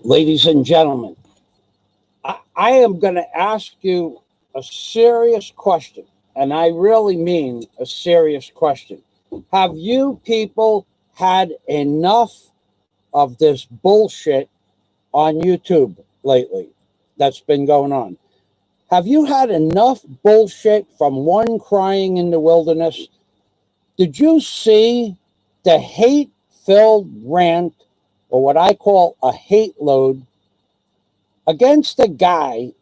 Ladies and gentlemen, I am going to ask you a serious question, and I really mean a serious question. Have you people had enough of this bullshit on YouTube lately that's been going on? Have you had enough bullshit from one crying in the wilderness? Did you see the hate-filled rant, or what I call a hate load, against a guy,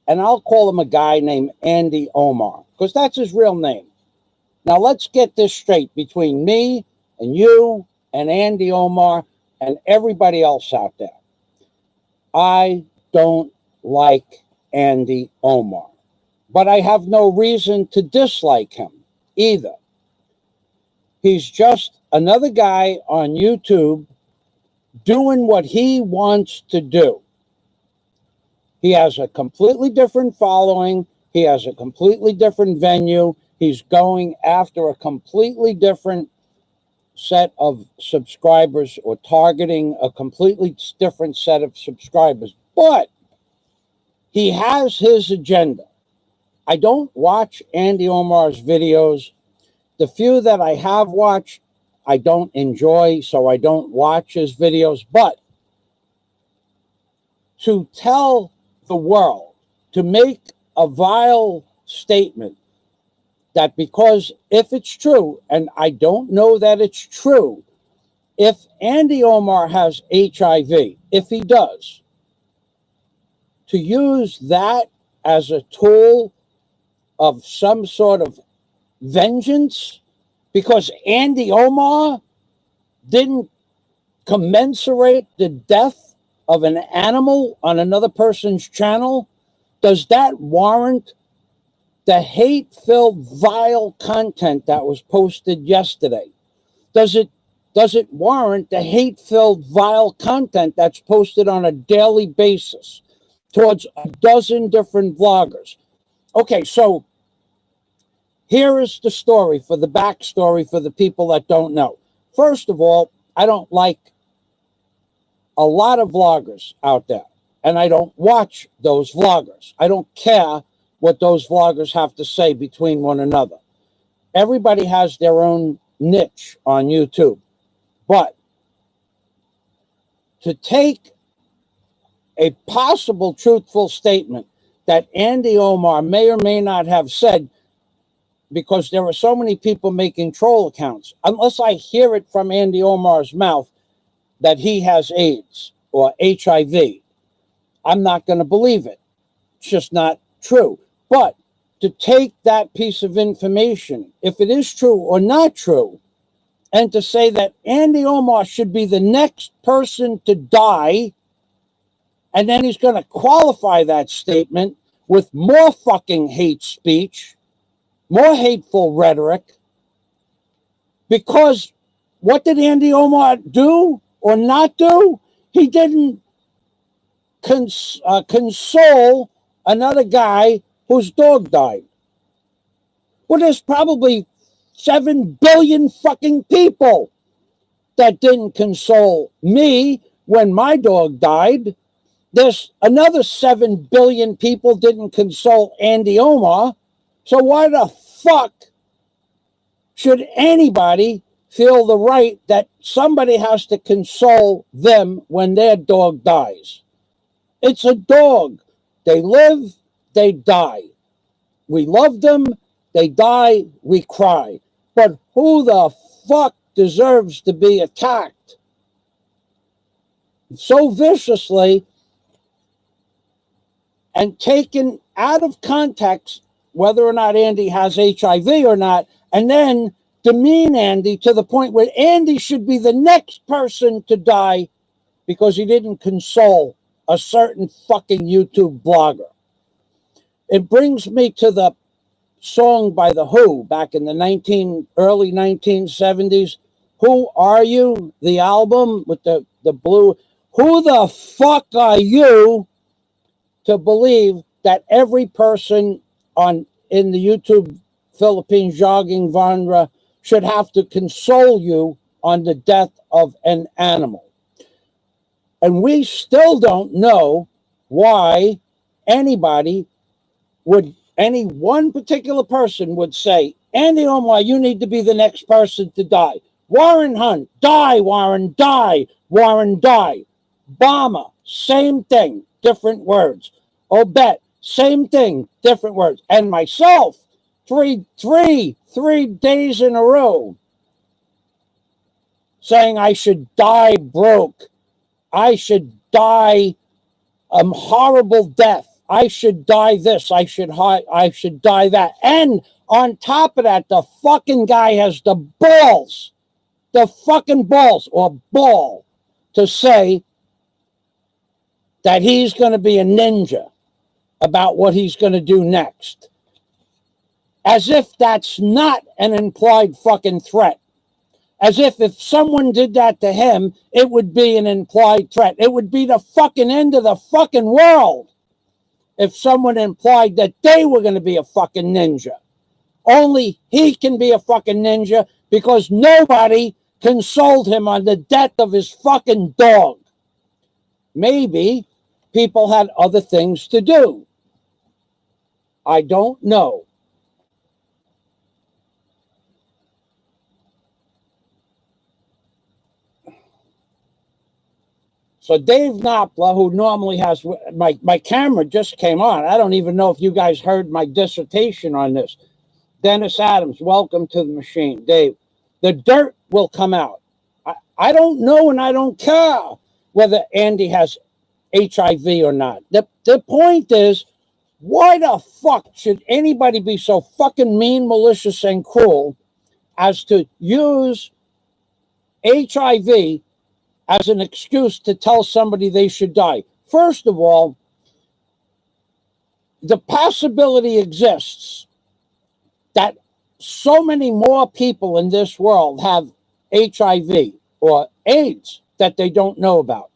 and I'll call him a guy named Andy Omar, because that's his real name. Now let's get this straight between me and you and Andy Omar and everybody else out there. I don't like Andy Omar, but I have no reason to dislike him either. He's just another guy on YouTube doing what he wants to do. He has a completely different following. He has a completely different venue. He's going after a completely different set of subscribers, or targeting a completely different set of subscribers. But he has his agenda. I don't watch Andy Omar's videos. The few that I have watched, I don't enjoy, so I don't watch his videos. But to tell the world, to make a vile statement that because if it's true, and I don't know that it's true, if Andy Omar has HIV, if he does, to use that as a tool of some sort of vengeance because Andy Omar didn't commensurate the death of an animal on another person's channel, does that warrant the hate-filled, vile content that was posted yesterday? Does it warrant the hate-filled, vile content that's posted on a daily basis towards a dozen different vloggers? Okay, so here is the story, for the backstory for the people that don't know. First of all, I don't like a lot of vloggers out there, and I don't watch those vloggers. I don't care what those vloggers have to say between one another. Everybody has their own niche on YouTube. But to take a possible truthful statement that Andy Omar may or may not have said, because there are so many people making troll accounts, unless I hear it from Andy Omar's mouth that he has AIDS or HIV, I'm not going to believe it. It's just not true. But to take that piece of information, if it is true or not true, and to say that Andy Omar should be the next person to die, and then he's going to qualify that statement with more fucking hate speech, more hateful rhetoric, because what did Andy Omar do or not do? He didn't console another guy whose dog died. Well, there's probably 7 billion fucking people that didn't console me when my dog died. There's another 7 billion people didn't console Andy Omar. So why the fuck should anybody feel the right that somebody has to console them when their dog dies? It's a dog. They live, they die. We love them, they die, we cry. But who the fuck deserves to be attacked so viciously and taken out of context, whether or not Andy has HIV or not, and then demean Andy to the point where Andy should be the next person to die because he didn't console a certain fucking YouTube blogger? It brings me to the song by The Who back in the early 1970s. Who Are You? The album with the blue. Who the fuck are you to believe that every person in the YouTube Philippines jogging genre should have to console you on the death of an animal? And we still don't know why anybody would, any one particular person would say, Andy Omar, you need to be the next person to die. Warren Hunt, die, Warren, die, Warren, die. Obama, same thing, different words. Obet, same thing, different words. And myself, three days in a row, saying I should die broke. I should die a horrible death. I should die this. I should die that. And on top of that, the fucking guy has the balls or ball to say that he's going to be a ninja about what he's going to do next. As if that's not an implied fucking threat. As if someone did that to him, it would be an implied threat. It would be the fucking end of the fucking world if someone implied that they were going to be a fucking ninja. Only he can be a fucking ninja because nobody consoled him on the death of his fucking dog. Maybe people had other things to do. I don't know. So Dave Knopfler, who normally has, my camera just came on. I don't even know if you guys heard my dissertation on this. Dennis Adams, welcome to the machine. Dave, the dirt will come out. I don't know and I don't care whether Andy has HIV or not. The point is, why the fuck should anybody be so fucking mean, malicious, and cruel as to use HIV as an excuse to tell somebody they should die? First of all, the possibility exists that so many more people in this world have HIV or AIDS that they don't know about,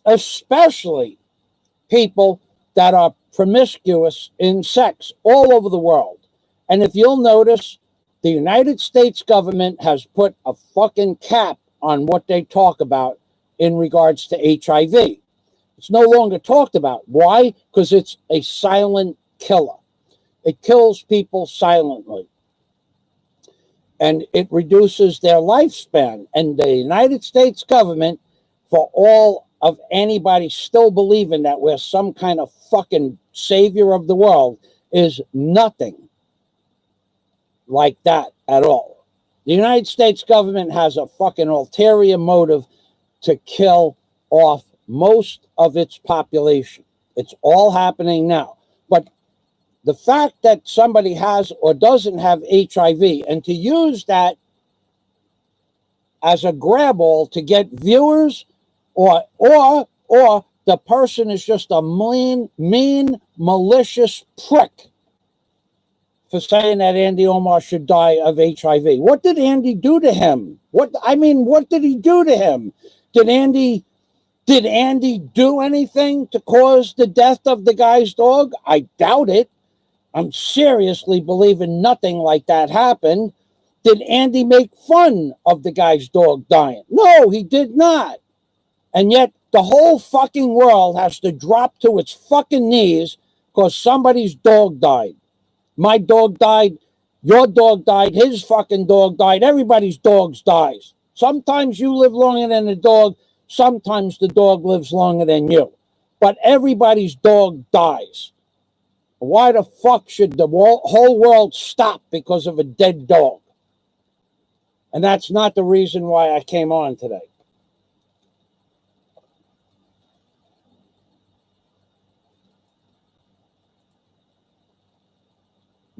especially people that are promiscuous in sex all over the world. And if you'll notice, the United States government has put a fucking cap on what they talk about in regards to HIV. It's no longer talked about. Why? Because it's a silent killer. It kills people silently. And it reduces their lifespan. And the United States government, for all of anybody still believing that we're some kind of fucking savior of the world, is nothing like that at all. The United States government has a fucking ulterior motive to kill off most of its population. It's all happening now. But the fact that somebody has or doesn't have HIV, and to use that as a grab all to get viewers, or the person is just a mean, malicious prick for saying that Andy Omar should die of HIV. What did Andy do to him? What did he do to him? Did Andy do anything to cause the death of the guy's dog? I doubt it. I'm seriously believing nothing like that happened. Did Andy make fun of the guy's dog dying? No, he did not. And yet the whole fucking world has to drop to its fucking knees because somebody's dog died. My dog died. Your dog died. His fucking dog died. Everybody's dogs dies. Sometimes you live longer than the dog. Sometimes the dog lives longer than you. But everybody's dog dies. Why the fuck should the whole world stop because of a dead dog? And that's not the reason why I came on today.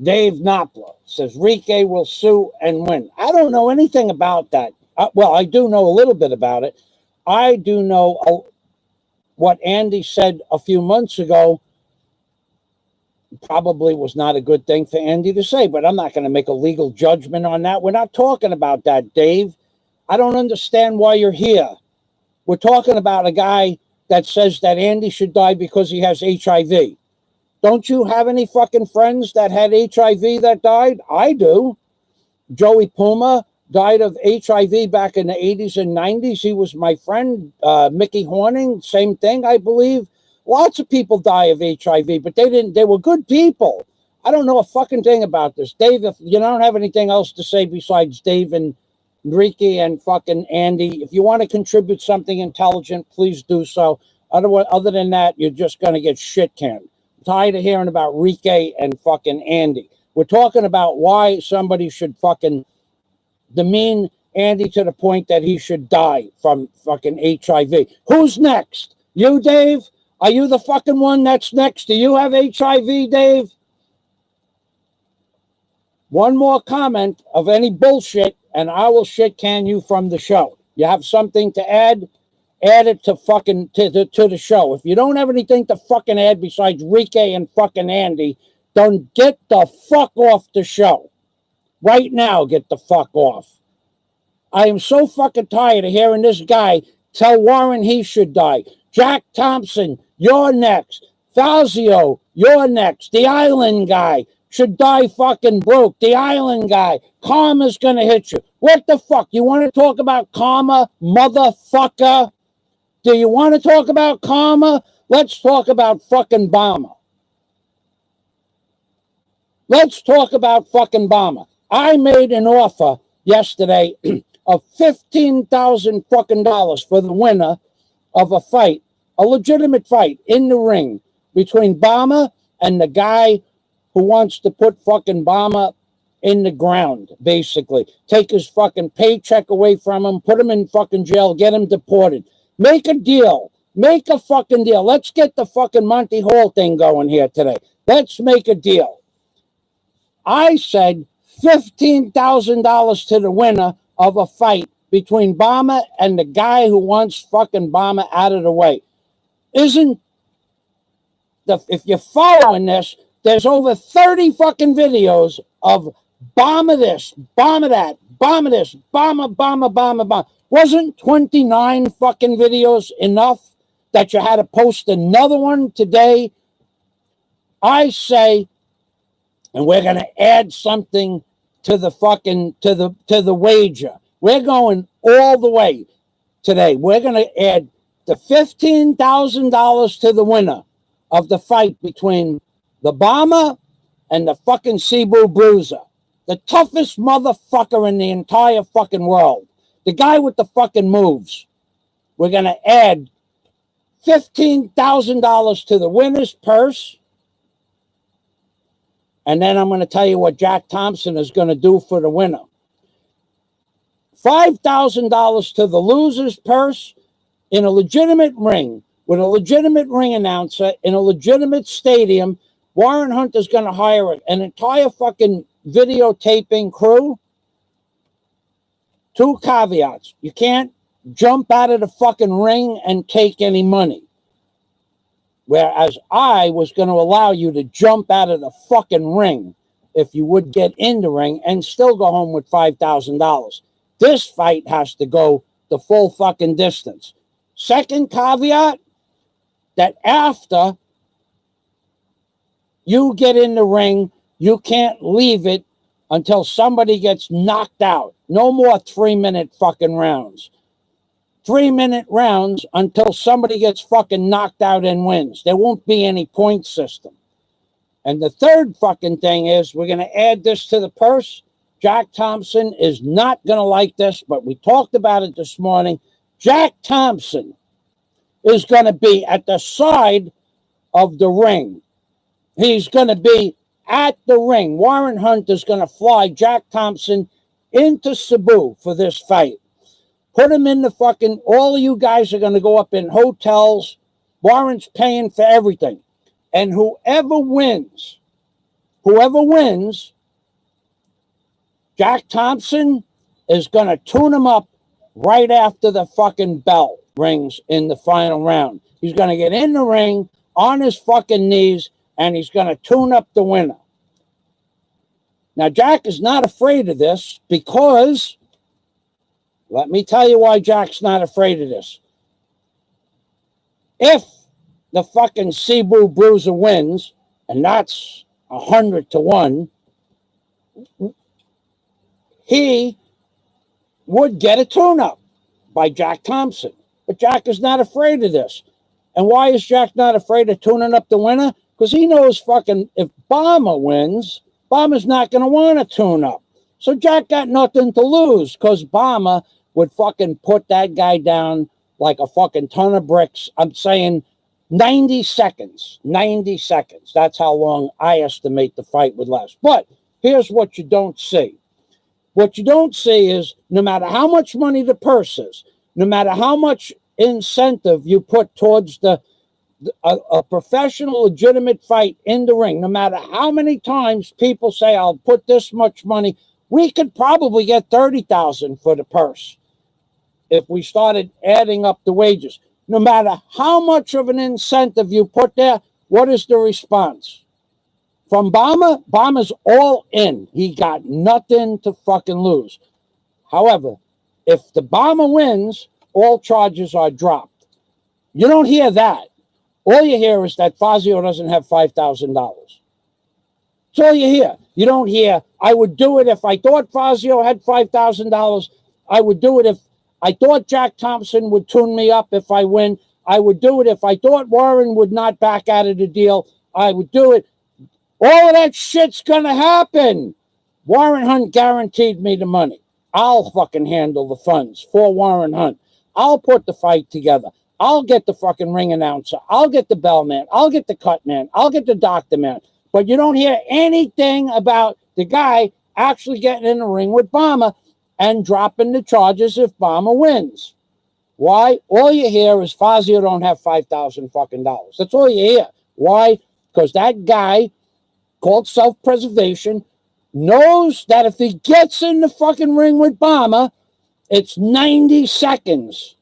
Dave Knopfler says Rike will sue and win. I don't know anything about that. Well, I do know a little bit about it. I do know what Andy said a few months ago probably was not a good thing for Andy to say, but I'm not going to make a legal judgment on that. We're not talking about that, Dave. I don't understand why you're here. We're talking about a guy that says that Andy should die because he has HIV. Don't you have any fucking friends that had HIV that died? I do. Joey Puma, died of HIV back in the 80s and 90s. He was my friend, Mickey Horning, same thing, I believe. Lots of people die of HIV, but they were good people. I don't know a fucking thing about this. Dave, if you don't have anything else to say besides Dave and Enrique and fucking Andy, if you want to contribute something intelligent, please do so. Other than that, you're just going to get shit canned. I'm tired of hearing about Enrique and fucking Andy. We're talking about why somebody should fucking demean Andy to the point that he should die from fucking HIV. Who's next? You, Dave? Are you the fucking one that's next? Do you have HIV, Dave? One more comment of any bullshit, and I will shit can you from the show. You have something to add? Add it to fucking to the show. If you don't have anything to fucking add besides Enrique and fucking Andy, then get the fuck off the show. Right now, get the fuck off. I am so fucking tired of hearing this guy tell Warren he should die. Jack Thompson, you're next. Fazio, you're next. The island guy should die fucking broke. The island guy. Karma's gonna hit you. What the fuck? You want to talk about karma, motherfucker? Do you want to talk about karma? Let's talk about fucking Obama. Let's talk about fucking Obama. I made an offer yesterday of $15,000 fucking dollars for the winner of a fight, a legitimate fight in the ring between Obama and the guy who wants to put fucking Obama in the ground, basically. Take his fucking paycheck away from him, put him in fucking jail, get him deported. Make a deal. Make a fucking deal. Let's get the fucking Monty Hall thing going here today. Let's make a deal. I said $15,000 to the winner of a fight between Obama and the guy who wants fucking Obama out of the way. If you're following this, there's over 30 fucking videos of Obama this, Obama that, Obama this, Obama. Wasn't 29 fucking videos enough that you had to post another one today? I say, and we're going to add something to the fucking, to the wager. We're going all the way today. We're going to add the $15,000 to the winner of the fight between the Obama and the fucking Cebu Bruiser. The toughest motherfucker in the entire fucking world. The guy with the fucking moves. We're going to add $15,000 to the winner's purse. And then I'm going to tell you what Jack Thompson is going to do for the winner. $5,000 to the loser's purse in a legitimate ring with a legitimate ring announcer in a legitimate stadium. Warren Hunter's going to hire an entire fucking videotaping crew. Two caveats. You can't jump out of the fucking ring and take any money. Whereas I was going to allow you to jump out of the fucking ring if you would get in the ring and still go home with $5,000. This fight has to go the full fucking distance. Second caveat, that after you get in the ring, you can't leave it until somebody gets knocked out. No more 3-minute fucking rounds. 3-minute rounds until somebody gets fucking knocked out and wins. There won't be any point system. And the third fucking thing is we're going to add this to the purse. Jack Thompson is not going to like this, but we talked about it this morning. Jack Thompson is going to be at the side of the ring. He's going to be at the ring. Warren Hunt is going to fly Jack Thompson into Cebu for this fight. Put him in the fucking, all of you guys are going to go up in hotels. Warren's paying for everything. And whoever wins, Jack Thompson is going to tune him up right after the fucking bell rings in the final round. He's going to get in the ring on his fucking knees and he's going to tune up the winner. Now, Jack is not afraid of this because, let me tell you why Jack's not afraid of this. If the fucking Cebu Bruiser wins, and that's 100 to 1, he would get a tune-up by Jack Thompson. But Jack is not afraid of this. And why is Jack not afraid of tuning up the winner? Because he knows fucking if Bomber wins, Bomber's not going to want to tune up. So Jack got nothing to lose because Bomber would fucking put that guy down like a fucking ton of bricks. I'm saying 90 seconds. 90 seconds. That's how long I estimate the fight would last. But here's what you don't see. What you don't see is no matter how much money the purse is, no matter how much incentive you put towards a professional, legitimate fight in the ring, no matter how many times people say, I'll put this much money, we could probably get $30,000 for the purse if we started adding up the wages. No matter how much of an incentive you put there, what is the response? From Bomber, Bomber's all in. He got nothing to fucking lose. However, if the Bomber wins, all charges are dropped. You don't hear that. All you hear is that Fazio doesn't have $5,000. That's all you hear. You don't hear, I would do it if I thought Fazio had $5,000. I would do it if I thought Jack Thompson would tune me up if I win. I would do it if I thought Warren would not back out of the deal. I would do it. All of that shit's going to happen. Warren Hunt guaranteed me the money. I'll fucking handle the funds for Warren Hunt. I'll put the fight together. I'll get the fucking ring announcer. I'll get the bellman. I'll get the cut man. I'll get the doctor man. But you don't hear anything about the guy actually getting in the ring with Bomber and dropping the charges if Bomber wins. Why? All you hear is Fazio don't have $5,000 fucking dollars. That's all you hear. Why? Because that guy called self-preservation knows that if he gets in the fucking ring with Bomber, it's 90 seconds.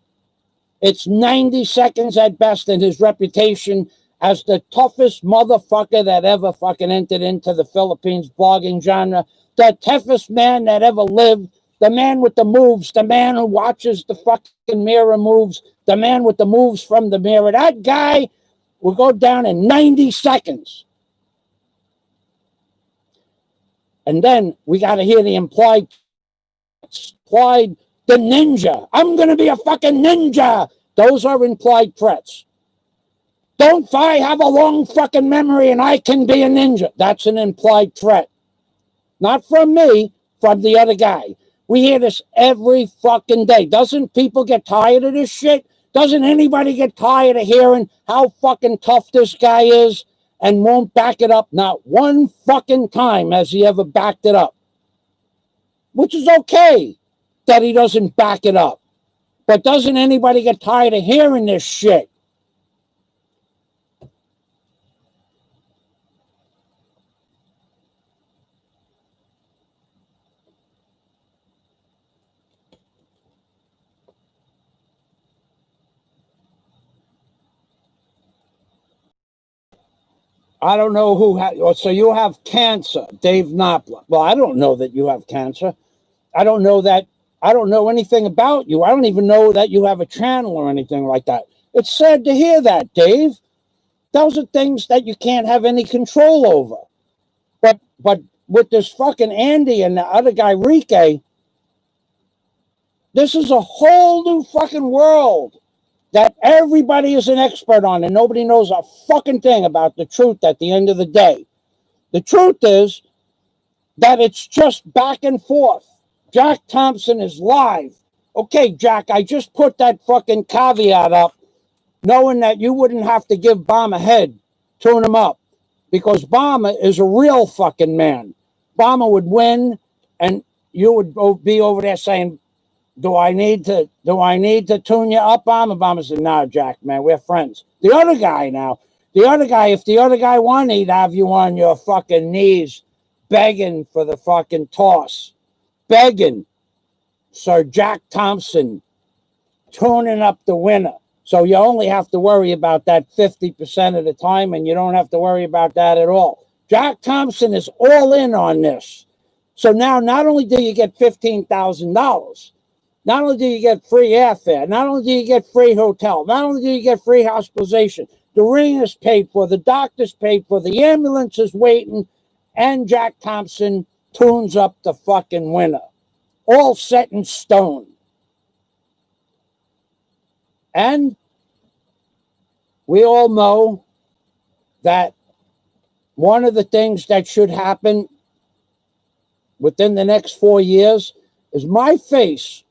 It's 90 seconds at best, and his reputation as the toughest motherfucker that ever fucking entered into the Philippines blogging genre, the toughest man that ever lived, the man with the moves, the man who watches the fucking mirror moves, the man with the moves from the mirror. That guy will go down in 90 seconds. And then we got to hear the implied, the ninja. I'm going to be a fucking ninja. Those are implied threats. Don't I have a long fucking memory and I can be a ninja? That's an implied threat. Not from me, from the other guy. We hear this every fucking day. Doesn't people get tired of this shit? Doesn't anybody get tired of hearing how fucking tough this guy is and won't back it up? Not one fucking time has he ever backed it up. Which is okay that he doesn't back it up. But doesn't anybody get tired of hearing this shit? I don't know who so you have cancer, Dave Knopfler. Well, I don't know that you have cancer. I don't know anything about you. I don't even know that you have a channel or anything like that. It's sad to hear that, Dave. Those are things that you can't have any control over. But with this fucking Andy and the other guy, Rike, this is a whole new fucking world that everybody is an expert on, and nobody knows a fucking thing about the truth at the end of the day. The truth is that it's just back and forth. Jack Thompson is live. Okay, Jack, I just put that fucking caveat up knowing that you wouldn't have to give Bomber a head, tune him up, because Bomber is a real fucking man. Bomber would win, and you would be over there saying, do I need to tune you up, Bomber? Bomber said, no, Jack, man, we're friends. The other guy, if the other guy won, he'd have you on your fucking knees begging for the fucking toss. Begging. Sir Jack Thompson tuning up the winner. So you only have to worry about that 50% of the time, and you don't have to worry about that at all. Jack Thompson is all in on this. So now not only do you get $15,000, not only do you get free airfare, not only do you get free hotel, not only do you get free hospitalization, the ring is paid for, the doctor's paid for, the ambulance is waiting, and Jack Thompson tunes up the fucking winner. all set in stone. And we all know that one of the things that should happen within the next 4 years is my face,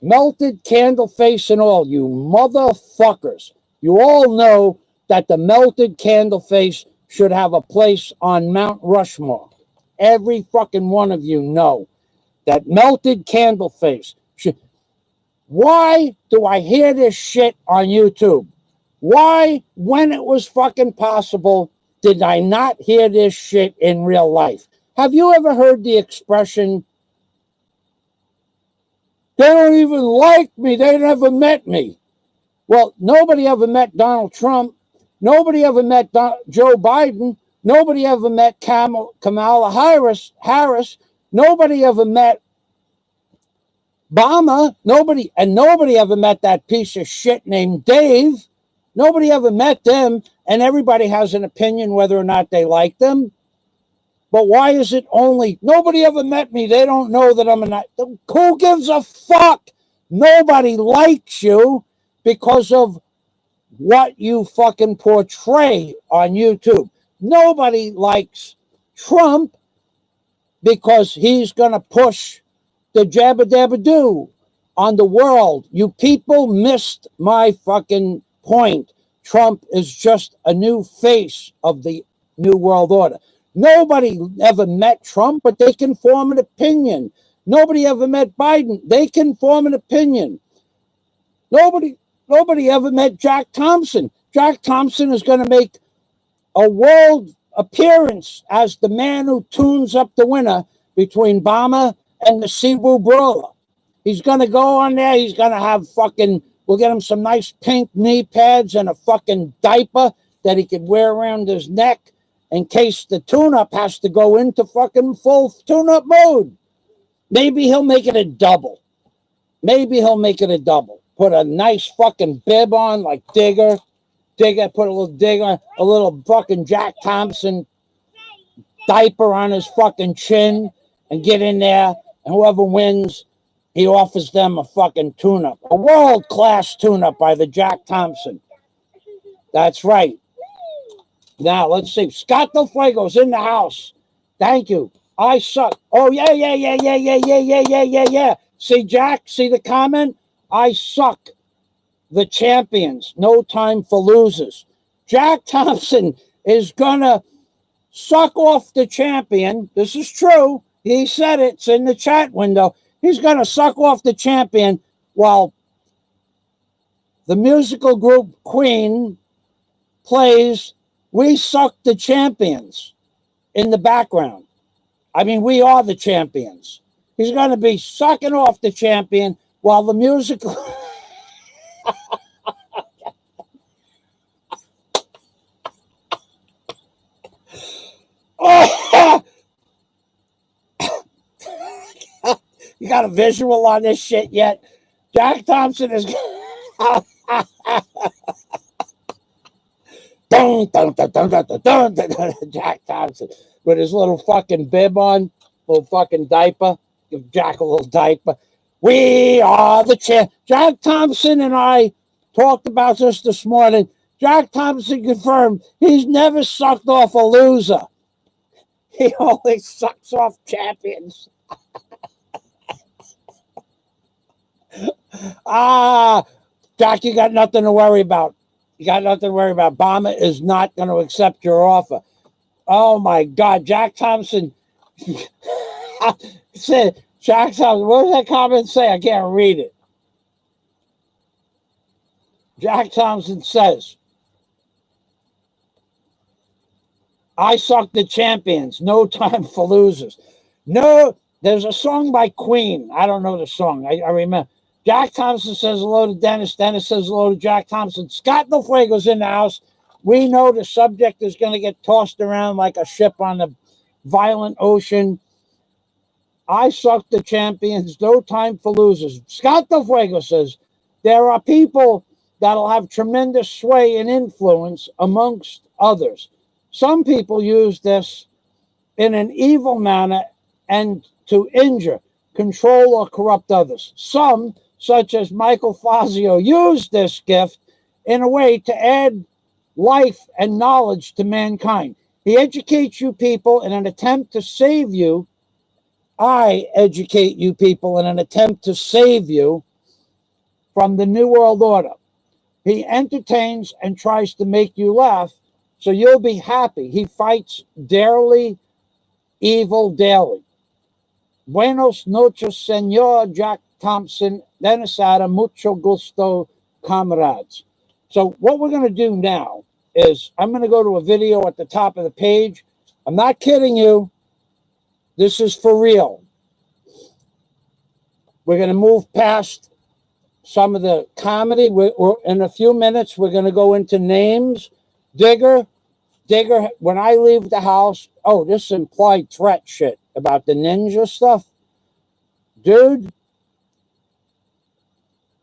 melted candle face and all, you motherfuckers. You all know that the melted candle face should have a place on Mount Rushmore. Every fucking one of you know that melted candle face should. Why do I hear this shit on YouTube? Why, when it was fucking possible, did I not hear this shit in real life? Have you ever heard the expression, they don't even like me, they never met me? Well, nobody ever met Donald Trump. Nobody ever met Joe Biden. Nobody ever met Kamala Harris. Nobody ever met Obama. Nobody ever met that piece of shit named Dave. Nobody ever met them, and everybody has an opinion whether or not they like them. But why is it only, nobody ever met me, they don't know that I'm a nice, who gives a fuck? Nobody likes you because of what you fucking portray on YouTube. Nobody likes Trump because he's going to push the jabba-dabba-doo on the world. You people missed my fucking point. Trump is just a new face of the New World Order. Nobody ever met Trump, but they can form an opinion. Nobody ever met Biden. They can form an opinion. Nobody ever met Jack Thompson. Jack Thompson is going to make a world appearance as the man who tunes up the winner between Obama and the Cebu brawler. He's going to go on there. He's going to have fucking, we'll get him some nice pink knee pads and a fucking diaper that he could wear around his neck in case the tune-up has to go into fucking full tune-up mode. Maybe he'll make it a double. Put a nice fucking bib on like Digger, put a little Digger, a little fucking Jack Thompson diaper on his fucking chin and get in there, and whoever wins, he offers them a fucking tune-up. A world-class tune-up by the Jack Thompson. That's right. Now, let's see. Scott Del Fuego's in the house. Thank you. I suck. Oh, yeah. See, Jack, see the comment? I suck. The champions. No time for losers. Jack Thompson is going to suck off the champion. This is true. He said it. It's in the chat window. He's going to suck off the champion while the musical group Queen plays We Suck the Champions in the background. I mean, we are the champions. He's going to be sucking off the champion while the musical... Oh! You got a visual on this shit yet? Jack Thompson is... Jack Thompson with his little fucking bib on, little fucking diaper. Give Jack a little diaper. We are the champ. Jack Thompson and I talked about this morning. Jack Thompson confirmed he's never sucked off a loser. He only sucks off champions. Jack, you got nothing to worry about. Obama is not going to accept your offer. Oh, my God. Jack Thompson said, Jack Thompson, what does that comment say? I can't read it. Jack Thompson says, I suck the champions. No time for losers. No, there's a song by Queen. I don't know the song. I remember. Jack Thompson says hello to Dennis. Dennis says hello to Jack Thompson. Scott Del Fuego's in the house. We know the subject is going to get tossed around like a ship on the violent ocean. I suck the champions. No time for losers. Scott Del Fuego says there are people that'll have tremendous sway and influence amongst others. Some people use this in an evil manner and to injure, control, or corrupt others. Some, such as Michael Fazio, use this gift in a way to add life and knowledge to mankind. He educates you people in an attempt to save you. I educate you people in an attempt to save you from the New World Order. He entertains and tries to make you laugh so you'll be happy. He fights daily, evil daily. Buenos noches, Senor Jack Thompson. Denouncing, mucho gusto, comrades. So what we're going to do now is I'm going to go to a video at the top of the page. I'm not kidding you. This is for real. We're going to move past some of the comedy. In a few minutes, we're going to go into names. Digger, when I leave the house, oh, this implied threat shit about the ninja stuff. Dude,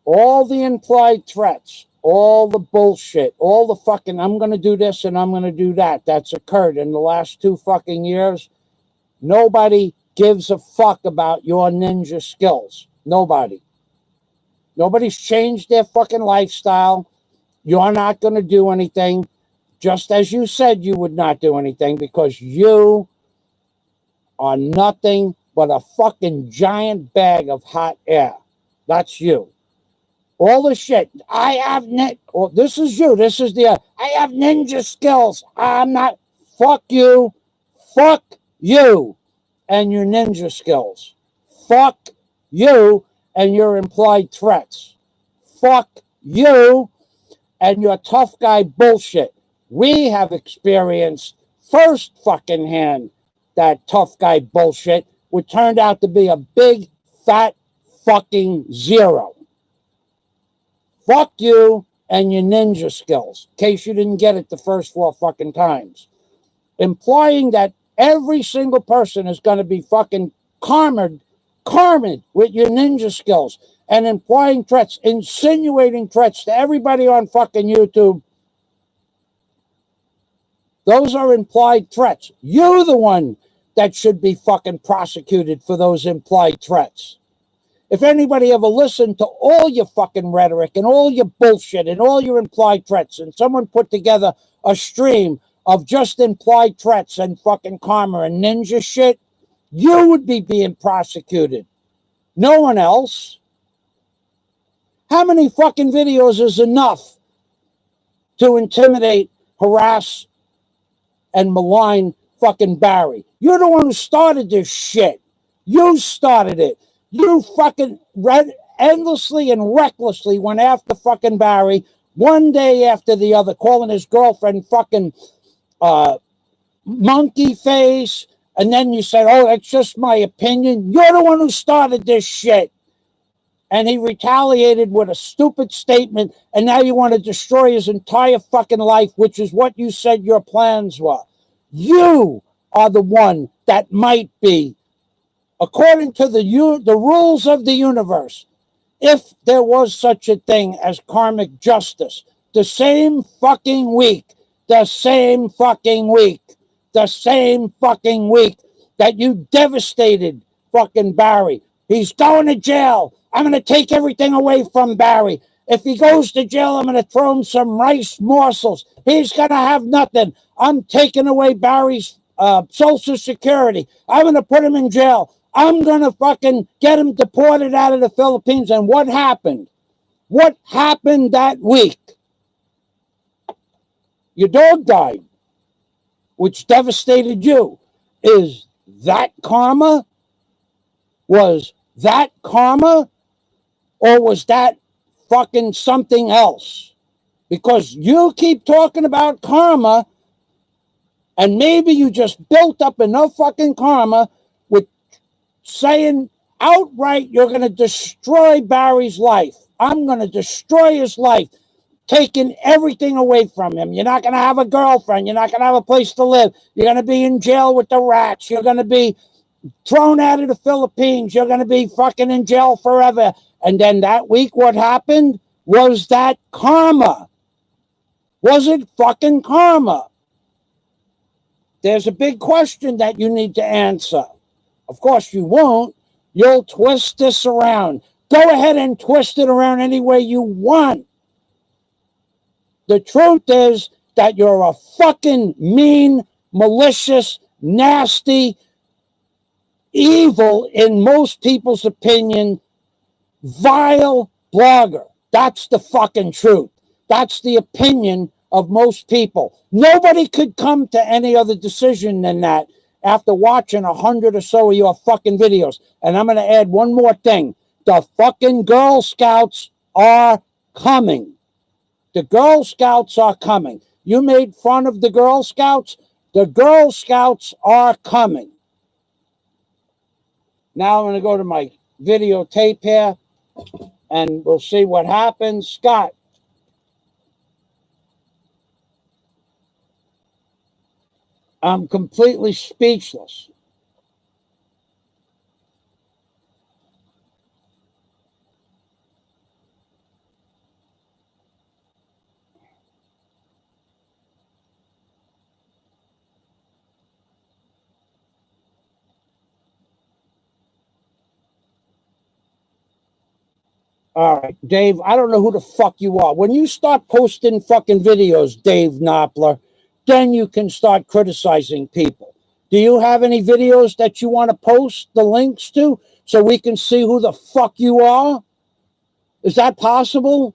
all the implied threats, all the bullshit, all the fucking I'm going to do this and I'm going to do that that's occurred in the last 2 fucking years. Nobody gives a fuck about your ninja skills. Nobody. Nobody's changed their fucking lifestyle. You're not going to do anything, just as you said you would not do anything, because you are nothing but a fucking giant bag of hot air. That's you. All the shit. I have this is you. This is I have ninja skills. I'm not. Fuck you. Fuck you and your ninja skills. Fuck you and your implied threats. Fuck you and your tough guy bullshit. We have experienced first fucking hand that tough guy bullshit, which turned out to be a big, fat fucking zero. Fuck you and your ninja skills, in case you didn't get it the first 4 fucking times. Implying that every single person is going to be fucking karmed with your ninja skills, and implying threats, insinuating threats to everybody on fucking YouTube. Those are implied threats. You're the one that should be fucking prosecuted for those implied threats. If anybody ever listened to all your fucking rhetoric and all your bullshit and all your implied threats, and someone put together a stream of just implied threats and fucking karma and ninja shit, you would be being prosecuted. No one else. How many fucking videos is enough to intimidate, harass, and malign fucking Barry? You're the one who started this shit. You started it. You fucking endlessly and recklessly went after fucking Barry one day after the other, calling his girlfriend fucking monkey face. And then you said, oh, that's just my opinion. You're the one who started this shit. And he retaliated with a stupid statement. And now you want to destroy his entire fucking life, which is what you said your plans were. You are the one that might be, according to the rules of the universe, if there was such a thing as karmic justice, the same fucking week that you devastated fucking Barry. He's going to jail. I'm going to take everything away from Barry. If he goes to jail, I'm going to throw him some rice morsels. He's going to have nothing. I'm taking away Barry's Social Security. I'm going to put him in jail. I'm going to fucking get him deported out of the Philippines. And what happened? What happened that week? Your dog died, which devastated you. Is that karma? Was that karma? Or was that fucking something else? Because you keep talking about karma, and maybe you just built up enough fucking karma with saying outright you're going to destroy Barry's life. I'm going to destroy his life, taking everything away from him. You're not going to have a girlfriend. You're not going to have a place to live. You're going to be in jail with the rats. You're going to be thrown out of the Philippines. You're going to be fucking in jail forever. And then that week, what happened? Was that karma? Was it fucking karma? There's a big question that you need to answer. Of course you won't. You'll twist this around. Go ahead and twist it around any way you want. The truth is that you're a fucking mean, malicious, nasty, evil, in most people's opinion, vile blogger. That's the fucking truth. That's the opinion of most people. Nobody could come to any other decision than that after watching 100 or so of your fucking videos. And I'm going to add one more thing. The fucking Girl Scouts are coming. The Girl Scouts are coming. You made fun of the Girl Scouts? The Girl Scouts are coming. Now I'm going to go to my videotape here, and we'll see what happens. Scott. I'm completely speechless. All right, Dave, I don't know who the fuck you are. When you start posting fucking videos, Dave Knopfler, then you can start criticizing people. Do you have any videos that you want to post the links to so we can see who the fuck you are? Is that possible?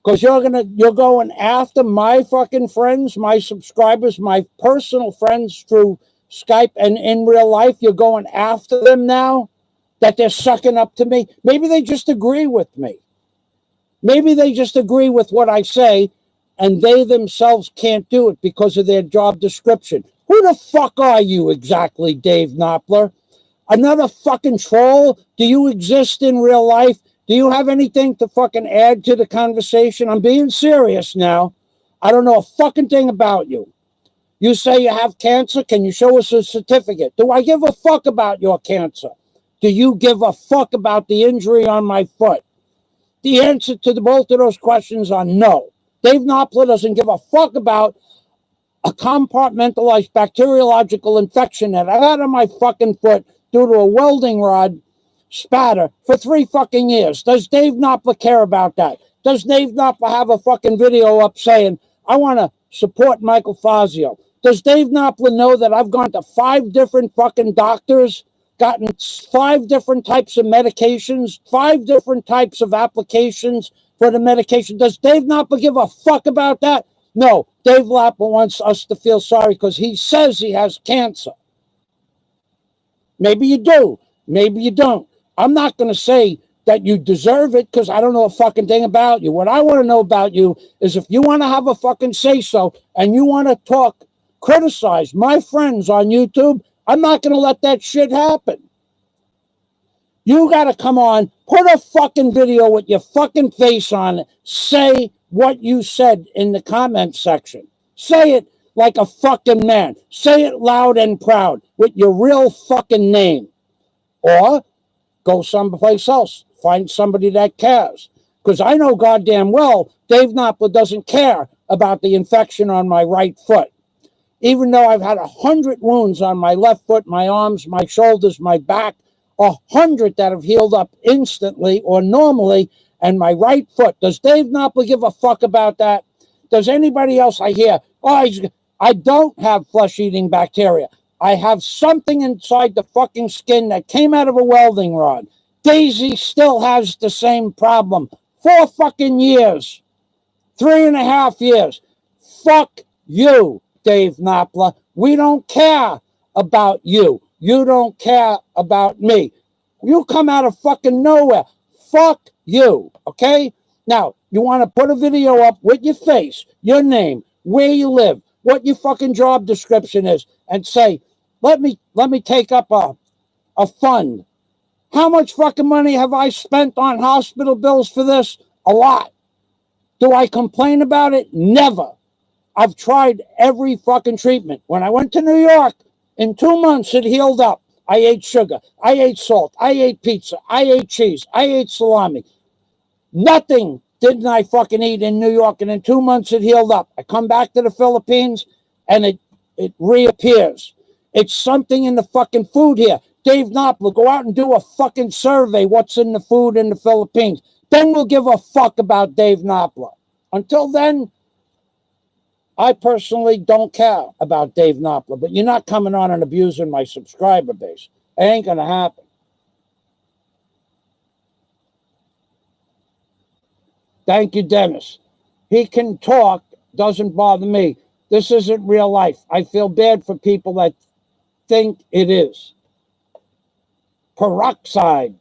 Because you're going after my fucking friends, my subscribers, my personal friends through Skype, and in real life, you're going after them now? That they're sucking up to me. Maybe they just agree with me. Maybe they just agree with what I say, and they themselves can't do it because of their job description. Who the fuck are you exactly, Dave Knopfler? Another fucking troll? Do you exist in real life? Do you have anything to fucking add to the conversation? I'm being serious now. I don't know a fucking thing about you. You say you have cancer. Can you show us a certificate? Do I give a fuck about your cancer? Do you give a fuck about the injury on my foot? The answer to both of those questions are no. Dave Knopfler doesn't give a fuck about a compartmentalized bacteriological infection that I had on my fucking foot due to a welding rod spatter for 3 fucking years. Does Dave Knopfler care about that? Does Dave Knopfler have a fucking video up saying, I want to support Michael Fazio? Does Dave Knopfler know that I've gone to 5 different fucking doctors, gotten 5 different types of medications, 5 different types of applications for the medication? Does Dave Knopfler give a fuck about that? No. Dave Knopfler wants us to feel sorry because he says he has cancer. Maybe you do. Maybe you don't. I'm not going to say that you deserve it because I don't know a fucking thing about you. What I want to know about you is if you want to have a fucking say-so and you want to talk, criticize my friends on YouTube, I'm not going to let that shit happen. You got to come on, put a fucking video with your fucking face on it, say what you said in the comment section. Say it like a fucking man. Say it loud and proud with your real fucking name. Or go someplace else. Find somebody that cares. Because I know goddamn well Dave Knopfler doesn't care about the infection on my right foot. Even though I've had 100 wounds on my left foot, my arms, my shoulders, my back, 100 that have healed up instantly or normally, and my right foot. Does Dave Knopfler give a fuck about that? Does anybody else I hear, I don't have flesh-eating bacteria. I have something inside the fucking skin that came out of a welding rod. Daisy still has the same problem. 4 fucking years. 3.5 years. Fuck you, Dave Knopfler. We don't care about you. You don't care about me. You come out of fucking nowhere. Fuck you, okay? Now, you want to put a video up with your face, your name, where you live, what your fucking job description is, and say, let me take up a fund. How much fucking money have I spent on hospital bills for this? A lot. Do I complain about it? Never. I've tried every fucking treatment. When I went to New York, in 2 months it healed up. I ate sugar. I ate salt. I ate pizza. I ate cheese. I ate salami. Nothing didn't I fucking eat in New York, and in 2 months it healed up. I come back to the Philippines, and it reappears. It's something in the fucking food here. Dave Knopfler, go out and do a fucking survey. What's in the food in the Philippines? Then we'll give a fuck about Dave Knopfler. Until then, I personally don't care about Dave Knopfler, but you're not coming on and abusing my subscriber base. It ain't going to happen. Thank you, Dennis. He can talk, doesn't bother me. This isn't real life. I feel bad for people that think it is. Peroxide.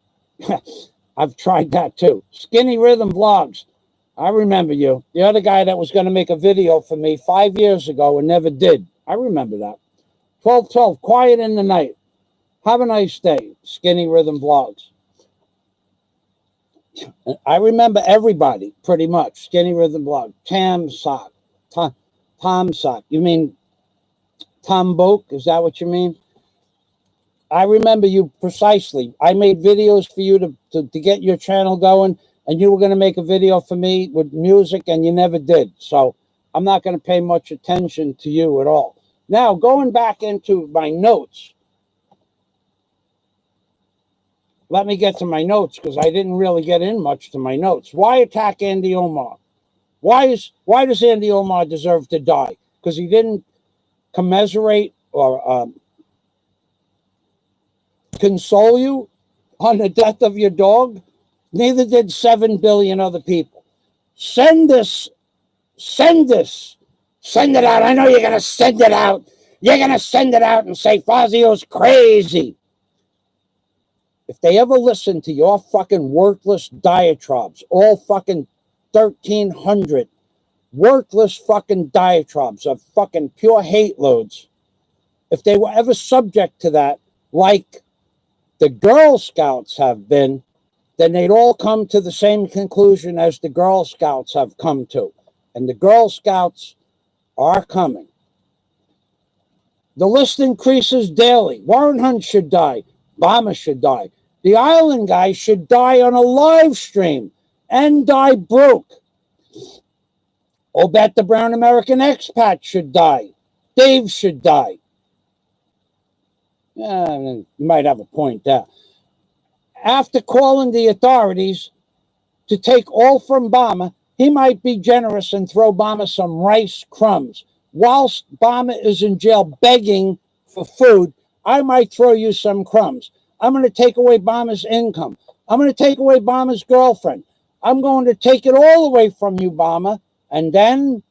I've tried that too. Skinny Rhythm Vlogs. I remember you. The other guy that was going to make a video for me 5 years ago and never did. I remember that. 1212, Quiet in the Night. Have a nice day. Skinny Rhythm Vlogs. I remember everybody, pretty much. Skinny Rhythm Vlog. Tom Sock. You mean Tom Boke? Is that what you mean? I remember you precisely. I made videos for you to get your channel going, and you were going to make a video for me with music, and you never did. So I'm not going to pay much attention to you at all. Now, going back into my notes. Let me get to my notes, because I didn't really get in much to my notes. Why attack Andy Omar? Why does Andy Omar deserve to die? Because he didn't commiserate or console you on the death of your dog? Neither did 7 billion other people. Send this. Send it out. I know you're going to send it out. You're going to send it out and say Fazio's crazy. If they ever listen to your fucking worthless diatribes, all fucking 1,300 worthless fucking diatribes of fucking pure hate loads, if they were ever subject to that, like the Girl Scouts have been, then they'd all come to the same conclusion as the Girl Scouts have come to. And the Girl Scouts are coming. The list increases daily. Warren Hunt should die. Obama should die. The island guy should die on a live stream and die broke. Obet the brown American expat should die. Dave should die. You might have a point there. After calling the authorities to take all from Obama, he might be generous and throw Obama some rice crumbs. Whilst Obama is in jail begging for food, I might throw you some crumbs. I'm going to take away Obama's income. I'm going to take away Obama's girlfriend. I'm going to take it all away from you, Obama. And then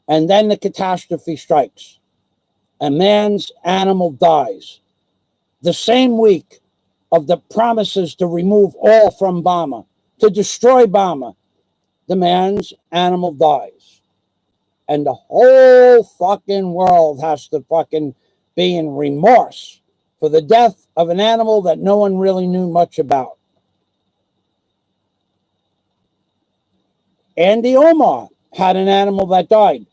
the catastrophe strikes. A man's animal dies. The same week of the promises to remove all from Obama, to destroy Obama, the man's animal dies. And the whole fucking world has to fucking be in remorse for the death of an animal that no one really knew much about. Andy Omar had an animal that died.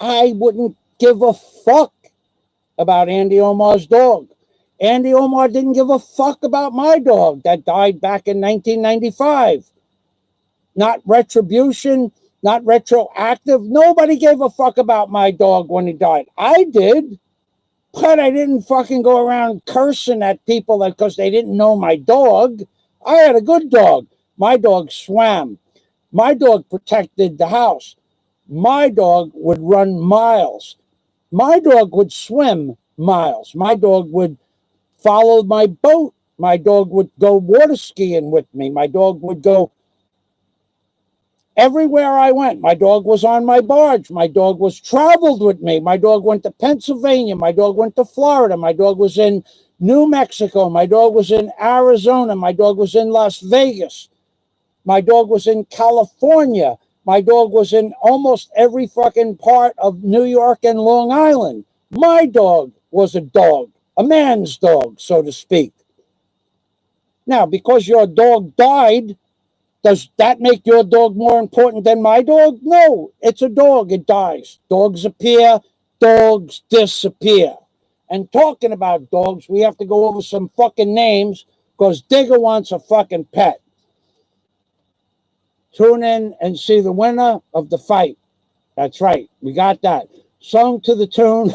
I wouldn't give a fuck about Andy Omar's dog. Andy Omar didn't give a fuck about my dog that died back in 1995. Not retribution, not retroactive. Nobody gave a fuck about my dog when he died. I did. But I didn't fucking go around cursing at people because they didn't know my dog. I had a good dog. My dog swam. My dog protected the house. My dog would run miles. My dog would swim miles. My dog would follow my boat. My dog would go water skiing with me. My dog would go everywhere I went. My dog was on my barge. My dog was traveled with me. My dog went to Pennsylvania. My dog went to Florida. My dog was in New Mexico. My dog was in Arizona. My dog was in Las Vegas. My dog was in California. My dog was in almost every fucking part of New York and Long Island. My dog was a dog, a man's dog, so to speak. Now, because your dog died, does that make your dog more important than my dog? No, it's a dog. It dies. Dogs appear. Dogs disappear. And talking about dogs, we have to go over some fucking names because Digger wants a fucking pet. Tune in and see the winner of the fight. That's right. We got that. Sung to the tune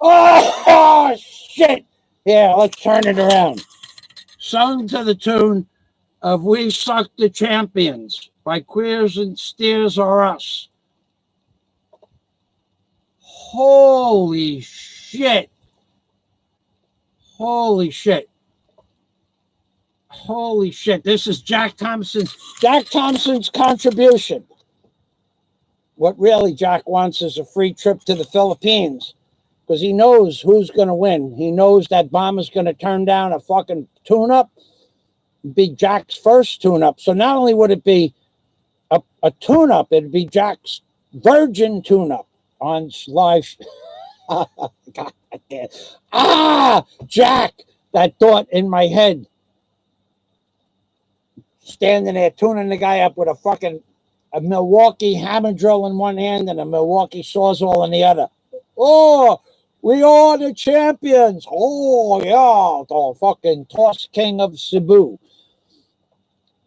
Oh, shit. Yeah, let's turn it around. Sung to the tune of We Suck the Champions by Queers and Steers or Us. Holy shit. Holy shit. Holy shit. This is Jack Thompson's contribution. What really Jack wants is a free trip to the Philippines because he knows who's going to win. He knows that Obama's going to turn down a fucking tune-up, be Jack's first tune-up. So not only would it be a tune-up, it'd be Jack's virgin tune-up on live. God damn. Jack, that thought in my head. Standing there tuning the guy up with a Milwaukee hammer drill in one hand and a Milwaukee sawzall in the other. Oh, we are the champions. Oh, yeah, the fucking toss king of Cebu.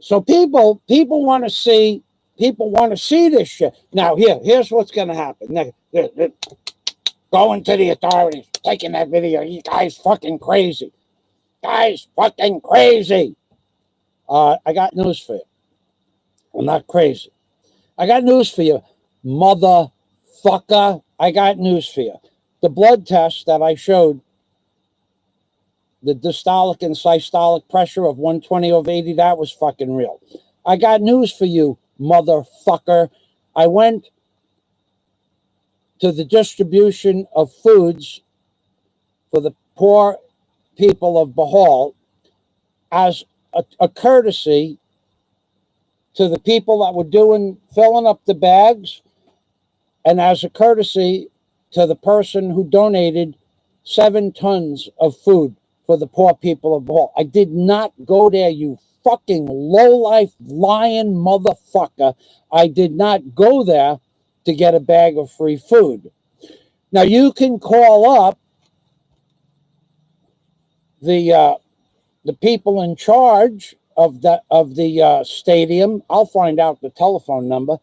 So people want to see this shit. Now, here's what's going to happen. Going to the authorities, taking that video. You guys fucking crazy. Guys fucking crazy. I got news for you. I'm not crazy. I got news for you, motherfucker. I got news for you. The blood test that I showed, the diastolic and systolic pressure of 120/80, that was fucking real. I got news for you, motherfucker. I went to the distribution of foods for the poor people of Bohol as a courtesy to the people that were filling up the bags, and as a courtesy to the person who donated 7 tons of food for the poor people of Bohol. I did not go there, you fucking lowlife lying motherfucker. I did not go there to get a bag of free food. Now you can call up the people in charge of the stadium. I'll find out the telephone number.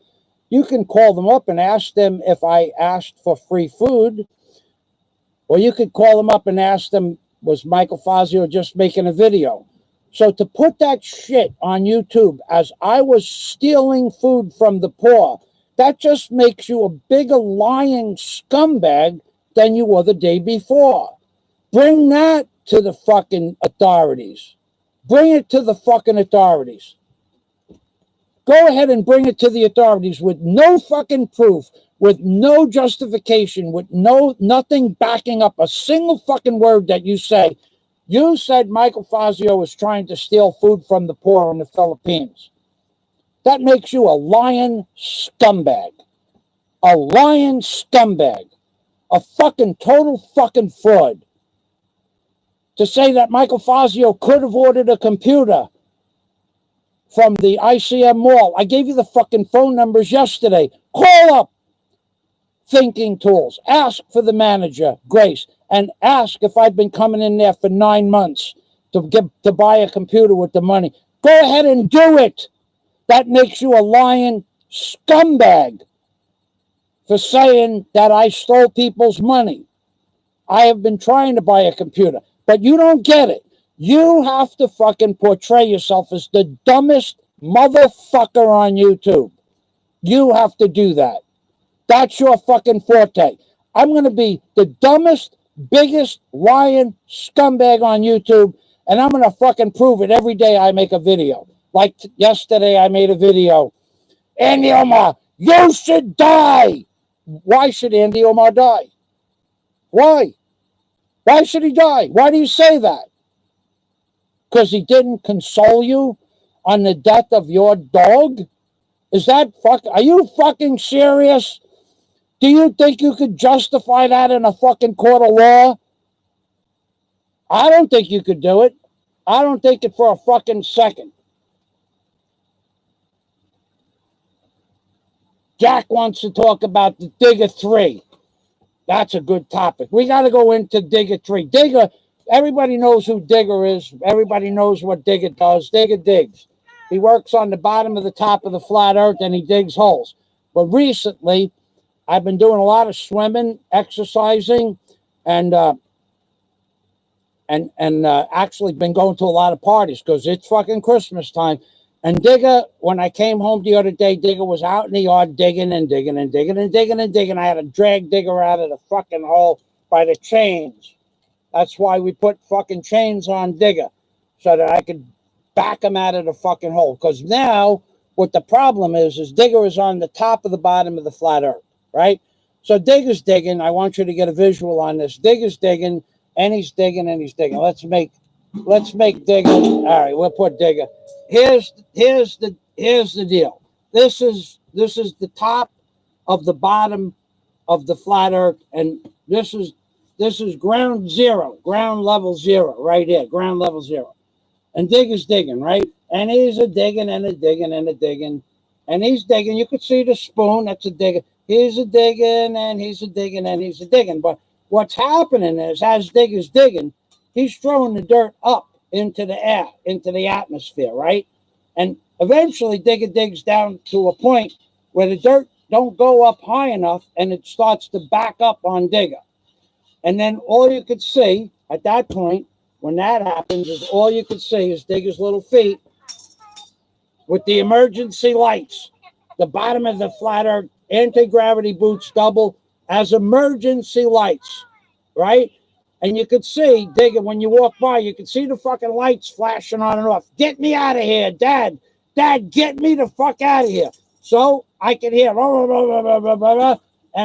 You can call them up and ask them if I asked for free food, or you could call them up and ask them, was Michael Fazio just making a video? So to put that shit on YouTube as I was stealing food from the poor, that just makes you a bigger lying scumbag than you were the day before. Bring that to the fucking authorities. Bring it to the fucking authorities. Go ahead and bring it to the authorities with no fucking proof, with no justification, with nothing backing up a single fucking word that you say. You said Michael Fazio was trying to steal food from the poor in the Philippines. That makes you a lying scumbag. A lying scumbag. A fucking total fucking fraud. To say that Michael Fazio could have ordered a computer from the ICM mall. I gave you the fucking phone numbers yesterday. Call up Thinking Tools. Ask for the manager, Grace, and ask if I've been coming in there for 9 months to buy a computer with the money. Go ahead and do it. That makes you a lying scumbag for saying that I stole people's money. I have been trying to buy a computer, but you don't get it. You have to fucking portray yourself as the dumbest motherfucker on YouTube. You have to do that. That's your fucking forte. I'm going to be the dumbest, biggest lying scumbag on YouTube, and I'm going to fucking prove it every day I make a video. Like yesterday I made a video. Andy Omar, you should die. Why should Andy Omar die? Why? Why should he die? Why do you say that? Because he didn't console you on the death of your dog? Is that are you fucking serious? Do you think you could justify that in a fucking court of law? I don't think you could do it. I don't think it for a fucking second. Jack wants to talk about the Digger 3. That's a good topic. We got to go into Digger 3. Digger, everybody knows who Digger is. Everybody knows what Digger does. Digger digs. He works on the bottom of the top of the flat earth and he digs holes. But recently, I've been doing a lot of swimming, exercising, and actually been going to a lot of parties because it's fucking Christmas time. And Digger, when I came home the other day, Digger was out in the yard digging and digging and digging and digging and digging. I had to drag Digger out of the fucking hole by the chains. That's why we put fucking chains on Digger, so that I could back him out of the fucking hole. Because now, what the problem is Digger is on the top of the bottom of the flat earth, right? So Digger's digging. I want you to get a visual on this. Digger's digging, and he's digging, and he's digging. Let's make Digger. All right, we'll put Digger. Here's the deal. This is the top of the bottom of the flat earth, and this is ground level zero right here, ground level zero. And Digger's digging, right? And he's a digging and a digging and a digging, and he's digging. You could see the spoon. That's a digging. He's a digging and he's a digging and he's a digging. But what's happening is, as Digger's digging, he's throwing the dirt up into the air, into the atmosphere, right? And eventually Digger digs down to a point where the dirt don't go up high enough, and it starts to back up on Digger. And then all you could see at that point, when that happens, is all you could see is Digger's little feet with the emergency lights. The bottom of the flat earth, anti-gravity boots double as emergency lights, right? And you could see, Digger, when you walk by, you could see the fucking lights flashing on and off. Get me out of here, Dad. Dad, get me the fuck out of here. So I could hear, and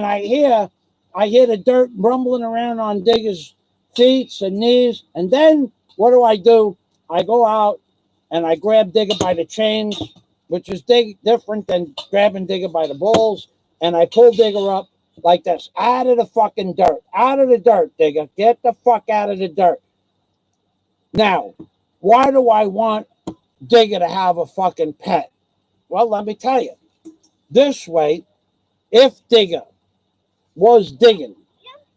I hear the dirt rumbling around on Digger's feet and knees. And then what do? I go out and I grab Digger by the chains, which is different than grabbing Digger by the balls. And I pull Digger up like this, out of the fucking dirt. Out of the dirt, Digger. Get the fuck out of the dirt. Now, why do I want Digger to have a fucking pet? Well, let me tell you. This way, if Digger was digging,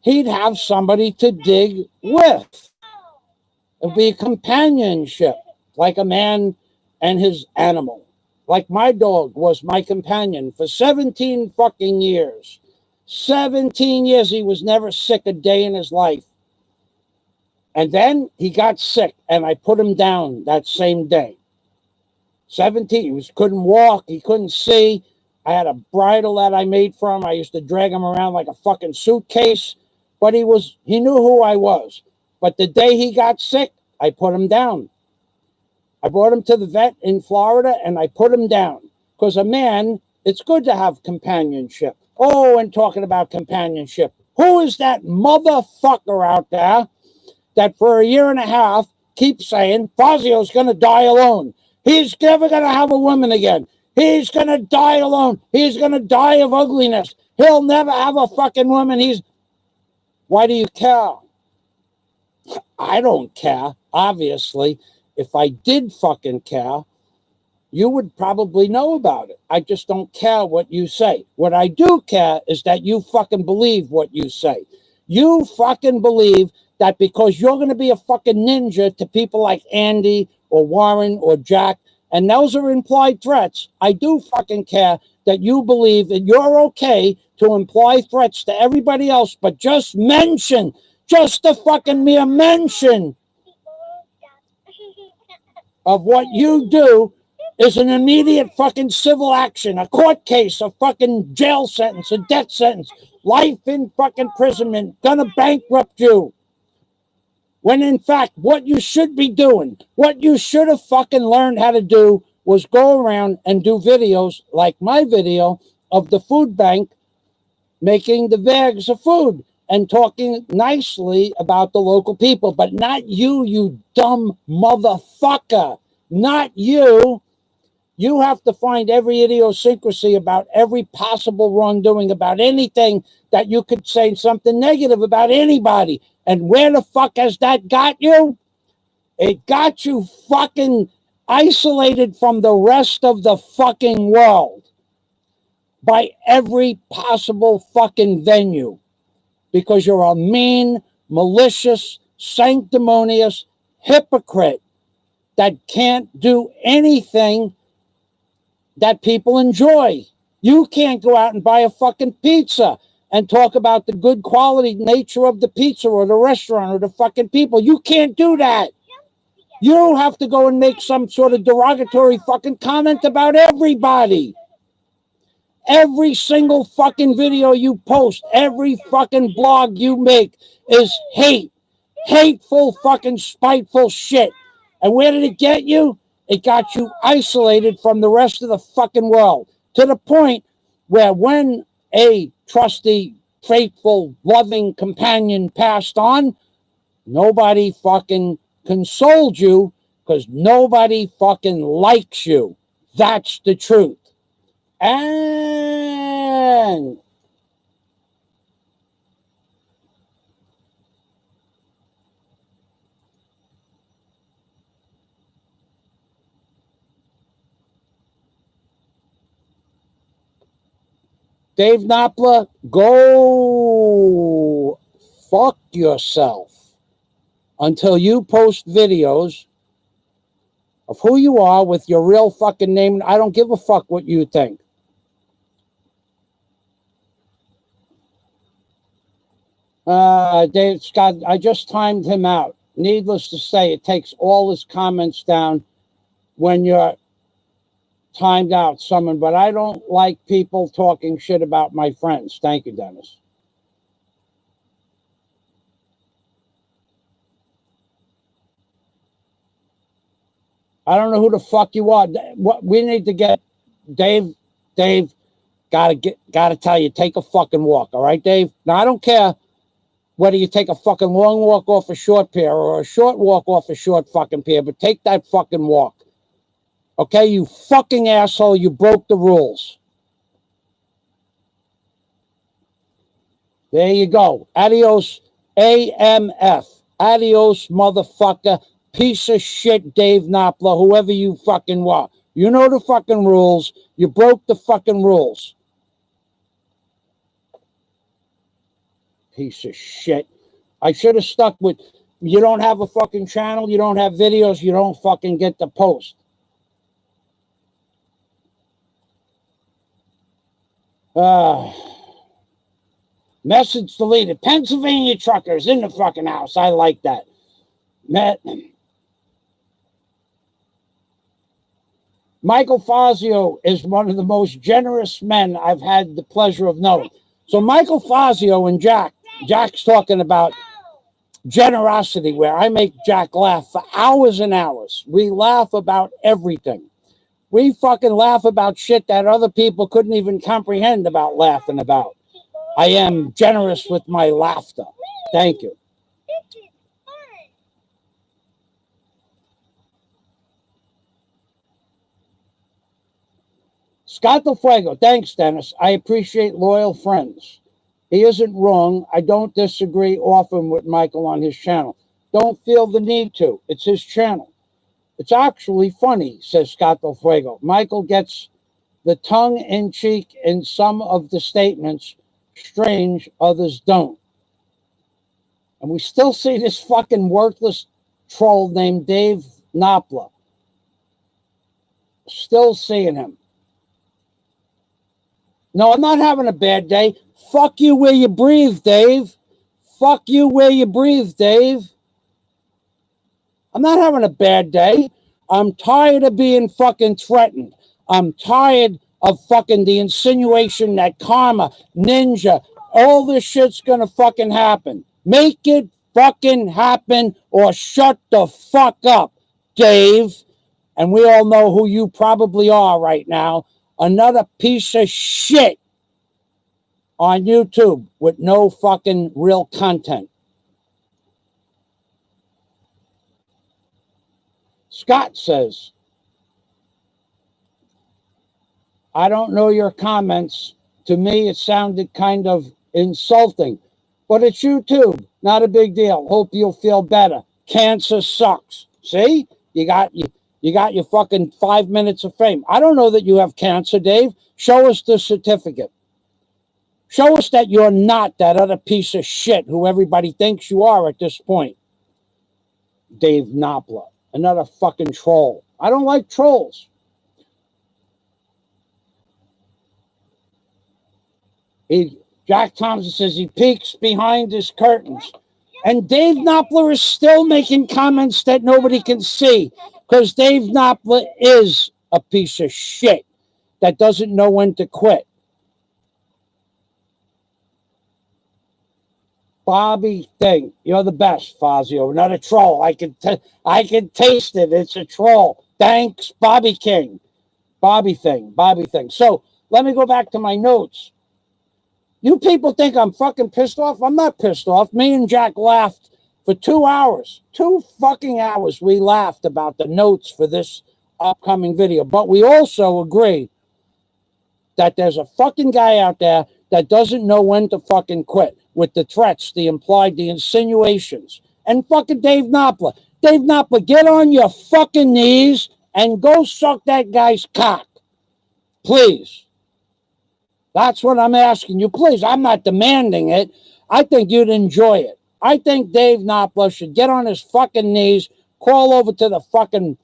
he'd have somebody to dig with. It'd be a companionship, like a man and his animal. Like my dog was my companion for 17 fucking years. 17 years, he was never sick a day in his life. And then he got sick, and I put him down that same day. 17, he couldn't walk, he couldn't see. I had a bridle that I made for him. I used to drag him around like a fucking suitcase, but he knew who I was. But the day he got sick, I put him down. I brought him to the vet in Florida, and I put him down. Because a man, it's good to have companionship. Oh, and talking about companionship, who is that motherfucker out there that for a year and a half keeps saying Fazio's going to die alone? He's never going to have a woman again. He's going to die alone. He's going to die of ugliness. He'll never have a fucking woman. Why do you care? I don't care, obviously. If I did fucking care, you would probably know about it. I just don't care what you say. What I do care is that you fucking believe what you say. You fucking believe that because you're going to be a fucking ninja to people like Andy or Warren or Jack, and those are implied threats. I do fucking care that you believe that you're okay to imply threats to everybody else, but just the fucking mere mention of what you do is an immediate fucking civil action, a court case, a fucking jail sentence, a death sentence, life in fucking imprisonment, gonna bankrupt you. When in fact, what you should be doing, what you should have fucking learned how to do was go around and do videos like my video of the food bank making the bags of food and talking nicely about the local people, but not you, you dumb motherfucker. Not you. You have to find every idiosyncrasy about every possible wrongdoing, about anything that you could say something negative about anybody. And where the fuck has that got you? It got you fucking isolated from the rest of the fucking world by every possible fucking venue. Because you're a mean, malicious, sanctimonious hypocrite that can't do anything that people enjoy. You can't go out and buy a fucking pizza and talk about the good quality nature of the pizza or the restaurant or the fucking people. You can't do that. You have to go and make some sort of derogatory fucking comment about everybody. Every single fucking video you post, every fucking blog you make is hate. Hateful, fucking spiteful shit. And where did it get you? It got you isolated from the rest of the fucking world. To the point where when a trusty, faithful, loving companion passed on, nobody fucking consoled you because nobody fucking likes you. That's the truth. And Dave Knopfler, go fuck yourself until you post videos of who you are with your real fucking name. I don't give a fuck what you think. Dave Scott, I just timed him out. Needless to say, it takes all his comments down when you're timed out, someone, but I don't like people talking shit about my friends. Thank you, Dennis. I don't know who the fuck you are. What we need to get, Dave, gotta tell you, take a fucking walk, all right, Dave? Now, I don't care whether you take a fucking long walk off a short pier or a short walk off a short fucking pier, but take that fucking walk. Okay, you fucking asshole, you broke the rules. There you go. Adios, AMF. Adios, motherfucker. Piece of shit, Dave Knopfler, whoever you fucking were. You know the fucking rules. You broke the fucking rules. Piece of shit. I should have stuck with, you don't have a fucking channel, you don't have videos, you don't fucking get the post. Message deleted. Pennsylvania truckers in the fucking house. I like that. Michael Fazio is one of the most generous men I've had the pleasure of knowing. So Michael Fazio and Jack's talking about generosity, where I make Jack laugh for hours and hours. We laugh about everything. We fucking laugh about shit that other people couldn't even comprehend about laughing about. I am generous with my laughter. Thank you. Scott Del Fuego, thanks, Dennis. I appreciate loyal friends. He isn't wrong. I don't disagree often with Michael on his channel. Don't feel the need to. It's his channel. It's actually funny, says Scott Del Fuego. Michael gets the tongue-in-cheek in some of the statements. Strange, others don't. And we still see this fucking worthless troll named Dave Knopfler. Still seeing him. No, I'm not having a bad day. Fuck you where you breathe, Dave. Fuck you where you breathe, Dave. I'm not having a bad day. I'm tired of being fucking threatened. I'm tired of fucking the insinuation that karma, ninja, all this shit's gonna fucking happen. Make it fucking happen or shut the fuck up, Dave. And we all know who you probably are right now. Another piece of shit on YouTube with no fucking real content. Scott says, I don't know your comments. To me, it sounded kind of insulting, but it's YouTube. Not a big deal. Hope you'll feel better. Cancer sucks. See, you got your fucking 5 minutes of fame. I don't know that you have cancer, Dave. Show us the certificate. Show us that you're not that other piece of shit who everybody thinks you are at this point. Dave Knopfler, another fucking troll. I don't like trolls. Jack Thompson says he peeks behind his curtains. And Dave Knopfler is still making comments that nobody can see because Dave Knopfler is a piece of shit that doesn't know when to quit. Bobby Thing, you're the best, Fazio. Not a troll. I can taste it. It's a troll. Thanks, Bobby King. Bobby Thing. So let me go back to my notes. You people think I'm fucking pissed off? I'm not pissed off. Me and Jack laughed for 2 hours. 2 fucking hours we laughed about the notes for this upcoming video. But we also agree that there's a fucking guy out there that doesn't know when to fucking quit with the threats, the implied, the insinuations. And fucking Dave Knopfler. Dave Knopfler, get on your fucking knees and go suck that guy's cock. Please. That's what I'm asking you. Please, I'm not demanding it. I think you'd enjoy it. I think Dave Knopfler should get on his fucking knees, crawl over to the fucking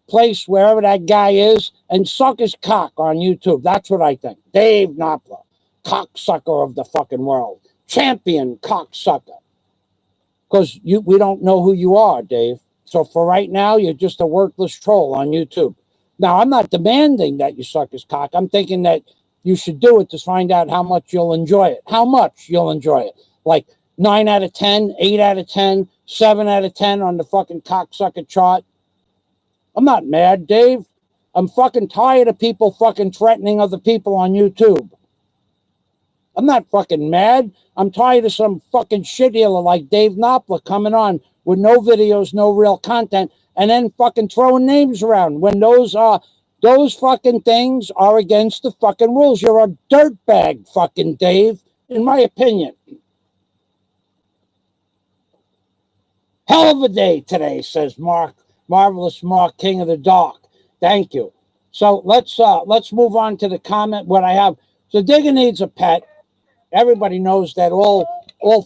place wherever that guy is, and suck his cock on YouTube. That's what I think. Dave Knopfler, cocksucker of the fucking world. Champion cocksucker. Because we don't know who you are, Dave. So for right now, you're just a worthless troll on YouTube. Now, I'm not demanding that you suck his cock. I'm thinking that you should do it to find out how much you'll enjoy it. How much you'll enjoy it. Like 9 out of 10, 8 out of 10, 7 out of 10 on the fucking cocksucker chart. I'm not mad, Dave. I'm fucking tired of people fucking threatening other people on YouTube. I'm not fucking mad. I'm tired of some fucking shit dealer like Dave Knopfler coming on with no videos, no real content, and then fucking throwing names around when those fucking things are against the fucking rules. You're a dirtbag, fucking Dave, in my opinion. Hell of a day today, says Mark, Marvelous Mark, King of the Dark. Thank you. So let's move on to the comment. What I have. So Digger needs a pet. Everybody knows that all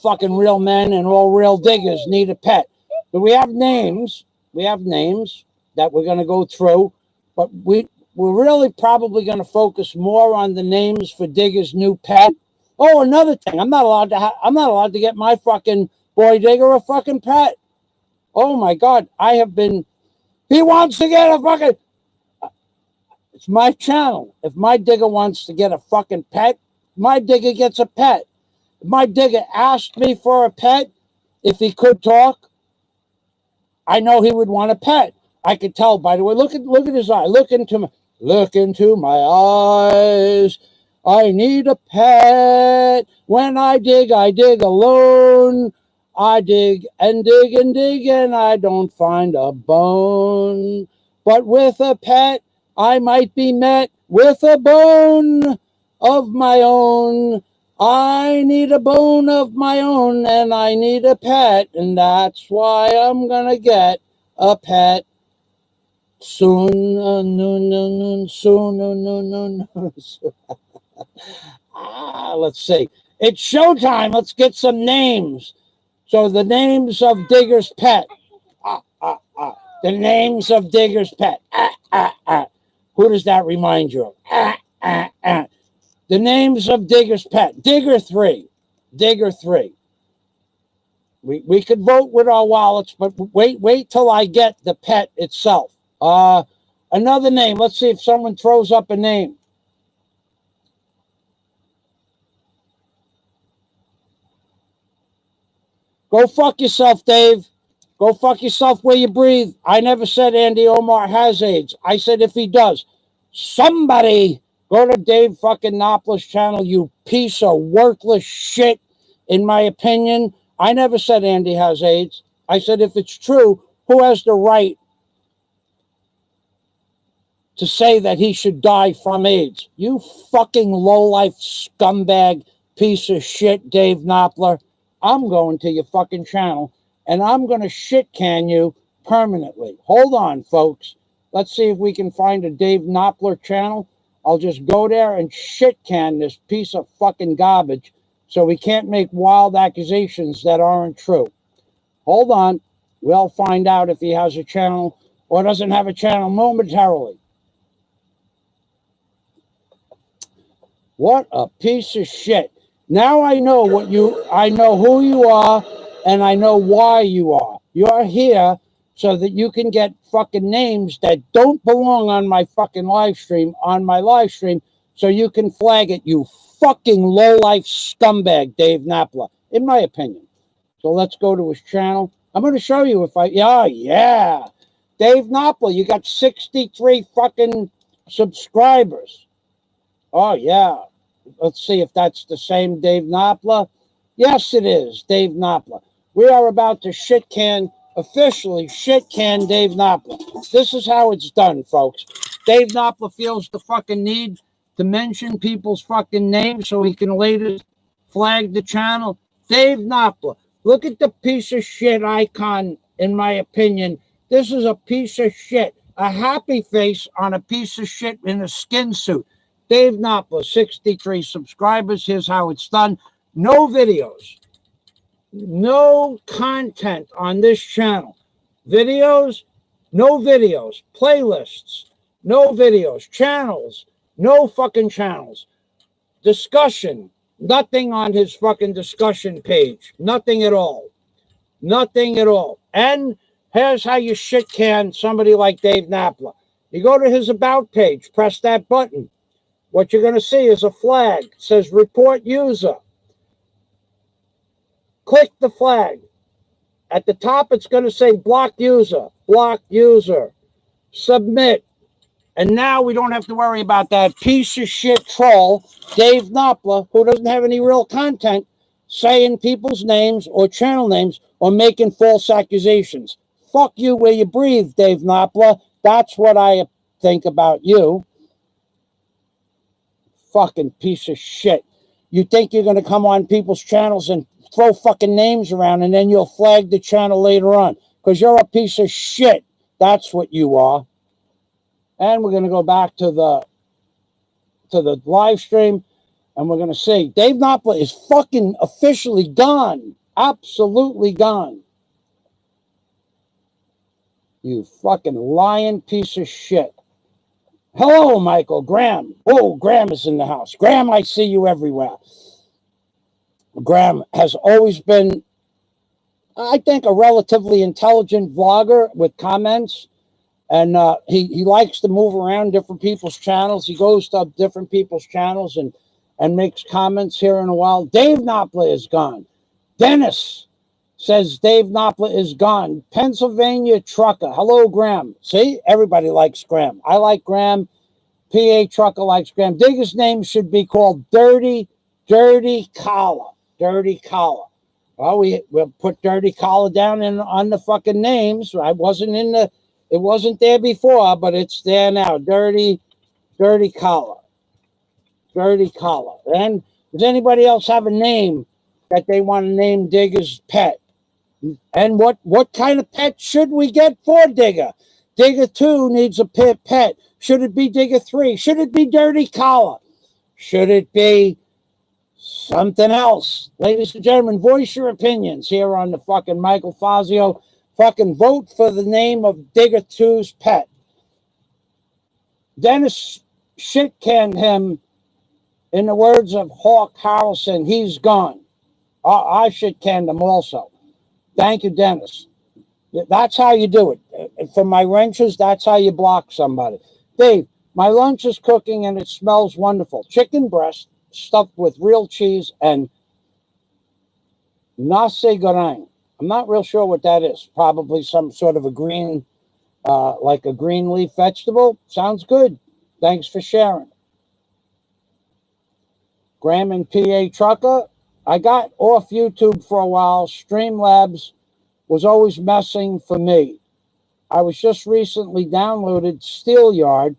fucking real men and all real diggers need a pet. But we have names. We have names that we're going to go through. But we're really probably going to focus more on the names for Digger's new pet. Oh, another thing. I'm not allowed to get my fucking boy Digger a fucking pet. Oh my God. He wants to get a fucking. It's my channel. If my Digger wants to get a fucking pet, my Digger gets a pet. If my Digger asked me for a pet, if he could talk, I know he would want a pet. I could tell by the way. Look at his eye. Look into my eyes. I need a pet. When I dig alone. I dig and dig and dig, and I don't find a bone. But with a pet, I might be met with a bone of my own. I need a bone of my own, and I need a pet, and that's why I'm gonna get a pet soon. Soon. Let's see. It's showtime. Let's get some names. So the names of Digger's pet. The names of Digger's pet. Who does that remind you of? The names of Digger's pet. Digger 3. We could vote with our wallets, but wait till I get the pet itself. Another name. Let's see if someone throws up a name. Go fuck yourself, Dave. Go fuck yourself where you breathe. I never said Andy Omar has AIDS. I said if he does. Somebody go to Dave fucking Knopfler's channel, you piece of worthless shit, in my opinion. I never said Andy has AIDS. I said if it's true, who has the right to say that he should die from AIDS? You fucking lowlife scumbag piece of shit, Dave Knopfler. I'm going to your fucking channel, and I'm going to shit can you permanently. Hold on, folks. Let's see if we can find a Dave Knopfler channel. I'll just go there and shit can this piece of fucking garbage so we can't make wild accusations that aren't true. Hold on. We'll find out if he has a channel or doesn't have a channel momentarily. What a piece of shit. Now I know I know who you are, and I know why you are. You're here so that you can get fucking names that don't belong on my fucking live stream, so you can flag it, you fucking low-life scumbag, Dave Napler, in my opinion. So let's go to his channel. I'm going to show you if yeah. Dave Napler, you got 63 fucking subscribers. Oh, yeah. Let's see if that's the same Dave Napler. Yes, it is, Dave Napler. We are about to officially shit can Dave Napler. This is how it's done, folks. Dave Napler feels the fucking need to mention people's fucking names so he can later flag the channel. Dave Napler, look at the piece of shit icon, in my opinion. This is a piece of shit. A happy face on a piece of shit in a skin suit. Dave Napler, 63 subscribers. Here's how it's done. No videos. No content on this channel. Videos, no videos. Playlists, no videos. Channels, no fucking channels. Discussion, nothing on his fucking discussion page. Nothing at all. Nothing at all. And here's how you shit can somebody like Dave Napler. You go to his about page, press that button. What you're going to see is a flag. It says report user. Click the flag. At the top, it's going to say block user, submit. And now we don't have to worry about that piece of shit troll, Dave Napler, who doesn't have any real content, saying people's names or channel names or making false accusations. Fuck you where you breathe, Dave Napler. That's what I think about you. Fucking piece of shit. You think you're going to come on people's channels and throw fucking names around and then you'll flag the channel later on because you're a piece of shit. That's what you are. And we're going to go back to the live stream and we're going to see Dave Napler is fucking officially gone. Absolutely gone. You fucking lying piece of shit. Hello, Michael. Graham. Oh, Graham is in the house. Graham, I see you everywhere. Graham has always been, I think, a relatively intelligent vlogger with comments. And he likes to move around different people's channels. He goes to different people's channels and makes comments here in a while. Dave Napler is gone. Dennis says Dave Napler is gone. Pennsylvania trucker. Hello, Graham. See, everybody likes Graham. I like Graham. PA trucker likes Graham. Digger's name should be called Dirty Collar. Dirty Collar. Well, we'll put Dirty Collar down on the fucking names. It wasn't there before, but it's there now. Dirty Collar. Dirty Collar. And does anybody else have a name that they want to name Digger's pet? And what kind of pet should we get for Digger? Digger 2 needs a pet. Should it be Digger 3? Should it be Dirty Collar? Should it be something else? Ladies and gentlemen, voice your opinions here on the fucking Michael Fazio. Fucking vote for the name of Digger 2's pet. Dennis shit canned him. In the words of Hawk Harrelson, he's gone. I shit canned him also. Thank you, Dennis. That's how you do it. For my wrenches, that's how you block somebody. Dave, my lunch is cooking and it smells wonderful. Chicken breast stuffed with real cheese and nasi goreng. I'm not real sure what that is. Probably some sort of a green, like a green leaf vegetable. Sounds good. Thanks for sharing. Graham and PA Trucker. I got off YouTube for a while. Streamlabs was always messing for me. I was just recently downloaded StreamYard.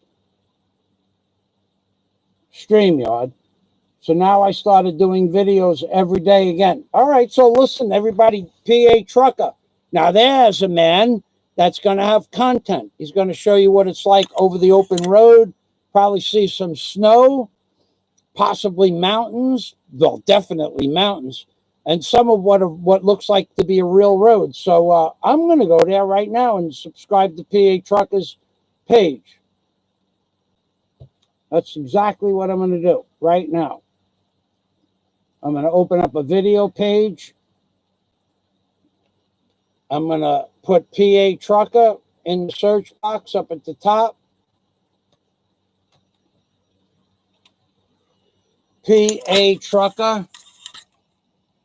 So now I started doing videos every day again. All right, so listen, everybody, PA Trucker. Now there's a man that's going to have content. He's going to show you what it's like over the open road, probably see some snow, possibly mountains, well, definitely mountains, and some of what looks like to be a real road. So I'm going to go there right now and subscribe to PA Trucker's page. That's exactly what I'm going to do right now. I'm going to open up a video page. I'm going to put PA Trucker in the search box up at the top. PA Trucker,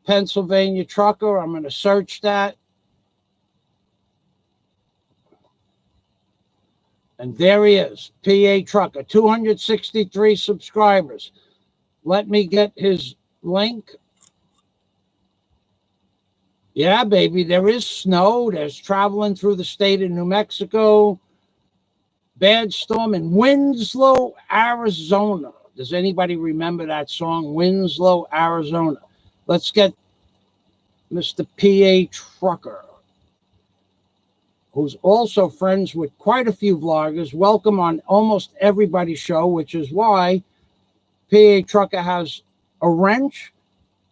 Pennsylvania Trucker. I'm going to search that. And there he is, PA Trucker, 263 subscribers. Let me get his link. Yeah, baby, there is snow. There's traveling through the state of New Mexico. Bad storm in Winslow, Arizona. Does anybody remember that song, Winslow, Arizona? Let's get Mr. PA Trucker, who's also friends with quite a few vloggers. Welcome on almost everybody's show, which is why PA Trucker has a wrench,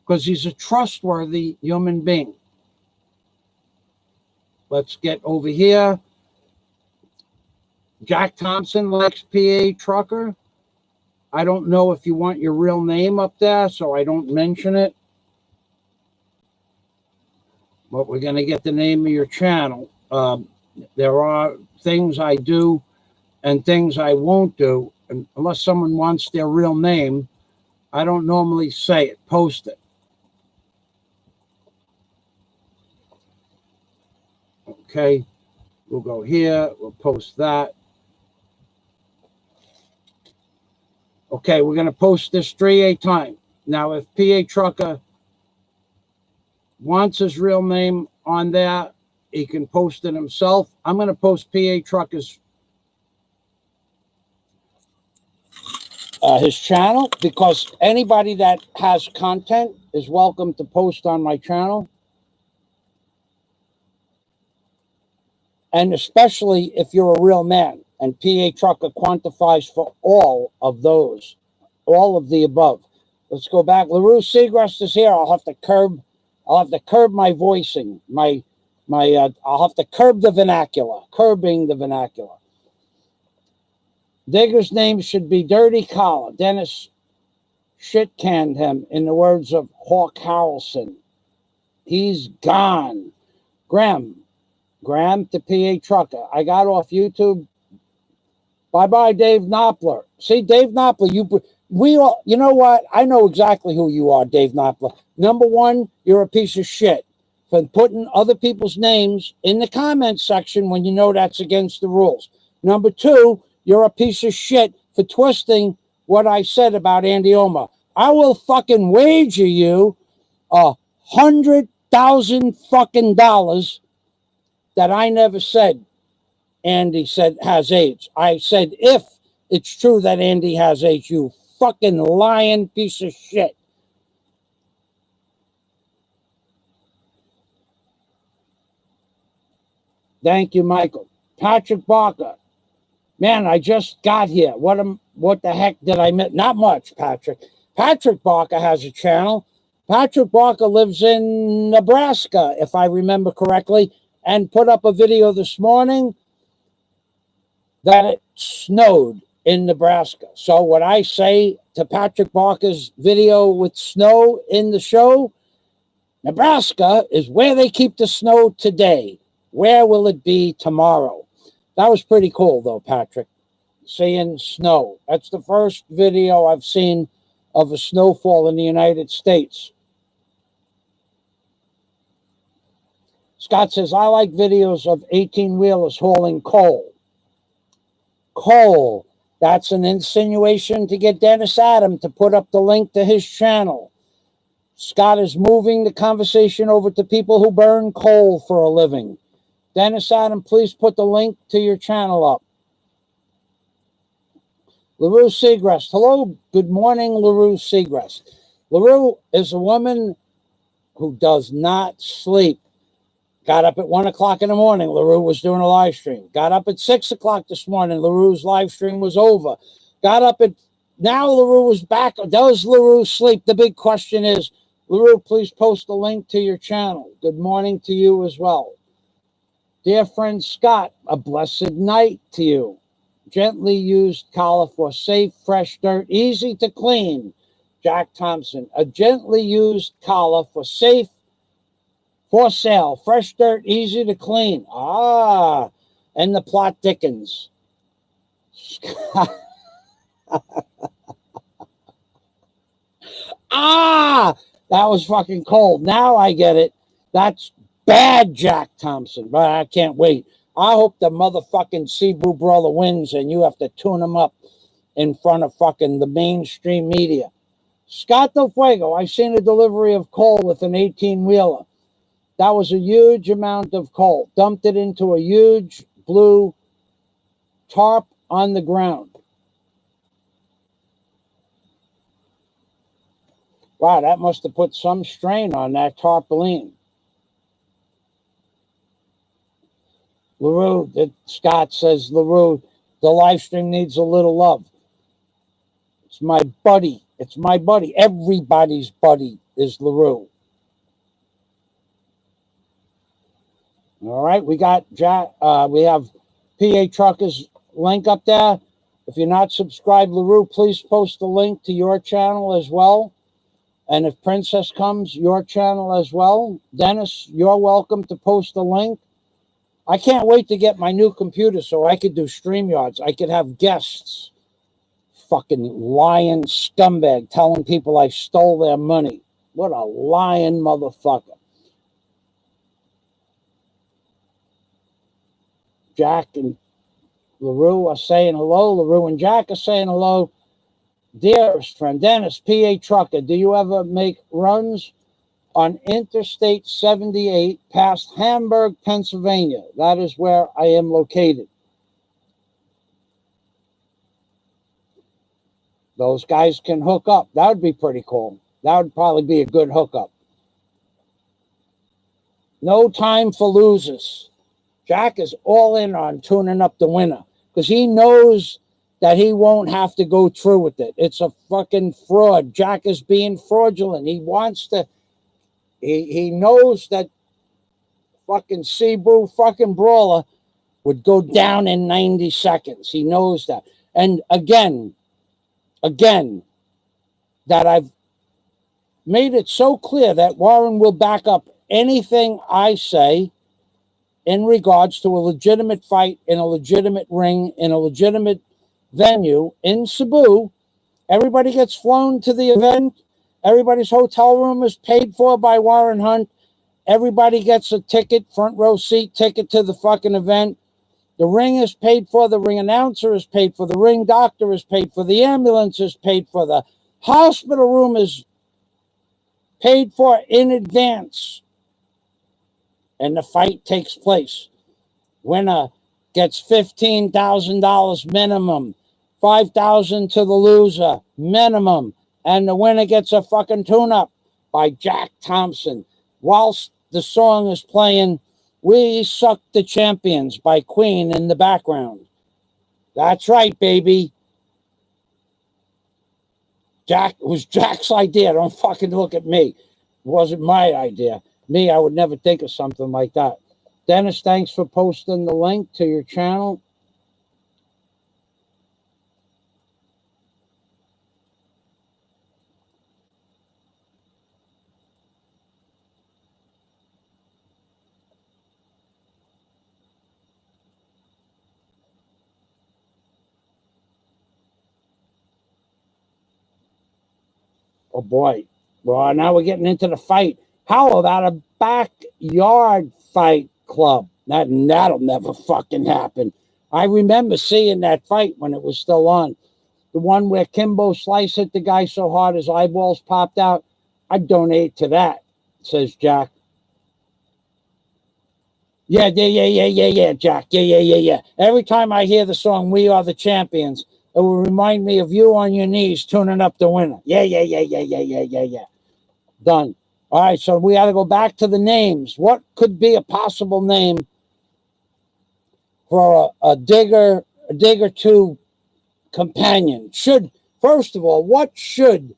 because he's a trustworthy human being. Let's get over here. Jack Thompson likes PA Trucker. I don't know if you want your real name up there, so I don't mention it. But we're going to get the name of your channel. There are things I do and things I won't do. And unless someone wants their real name, I don't normally say it, post it. Okay, we'll go here, we'll post that. Okay, we're going to post this 3 time. Now, if PA Trucker wants his real name on there, he can post it himself. I'm going to post PA Trucker's his channel, because anybody that has content is welcome to post on my channel. And especially if you're a real man, and PA Trucker quantifies for all of those, all of the above. Let's go back. LaRue Seagrass is here. I'll have to curb my voicing, I'll have to curb the vernacular, curbing the vernacular. Digger's name should be Dirty Collar. Dennis shit canned him, in the words of Hawk Harrelson. He's gone. Graham to PA Trucker. I got off YouTube. Bye-bye, Dave Knopfler. See, Dave Knopfler, you know what? I know exactly who you are, Dave Knopfler. Number one, you're a piece of shit for putting other people's names in the comments section when you know that's against the rules. Number two, you're a piece of shit for twisting what I said about Andy Omar. I will fucking wager you $100,000 fucking dollars that I never said Andy has AIDS. I said if it's true that Andy has AIDS, you fucking lying piece of shit. Thank you, Michael. Patrick Barker. Man, I just got here. What the heck did I miss? Not much, Patrick. Patrick Barker has a channel. Patrick Barker lives in Nebraska, if I remember correctly, and put up a video this morning that it snowed in Nebraska. So what I say to Patrick Barker's video with snow in the show, Nebraska is where they keep the snow today. Where will it be tomorrow? That was pretty cool, though, Patrick, seeing snow. That's the first video I've seen of a snowfall in the United States. Scott says, I like videos of 18-wheelers hauling coal. Coal. That's an insinuation to get Dennis Adam to put up the link to his channel. Scott is moving the conversation over to people who burn coal for a living. Dennis Adam, please put the link to your channel up. LaRue Seagrass. Hello, good morning, LaRue Seagrass. LaRue is a woman who does not sleep. Got up at 1 o'clock in the morning. LaRue was doing a live stream. Got up at 6 o'clock this morning. LaRue's live stream was over. Got up at, now LaRue was back. Does LaRue sleep? The big question is, LaRue, please post the link to your channel. Good morning to you as well. Dear friend Scott, a blessed night to you. Gently used collar for safe, fresh dirt, easy to clean. Jack Thompson, a gently used collar for sale, fresh dirt, easy to clean. Ah, and the plot thickens. Ah, that was fucking cold. Now I get it. That's bad, Jack Thompson. But I can't wait. I hope the motherfucking Cebu brother wins and you have to tune him up in front of fucking the mainstream media. Scott Del Fuego, I seen a delivery of coal with an 18-wheeler. That was a huge amount of coal. Dumped it into a huge blue tarp on the ground. Wow, that must have put some strain on that tarpaulin. LaRue, Scott says, LaRue, the live stream needs a little love. It's my buddy. It's my buddy. Everybody's buddy is LaRue. All right, we got Jack. We have PA Truckers link up there. If you're not subscribed, LaRue, please post the link to your channel as well. And if Princess comes, your channel as well. Dennis, you're welcome to post the link. I can't wait to get my new computer so I could do StreamYards. I could have guests. Fucking lying scumbag telling people I stole their money. What a lying motherfucker. Jack and LaRue are saying hello. LaRue and Jack are saying hello. Dearest friend, Dennis, PA Trucker, do you ever make runs on Interstate 78 past Hamburg, Pennsylvania? That is where I am located. Those guys can hook up. That would be pretty cool. That would probably be a good hookup. No time for losers. Jack is all in on tuning up the winner because he knows that he won't have to go through with it. It's a fucking fraud. Jack is being fraudulent. He wants to, he knows that fucking Cebu fucking brawler would go down in 90 seconds. He knows that. And again, that I've made it so clear that Warren will back up anything I say in regards to a legitimate fight in a legitimate ring in a legitimate venue in Cebu. Everybody gets flown to the event. Everybody's hotel room is paid for by Warren Hunt. Everybody gets a ticket, front row seat ticket to the fucking event. The ring is paid for. The ring announcer is paid for. The ring doctor is paid for. The ambulance is paid for. The hospital room is paid for in advance. And the fight takes place. Winner gets $15,000 minimum. $5,000 to the loser minimum. And the winner gets a fucking tune-up by Jack Thompson. Whilst the song is playing, We Suck the Champions by Queen in the background. That's right, baby. Jack, it was Jack's idea. Don't fucking look at me. It wasn't my idea. Me, I would never think of something like that. Dennis, thanks for posting the link to your channel. Oh, boy. Well, now we're getting into the fight. How about a backyard fight club? That'll never fucking happen. I remember seeing that fight when it was still on. The one where Kimbo Slice hit the guy so hard his eyeballs popped out. I'd donate to that, says Jack. Yeah, Jack. Yeah. Every time I hear the song We Are the Champions, it will remind me of you on your knees tuning up the winner. Yeah. Done. All right, so we got to go back to the names. What could be a possible name for a digger 2 companion? First of all, what should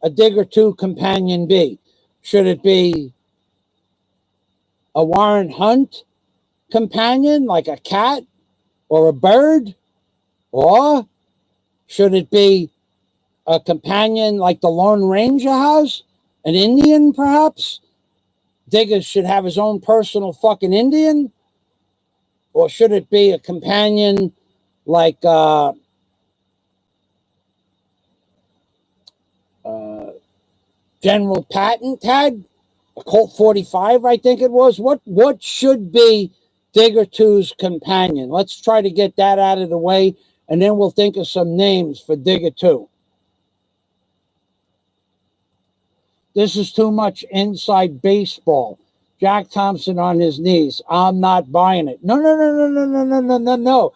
a digger 2 companion be? Should it be a Warren Hunt companion, like a cat or a bird? Or should it be a companion like the Lone Ranger has? An Indian, perhaps? Digger should have his own personal fucking Indian? Or should it be a companion like General Patton had? A Colt 45, I think it was. What should be Digger 2's companion? Let's try to get that out of the way, and then we'll think of some names for Digger 2. This is too much inside baseball. Jack Thompson on his knees. I'm not buying it. No. No.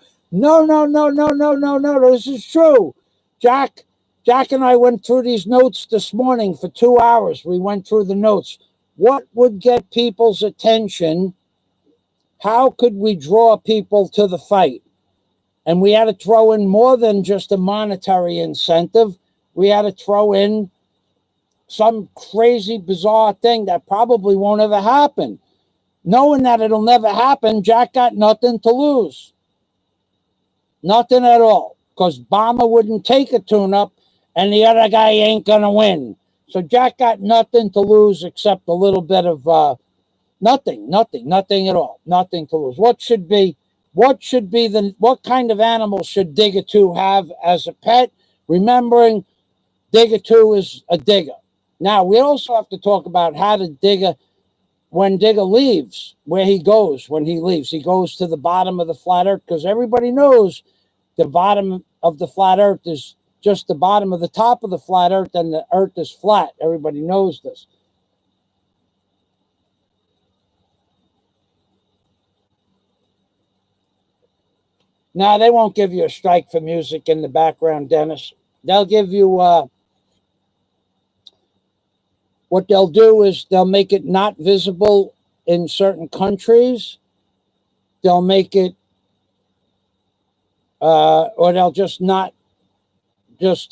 This is true. Jack and I went through these notes this morning for 2 hours. We went through the notes. What would get people's attention? How could we draw people to the fight? And we had to throw in more than just a monetary incentive. We had to throw in some crazy, bizarre thing that probably won't ever happen. Knowing that it'll never happen, Jack got nothing to lose. Nothing at all. Because Bomber wouldn't take a tune-up, and the other guy ain't going to win. So Jack got nothing to lose except a little bit of nothing at all. Nothing to lose. What kind of animal should Digger 2 have as a pet? Remembering Digger 2 is a digger. Now, we also have to talk about how to Digger, when Digger leaves, where he goes when he leaves. He goes to the bottom of the flat earth, because everybody knows the bottom of the flat earth is just the bottom of the top of the flat earth, and the earth is flat. Everybody knows this. Now, they won't give you a strike for music in the background, Dennis. They'll give you... what they'll do is they'll make it not visible in certain countries. They'll make it, or they'll just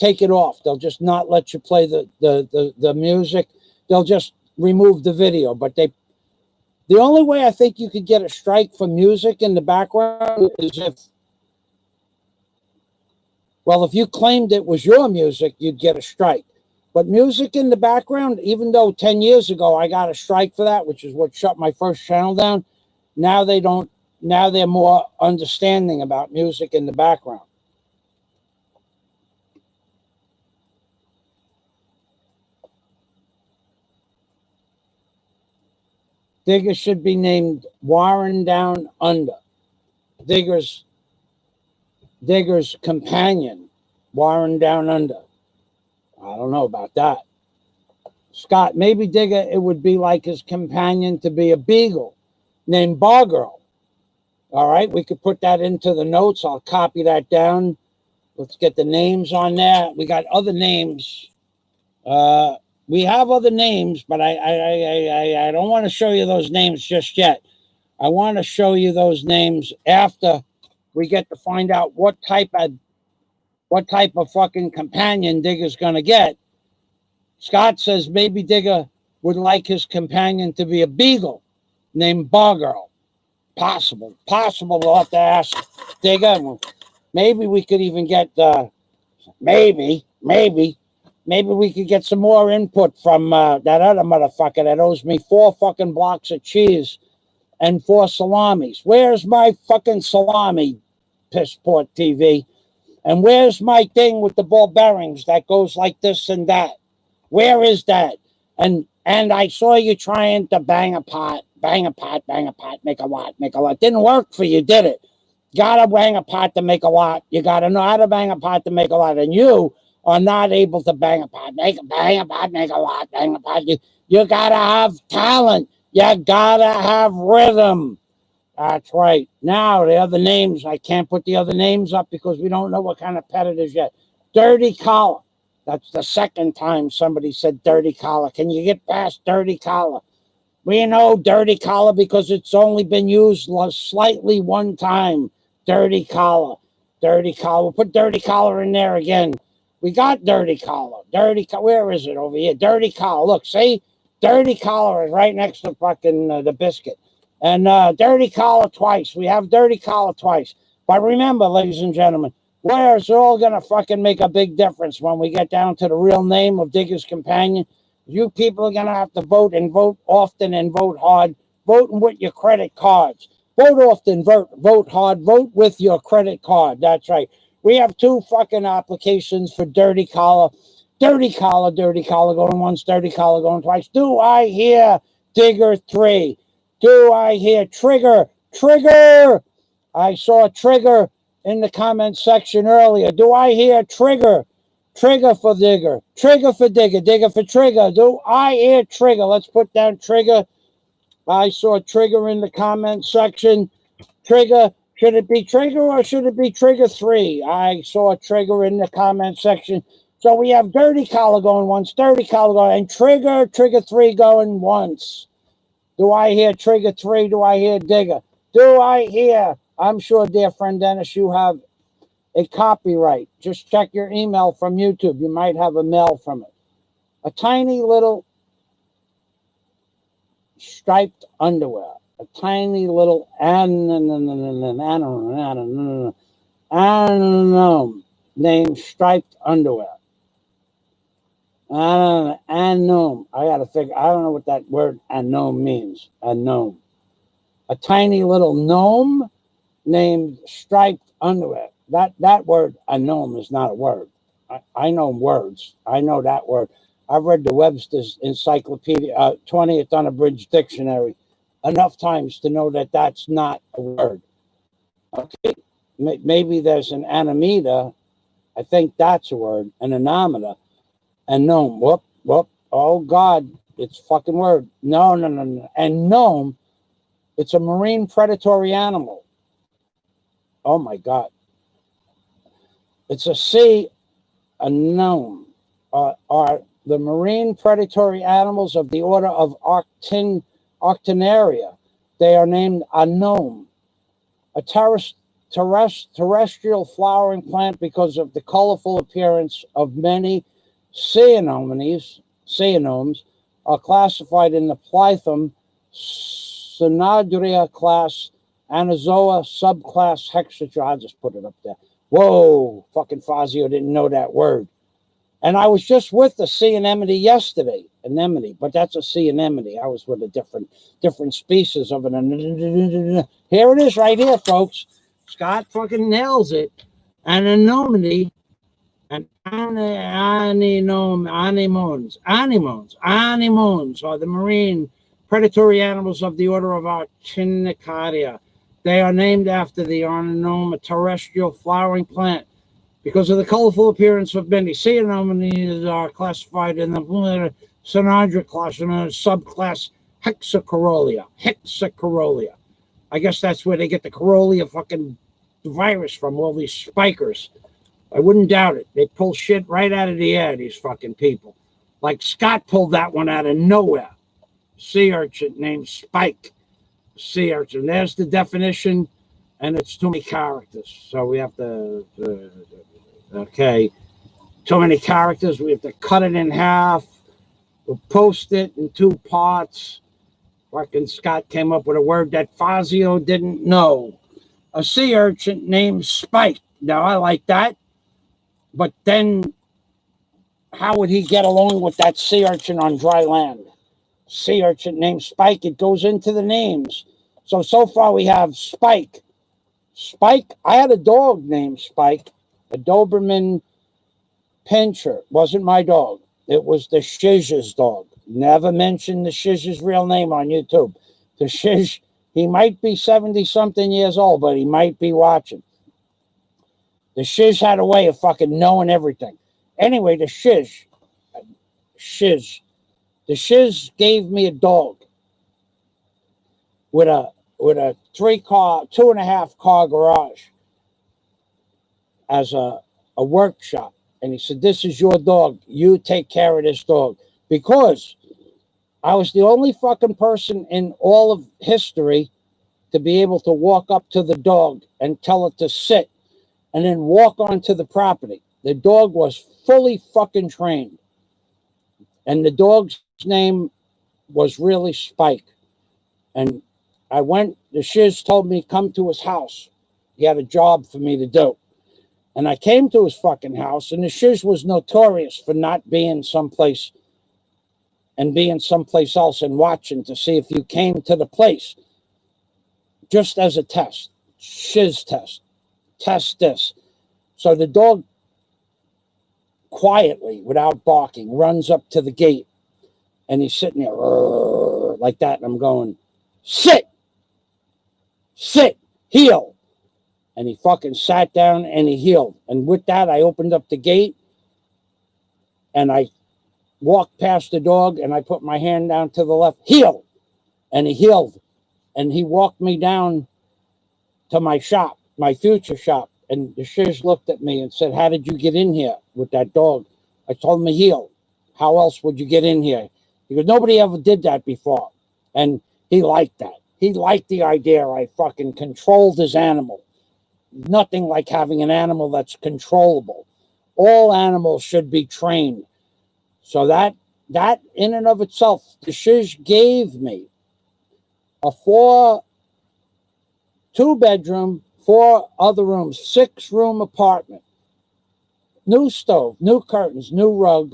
take it off. They'll just not let you play the music. They'll just remove the video. But the only way I think you could get a strike for music in the background is if you claimed it was your music, you'd get a strike. But music in the background, even though 10 years ago I got a strike for that, which is what shut my first channel down, now they don't. Now they're more understanding about music in the background. Digger should be named Warren Down Under. Digger's companion, Warren Down Under. I don't know about that. Scott, maybe Digger, it would be like his companion to be a beagle named Bar Girl. All right, we could put that into the notes. I'll copy that down. Let's get the names on there. We got other names. We have other names, but I don't want to show you those names just yet. I want to show you those names after we get to find out what type of fucking companion Digger's going to get. Scott says maybe Digger would like his companion to be a beagle named Bar Girl. Possible. We'll have to ask Digger. Maybe we could even get, maybe we could get some more input from that other motherfucker that owes me 4 fucking blocks of cheese and 4 salamis. Where's my fucking salami, Pissport TV? And where's my thing with the ball bearings that goes like this and that? Where is that? And I saw you trying to bang a pot, make a lot. Didn't work for you, did it? Gotta bang a pot to make a lot. You gotta know how to bang a pot to make a lot. And you are not able to bang a pot, make a lot. You gotta have talent. You gotta have rhythm. That's right. Now, the other names, I can't put the other names up because we don't know what kind of pet it is yet. Dirty Collar. That's the second time somebody said Dirty Collar. Can you get past Dirty Collar? We know Dirty Collar because it's only been used slightly one time. Dirty Collar. We'll put Dirty Collar in there again. We got Dirty Collar. Where is it over here? Dirty Collar. Look, see? Dirty Collar is right next to fucking the biscuit. And Dirty Collar twice. We have Dirty Collar twice. But remember, ladies and gentlemen, Where's it all gonna fucking make a big difference when we get down to the real name of Digger's Companion? You people are gonna have to vote, and vote often, and vote hard. Voting with your credit cards. Vote often, vote hard, vote with your credit card. That's right. We have 2 fucking applications for dirty collar. Dirty collar going once, dirty collar going twice. Do I hear Digger 3? Do I hear Trigger? Trigger! I saw Trigger in the comment section earlier. Do I hear Trigger? Trigger for Digger. Trigger for Digger. Digger for Trigger. Do I hear Trigger? Let's put down Trigger. I saw Trigger in the comment section. Trigger. Should it be Trigger or should it be Trigger 3? I saw Trigger in the comment section. So we have dirty collar going once, dirty collar going, and Trigger 3 going once. Do I hear Trigger 3? Do I hear Digger? Do I hear? I'm sure, dear friend Dennis, you have a copyright. Just check your email from YouTube. You might have a mail from it. A tiny little striped underwear. A tiny little named striped underwear. Unknown. I gotta figure. I don't know what that word unknown means. Unknown. A tiny little gnome named striped underwear. That word unknown is not a word. I know words. I know that word. I've read the Webster's Encyclopedia, 20th Unabridged Dictionary, enough times to know that that's not a word. Okay, maybe there's an anometa. I think that's a word. An anometa. And gnome. Whoop. Oh, God. It's fucking word. No. And gnome, it's a marine predatory animal. Oh, my God. It's a gnome. Are the marine predatory animals of the order of Octinaria. They are named a gnome. A terrestrial flowering plant because of the colorful appearance of many cyanomes are classified in the Plithum Synodria class, Anazoa subclass Hexatra. I'll just put it up there. Whoa, fucking Fazio didn't know that word. And I was just with the sea anemone yesterday. Anemone, but that's a sea anemone. I was with a different species of an anemone. Here it is right here, folks. Scott fucking nails it. An anemone. And anemones are the marine predatory animals of the order of Archinicaria. They are named after the anemone, a terrestrial flowering plant. Because of the colorful appearance of many sea anemones are classified in the Synodria class and a subclass Hexacorollia. I guess that's where they get the Corollia fucking virus from, all these spikers. I wouldn't doubt it. They pull shit right out of the air, these fucking people. Like Scott pulled that one out of nowhere. Sea urchin named Spike. Sea urchin. There's the definition, and it's too many characters. So we have to, okay, too many characters. We have to cut it in half. We'll post it in 2 parts. Fucking Scott came up with a word that Fazio didn't know. A sea urchin named Spike. Now, I like that. But then, how would he get along with that sea urchin on dry land? Sea urchin named Spike, it goes into the names. So far we have Spike. Spike, I had a dog named Spike, a Doberman Pinscher. Wasn't my dog. It was the Shiz's dog. Never mentioned the Shiz's real name on YouTube. The Shiz, he might be 70-something years old, but he might be watching. The Shiz had a way of fucking knowing everything. Anyway, the Shiz gave me a dog with a 2.5 car garage as a workshop. And he said, this is your dog. You take care of this dog. Because I was the only fucking person in all of history to be able to walk up to the dog and tell it to sit and then walk onto the property. The dog was fully fucking trained. And the dog's name was really Spike. And the Shiz told me come to his house. He had a job for me to do. And I came to his fucking house, and the shiz was notorious for not being someplace and being someplace else and watching to see if you came to the place. Just as a test. Shiz test. Test this. So the dog quietly, without barking, runs up to the gate. And he's sitting there like that. And I'm going, sit, heel. And he fucking sat down and he heeled. And with that, I opened up the gate and I walked past the dog and I put my hand down to the left, heel. And he heeled. And he walked me down to my shop, my future shop. And the shiz looked at me and said, how did you get in here with that dog? I told him to heel. How else would you get in here? He goes, nobody ever did that before. And he liked that. He liked the idea I fucking controlled his animal. Nothing like having an animal that's controllable. All animals should be trained. So that in and of itself, the shiz gave me a 2-bedroom, 4 other rooms, 6-room apartment. New stove, new curtains, new rug,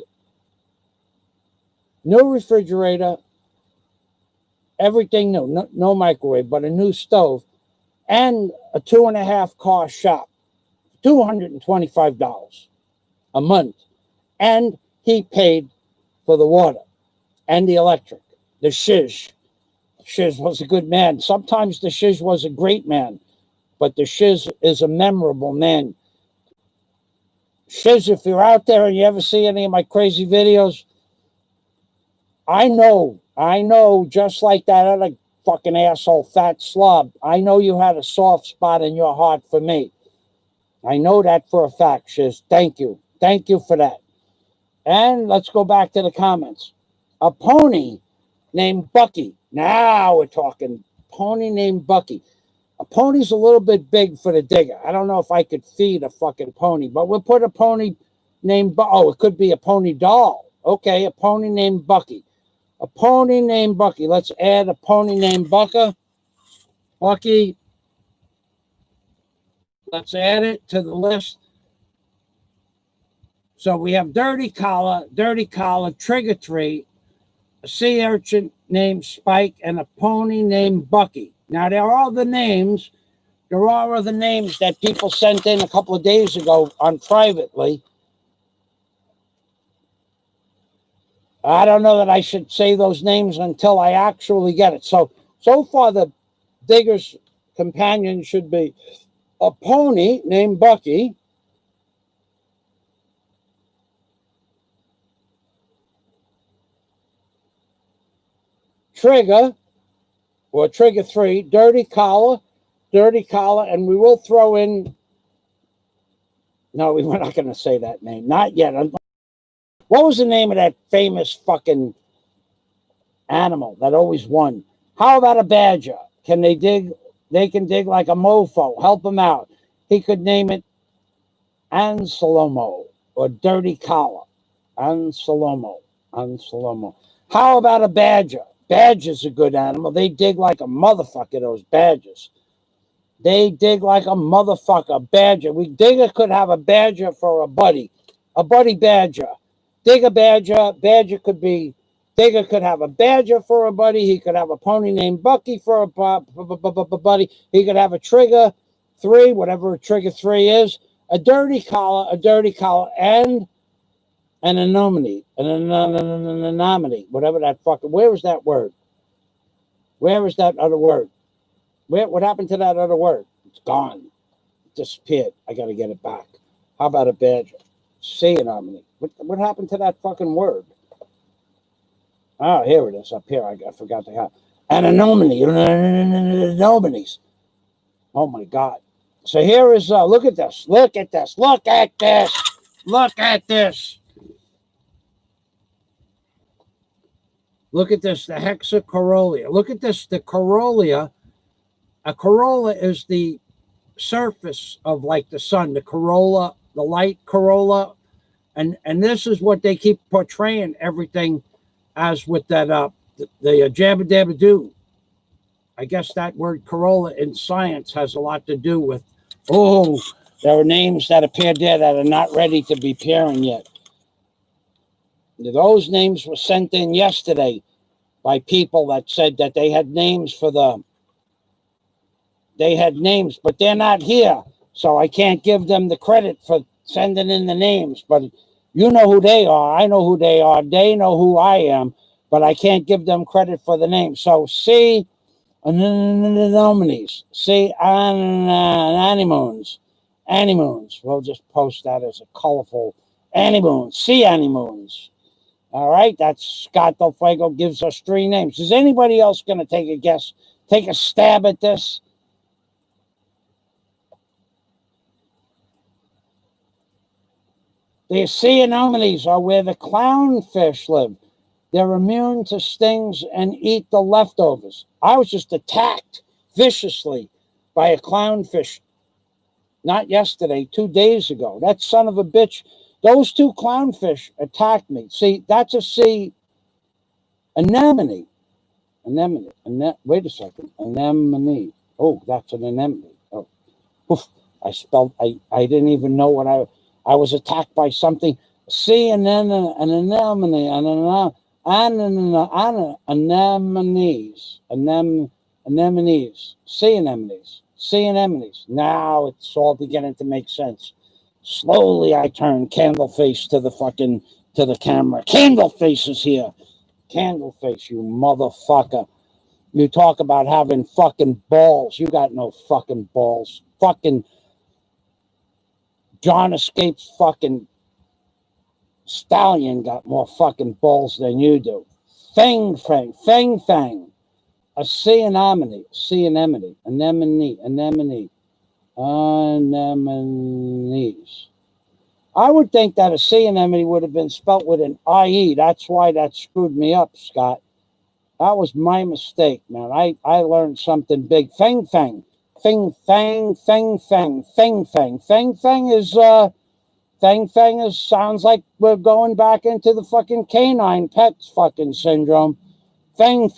new refrigerator, everything new. No microwave, but a new stove. And a 2.5-car shop, $225 a month. And he paid for the water and the electric. The shiz. Shiz was a good man. Sometimes the shiz was a great man, but the shiz is a memorable man. Shiz, if you're out there and you ever see any of my crazy videos, I know, just like that other fucking asshole fat slob, I know you had a soft spot in your heart for me. I know that for a fact, Shiz. Thank you. Thank you for that. And let's go back to the comments. A pony named Bucky. Now we're talking. Pony named Bucky. A pony's a little bit big for the digger. I don't know if I could feed a fucking pony, but we'll put a pony named it could be a pony doll. Okay, a pony named Bucky. A pony named Bucky. Let's add a pony named Bucky. Let's add it to the list. So we have Dirty Collar, Trigger Tree, a sea urchin named Spike, and a pony named Bucky. Now, there are other names. There are other names that people sent in a couple of days ago on privately. I don't know that I should say those names until I actually get it. So far, the digger's companion should be a pony named Bucky, Trigger, or Trigger 3, Dirty Collar, and we will throw in, no, we're not going to say that name, not yet. What was the name of that famous fucking animal that always won? How about a badger? Can they dig? They can dig like a mofo. Help him out. He could name it Ansalomo or Dirty Collar. Ansalomo. How about a badger? Badger's a good animal. They dig like a motherfucker, those badgers. They dig like a motherfucker. Badger. Digger could have a badger for a buddy. A buddy badger. Digger badger. Digger could have a badger for a buddy. He could have a pony named Bucky for a buddy. He could have a Trigger 3, whatever a Trigger 3 is. A dirty collar, and an anomaly, whatever that fucking. Where is that word? Where is that other word? What happened to that other word? It's gone. It disappeared. I got to get it back. How about a badger? Say anomaly. What happened to that fucking word? Oh, here it is. Up here. I forgot to have an anomaly. Anomalies. Oh my God. So here is. Look at this. Look at this. Look at this. Look at this. Look at this, the hexacorolla. Look at this, the corolla. A corolla is the surface of like the sun, the corolla, the light corolla. And this is what they keep portraying everything as with that, the jabba dabba doo. I guess that word corolla in science has a lot to do with, There are names that appeared there that are not ready to be pairing yet. Those names were sent in yesterday by people that said that they had names for them. They had names, but they're not here. So I can't give them the credit for sending in the names. But you know who they are. I know who they are. They know who I am. But I can't give them credit for the name. So see anemones. See anemones. Anemones. We'll just post that as a colorful anemones. See anemones. All right, that's Scott Del Fuego gives us 3 names. Is anybody else going to take a guess? Take a stab at this? The sea anemones are where the clownfish live. They're immune to stings and eat the leftovers. I was just attacked viciously by a clownfish. Not yesterday, 2 days ago. That son of a bitch. Those 2 clownfish attacked me. See, that's a sea anemone. Anemone. Wait a second. Anemone. Oh, that's an anemone. Oh, oof. I didn't even know what I was attacked by something. Sea anemone. Anemones. Sea anemones. Sea anemones. Now it's all beginning to make sense. Slowly I turn Candleface to the camera. Candleface is here. Candleface, you motherfucker. You talk about having fucking balls. You got no fucking balls. Fucking John Escape's fucking stallion got more fucking balls than you do. Fang. A sea anemone. Anemones. I would think that a sea anemone would have been spelt with an IE. That's why that screwed me up, Scott. That was my mistake, man. I learned something big. Fang. Fang is sounds like we're going back into the fucking canine pets fucking syndrome. Fang.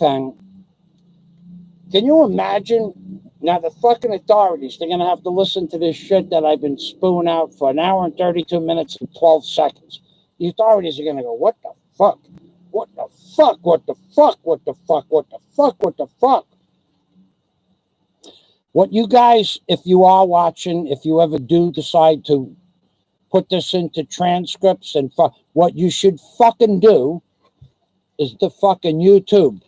Can you imagine? Now, the fucking authorities, they're going to have to listen to this shit that I've been spewing out for 1 hour and 32 minutes and 12 seconds. The authorities are going to go, what the fuck? What the fuck? What the fuck? What the fuck? What the fuck? What the fuck? What you guys, if you are watching, if you ever do decide to put this into transcripts and what you should fucking do is to fucking YouTube.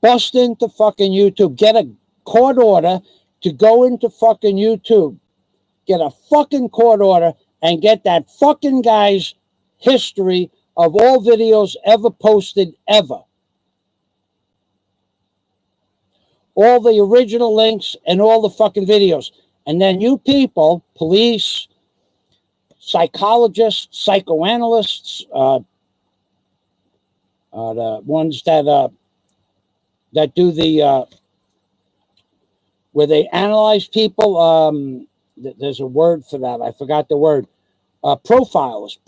Bust into fucking YouTube. Get a court order to go into fucking YouTube. Get a fucking court order and get that fucking guy's history of all videos ever posted ever. All the original links and all the fucking videos. And then you people, police, psychologists, psychoanalysts, the ones that do the where they analyze people. There's a word for that. I forgot the word. Profiles.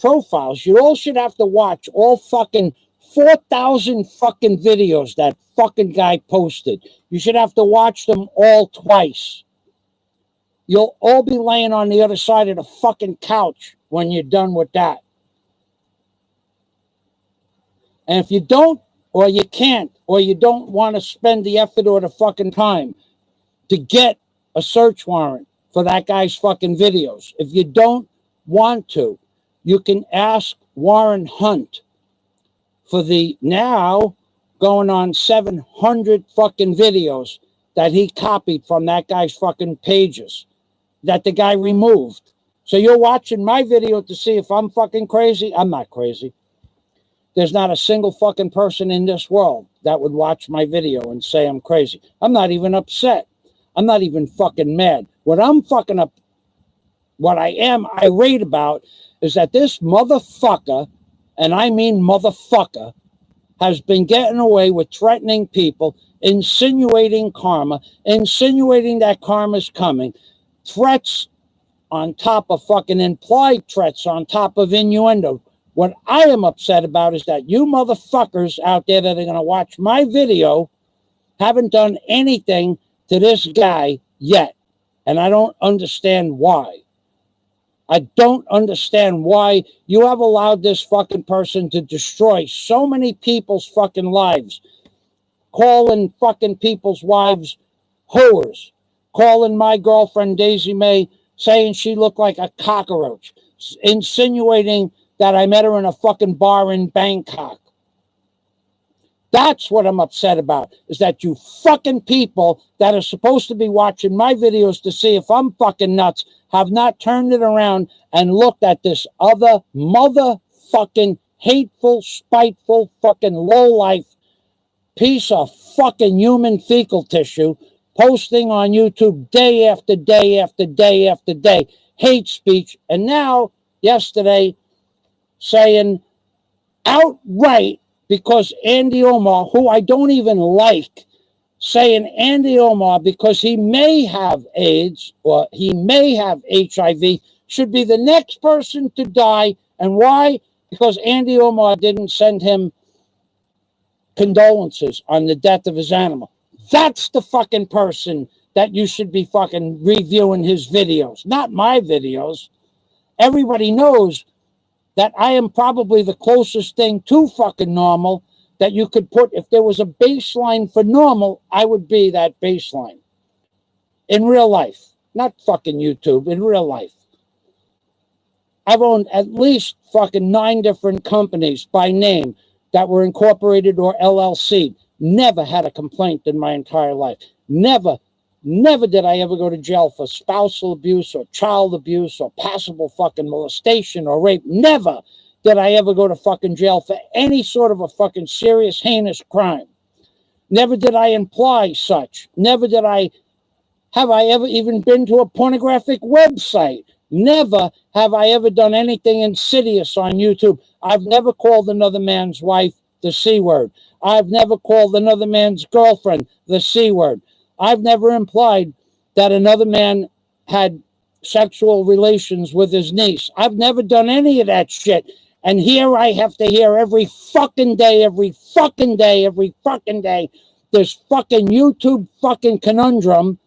You all should have to watch all fucking 4,000 fucking videos that fucking guy posted. You should have to watch them all twice. You'll all be laying on the other side of the fucking couch when you're done with that. And if you don't, or you can't, or you don't want to spend the effort or the fucking time to get a search warrant for that guy's fucking videos, if you don't want to, you can ask Warren Hunt for the now going on 700 fucking videos that he copied from that guy's fucking pages that the guy removed. So you're watching my video to see if I'm fucking crazy. I'm not crazy. There's not a single fucking person in this world that would watch my video and say I'm crazy. I'm not even upset. I'm not even fucking mad. What I am irate about is that this motherfucker, and I mean motherfucker, has been getting away with threatening people, insinuating karma, insinuating that karma's coming, threats on top of fucking implied threats on top of innuendo. What I am upset about is that you motherfuckers out there that are going to watch my video haven't done anything to this guy yet. And I don't understand why. I don't understand why you have allowed this fucking person to destroy so many people's fucking lives, calling fucking people's wives whores, calling my girlfriend Daisy May, saying she looked like a cockroach, insinuating that I met her in a fucking bar in Bangkok. That's what I'm upset about, is that you fucking people that are supposed to be watching my videos to see if I'm fucking nuts have not turned it around and looked at this other motherfucking hateful, spiteful, fucking lowlife piece of fucking human fecal tissue posting on YouTube day after day after day after day, hate speech, and now, yesterday, saying outright, because Andy Omar, who I don't even like, saying Andy Omar, because he may have AIDS or he may have HIV, should be the next person to die. And why? Because Andy Omar didn't send him condolences on the death of his animal. That's the fucking person that you should be fucking reviewing his videos, not my videos. Everybody knows that I am probably the closest thing to fucking normal that you could put. If there was a baseline for normal, I would be that baseline. In real life, not fucking YouTube, in real life. I've owned at least fucking 9 different companies by name that were incorporated or LLC. Never had a complaint in my entire life. Never did I ever go to jail for spousal abuse or child abuse or possible fucking molestation or rape. Never did I ever go to fucking jail for any sort of a fucking serious, heinous crime. Never did I imply such. Never did have I ever even been to a pornographic website. Never have I ever done anything insidious on YouTube. I've never called another man's wife the C word. I've never called another man's girlfriend the C word. I've never implied that another man had sexual relations with his niece. I've never done any of that shit. And here I have to hear every fucking day, this fucking YouTube fucking conundrum,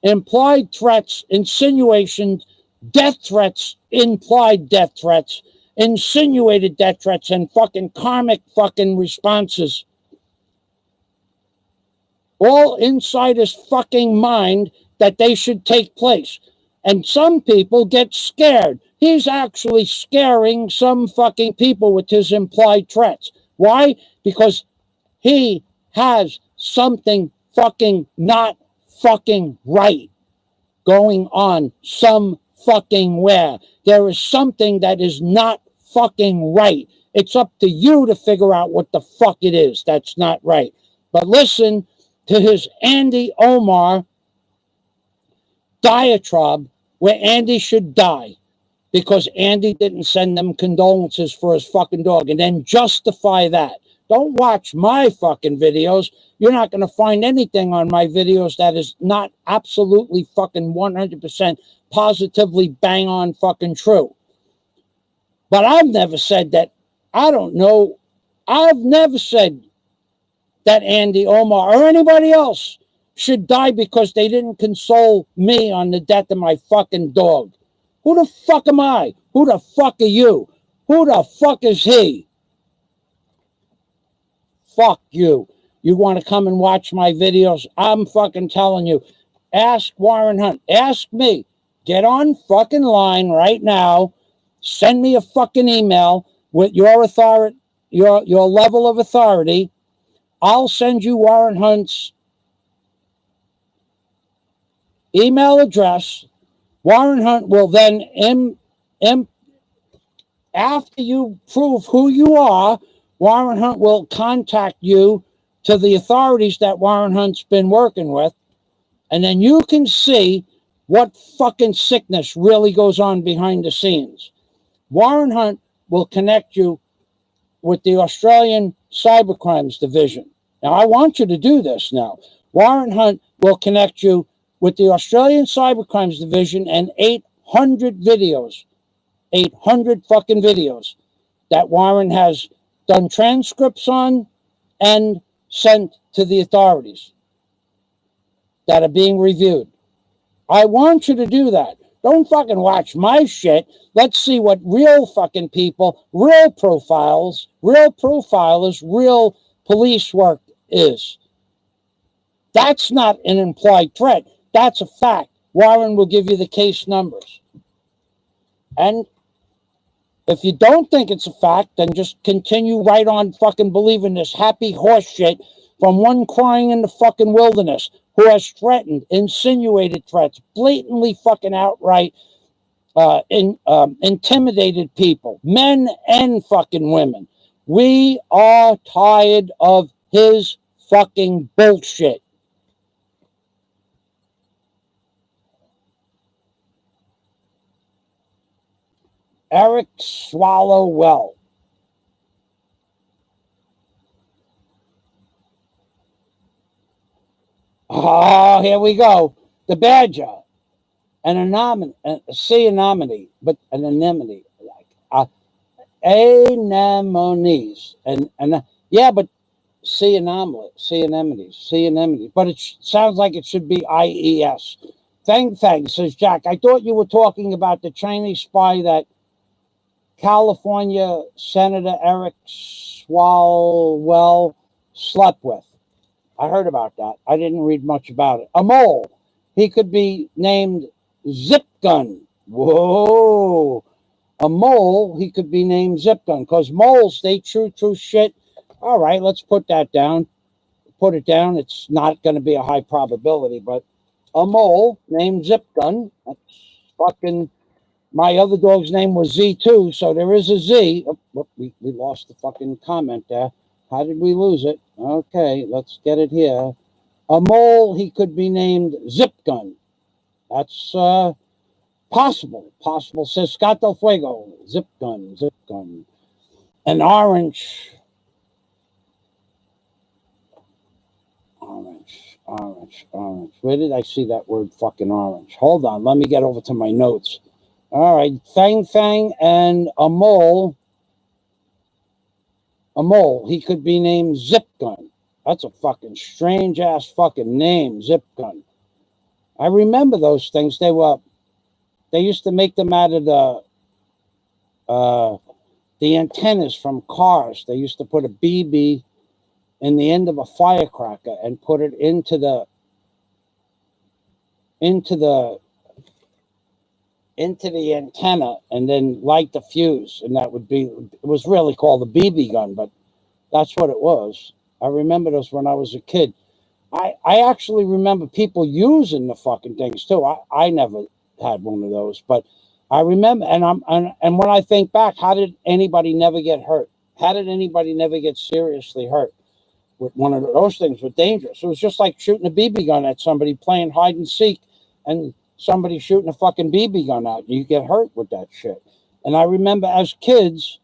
implied threats, insinuations, death threats, implied death threats, insinuated death threats, and fucking karmic fucking responses. All inside his fucking mind that they should take place. And some people get scared. He's actually scaring some fucking people with his implied threats. Why? Because he has something fucking not fucking right going on some fucking where. There is something that is not fucking right. It's up to you to figure out what the fuck it is that's not right. But listen to his Andy Omar diatribe where Andy should die because Andy didn't send them condolences for his fucking dog, and then justify that. Don't watch my fucking videos. You're not going to find anything on my videos that is not absolutely fucking 100% positively bang on fucking true. But I've never said that. I don't know. I've never said that Andy Omar or anybody else should die because they didn't console me on the death of my fucking dog. Who the fuck am I? Who the fuck are you? Who the fuck is he? Fuck you. You want to come and watch my videos? I'm fucking telling you. Ask Warren Hunt. Ask me. Get on fucking line right now. Send me a fucking email with your authority, your level of authority. I'll send you Warren Hunt's email address. Warren Hunt will then, after you prove who you are, Warren Hunt will contact you to the authorities that Warren Hunt's been working with, and then you can see what fucking sickness really goes on behind the scenes. Warren Hunt will connect you with the Australian Cybercrimes Division. Now, I want you to do this now. Warren Hunt will connect you with the Australian Cybercrimes Division and 800 videos, 800 fucking videos that Warren has done transcripts on and sent to the authorities that are being reviewed. I want you to do that. Don't fucking watch my shit. Let's see what real fucking people, real profiles, real profilers, real police work is. That's not an implied threat. That's a fact. Warren will give you the case numbers. And if you don't think it's a fact, then just continue right on fucking believing this happy horse shit from one crying in the fucking wilderness who has threatened, insinuated threats, blatantly fucking outright intimidated people, men and fucking women. We are tired of his fucking bullshit. Eric Swallowwell. Oh, here we go. The Badger. An anemone, sea anemone, but an anemone. Anemones. And yeah, but sea anemones. But it sounds like it should be IES. Fang says, Jack, I thought you were talking about the Chinese spy that California Senator Eric Swalwell slept with. I heard about that. I didn't read much about it. A mole. He could be named Zip Gun. Whoa. A mole, he could be named Zip Gun. Because moles, they true shit. All right, let's put that down. Put it down. It's not going to be a high probability, but a mole named Zip Gun. That's fucking... My other dog's name was Z2, so there is a Z. Oh, we lost the fucking comment there. How did we lose it? Okay, let's get it here. A mole, he could be named Zip Gun. That's possible. Possible, says Scott Del Fuego. Zip Gun. An orange. Where did I see that word fucking orange? Hold on, let me get over to my notes. All right, Fang and a mole. A mole, he could be named Zip Gun. That's a fucking strange ass fucking name, Zip Gun. I remember those things. They used to make them out of the antennas from cars. They used to put a BB in the end of a firecracker and put it into the antenna and then light the fuse, and that would be, it was really called a BB gun, but that's what it was. I remember those when I was a kid. I actually remember people using the fucking things too. I never had one of those, but I remember, and when I think back, how did anybody never get hurt? How did anybody never get seriously hurt with one of those things? Were dangerous. It was just like shooting a BB gun at somebody playing hide and seek, and somebody shooting a fucking BB gun out. You get hurt with that shit. And I remember as kids,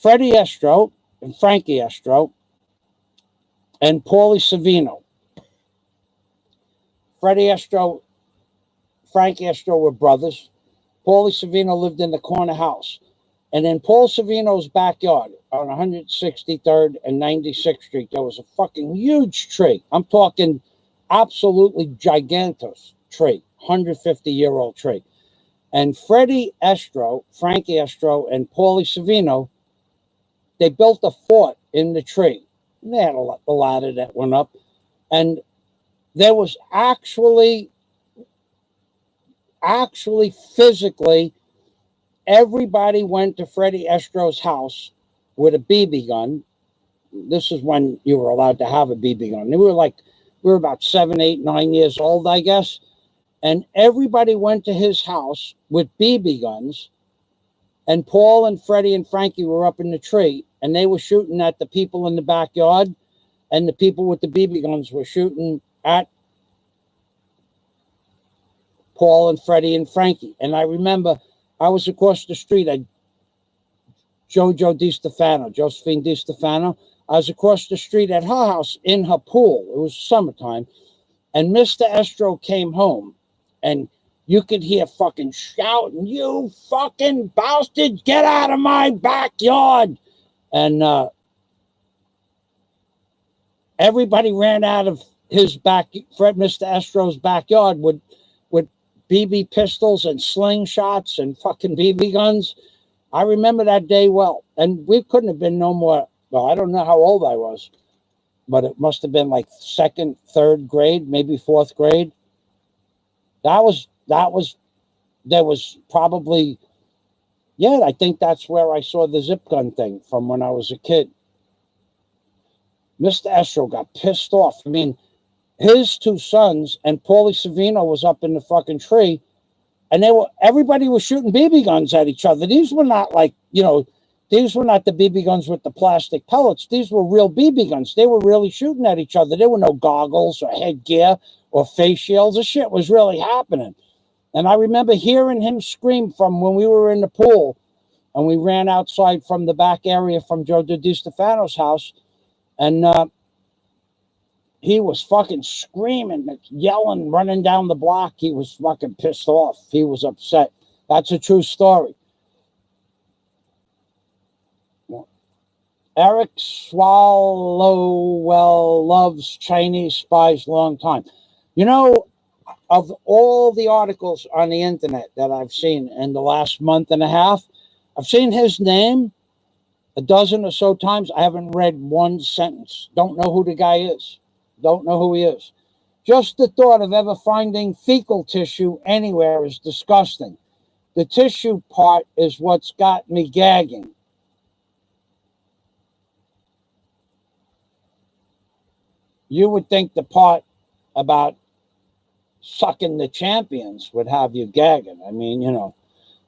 Freddie Estro and Frankie Estro and Paulie Savino. Freddie Estro, Frankie Estro were brothers. Paulie Savino lived in the corner house. And in Paul Savino's backyard on 163rd and 96th Street, there was a fucking huge tree. I'm talking absolutely gigantic tree, 150-year-old tree. And Freddie Estro, Frankie Estro, and Paulie Savino, they built a fort in the tree. And they had a ladder that went up. And there was actually physically, everybody went to Freddie Estro's house with a BB gun. This is when you were allowed to have a BB gun. We were about 7, 8, 9 years old, I guess. And everybody went to his house with BB guns. And Paul and Freddie and Frankie were up in the tree. And they were shooting at the people in the backyard. And the people with the BB guns were shooting at Paul and Freddie and Frankie. And I remember I was across the street at Josephine DiStefano. I was across the street at her house in her pool. It was summertime. And Mr. Estro came home. And you could hear fucking shouting, "You fucking bastard, get out of my backyard." And everybody ran out of his Mr. Estro's backyard with BB pistols and slingshots and fucking BB guns. I remember that day well. And we couldn't have been no more, well, I don't know how old I was, but it must have been like second, third grade, maybe fourth grade. There was probably, yeah, I think that's where I saw the zip gun thing from when I was a kid. Mr. Estro got pissed off. I mean, his two sons and Paulie Savino was up in the fucking tree, and everybody was shooting BB guns at each other. These were not like, these were not the BB guns with the plastic pellets. These were real BB guns. They were really shooting at each other. There were no goggles or headgear or face shields. The shit was really happening. And I remember hearing him scream from when we were in the pool and we ran outside from the back area from Joe DiStefano's house. And he was fucking screaming, yelling, running down the block. He was fucking pissed off. He was upset. That's a true story. Eric Swallowwell loves Chinese spies long time. Of all the articles on the internet that I've seen in the last month and a half, I've seen his name a dozen or so times. I haven't read one sentence. Don't know who the guy is. Don't know who he is. Just the thought of ever finding fecal tissue anywhere is disgusting. The tissue part is what's got me gagging. You would think the part about sucking the champions would have you gagging. I mean,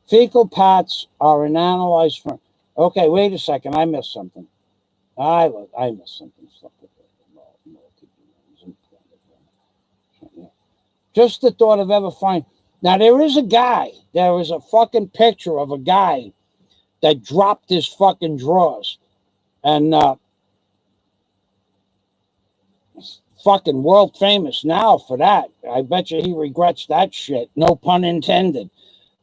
fecal pats are an analyzed from. Okay, wait a second. I missed something. I missed something. Just the thought of ever finding. Now, there is a fucking picture of a guy that dropped his fucking drawers. And fucking world famous now for that. I bet you he regrets that shit. No pun intended.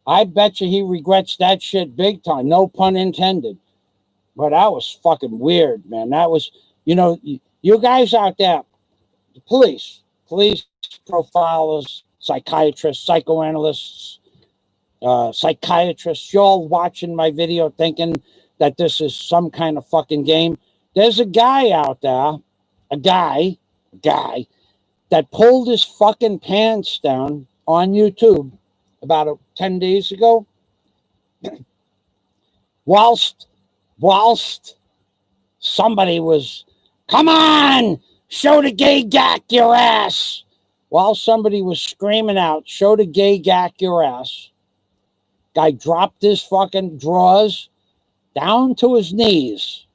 I bet you he regrets that shit big time. No pun intended. But that was fucking weird, man. That was, you guys out there, the police profilers, psychiatrists, psychoanalysts, psychiatrists, you're all watching my video thinking that this is some kind of fucking game. There's a guy out there, a guy that pulled his fucking pants down on YouTube about 10 days ago whilst somebody was, come on, show the gay gack your ass. While somebody was screaming out, show the gay gack your ass. Guy dropped his fucking drawers down to his knees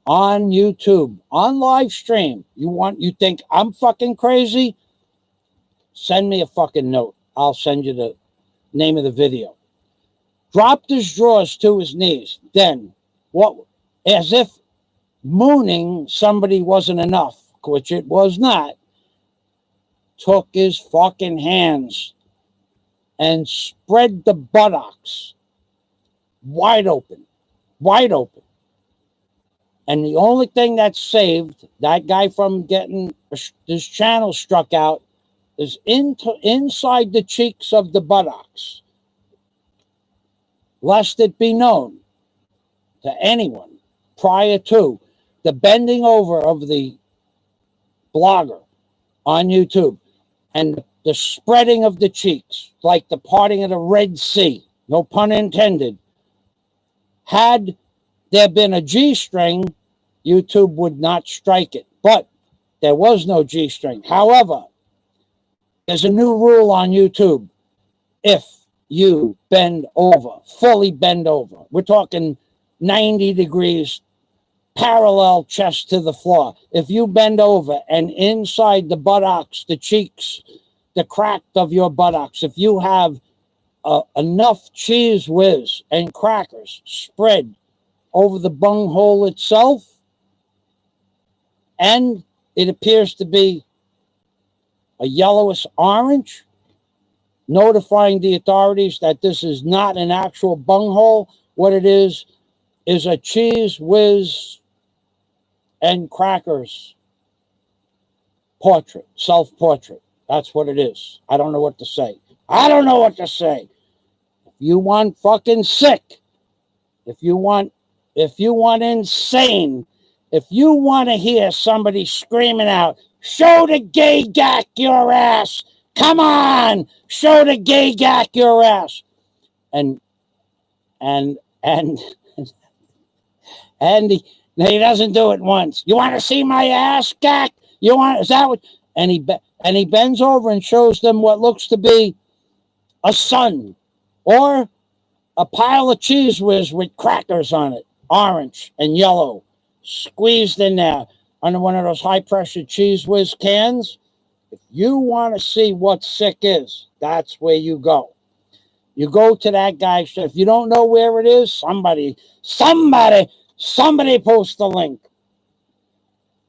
on YouTube, on live stream. You think I'm fucking crazy? Send me a fucking note. I'll send you the name of the video. Dropped his drawers to his knees. Then, as if mooning somebody wasn't enough, which it was not, took his fucking hands and spread the buttocks wide open. And the only thing that saved that guy from getting his channel struck out is inside the cheeks of the buttocks, lest it be known to anyone prior to the bending over of the blogger on YouTube and the spreading of the cheeks, like the parting of the Red Sea, no pun intended. Had there been a G-string, YouTube would not strike it. But there was no G-string. However, there's a new rule on YouTube. If you bend over, fully bend over, we're talking 90 degrees, parallel chest to the floor. If you bend over and inside the buttocks, the cheeks, the crack of your buttocks, if you have enough cheese whiz and crackers spread over the bunghole itself, and it appears to be a yellowish orange, notifying the authorities that this is not an actual bunghole. What it is a cheese whiz and crackers portrait, self-portrait. That's what it is. I don't know what to say. I don't know what to say. If you want fucking sick, if you want insane, if you want to hear somebody screaming out, show the gay gack your ass. Come on, show the gay gack your ass. And he doesn't do it once. You want to see my ass, gack? Is that what? And he bends over and shows them what looks to be a sun or a pile of Cheese Whiz with crackers on it, orange and yellow, squeezed in there under one of those high-pressure Cheese Whiz cans. If you want to see what sick is, that's where you go. You go to that guy. If you don't know where it is, somebody post the link.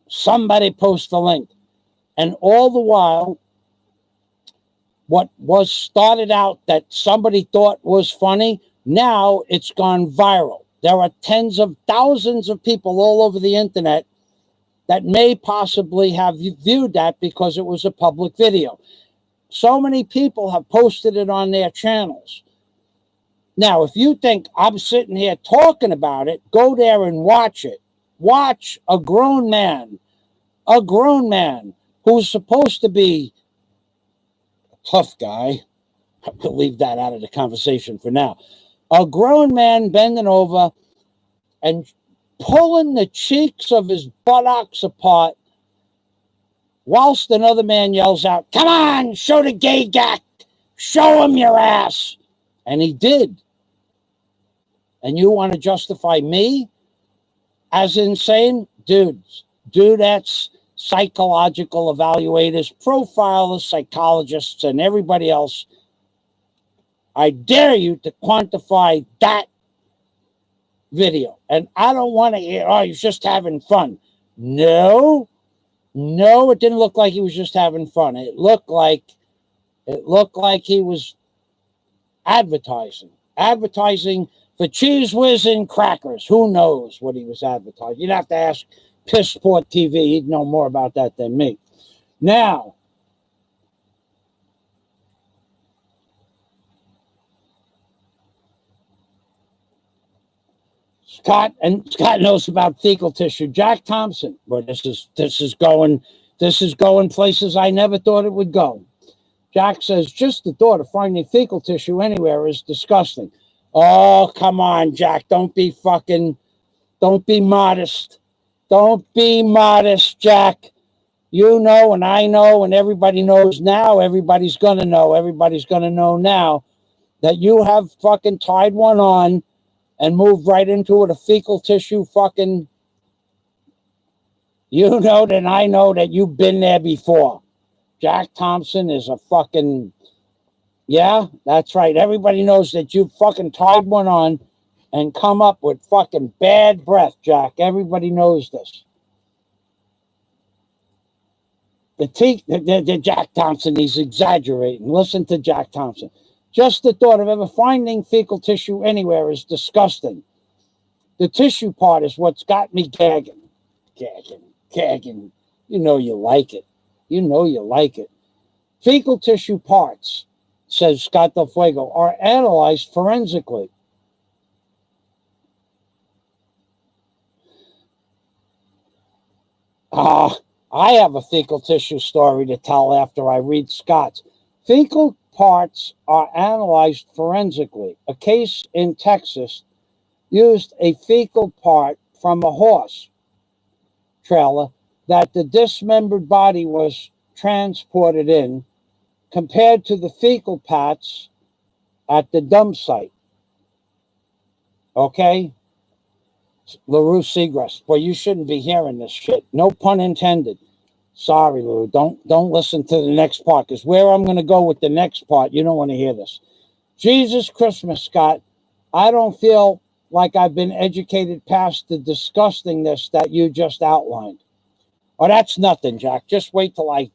Somebody post the link. And all the while, what was started out that somebody thought was funny, now it's gone viral. There are tens of thousands of people all over the internet that may possibly have viewed that because it was a public video. So many people have posted it on their channels. Now, if you think I'm sitting here talking about it, go there and watch it. Watch a grown man who's supposed to be a tough guy. I'll leave that out of the conversation for now. A grown man bending over and pulling the cheeks of his buttocks apart whilst another man yells out, come on, show the gay gack, show him your ass. And he did. And you want to justify me as insane? Do that's psychological evaluators, profilers, psychologists, and everybody else. I dare you to quantify that video. And I don't want to hear, oh, he's just having fun. No, it didn't look like he was just having fun. It looked like he was advertising for Cheese Whiz and crackers. Who knows what he was advertising? You'd have to ask Pissport TV. He'd know more about that than me. Now, Scott knows about fecal tissue. Jack Thompson. But this is going places I never thought it would go. Jack says, just the thought of finding fecal tissue anywhere is disgusting. Oh, come on, Jack. Don't be modest. Don't be modest, Jack. You know, and I know, and everybody knows now. Everybody's going to know. Everybody's going to know now that you have fucking tied one on and moved right into it, a fecal tissue fucking, you know that I know that you've been there before. Jack Thompson is a fucking, yeah, that's right. Everybody knows that you fucking tied one on and come up with fucking bad breath, Jack. Everybody knows this. The Jack Thompson, he's exaggerating. Listen to Jack Thompson. Just the thought of ever finding fecal tissue anywhere is disgusting. The tissue part is what's got me gagging. You know you like it. Fecal tissue parts, says Scott Del Fuego, are analyzed forensically. I have a fecal tissue story to tell after I read Scott's. Fecal parts are analyzed forensically. A case in Texas used a fecal part from a horse trailer that the dismembered body was transported in, compared to the fecal parts at the dump site. Okay? LaRue Seagrass. Boy, you shouldn't be hearing this shit. No pun intended. Sorry, Lou. Don't listen to the next part, because where I'm going to go with the next part, you don't want to hear this. Jesus Christmas, Scott. I don't feel like I've been educated past the disgustingness that you just outlined. Oh, that's nothing, Jack. Just wait till I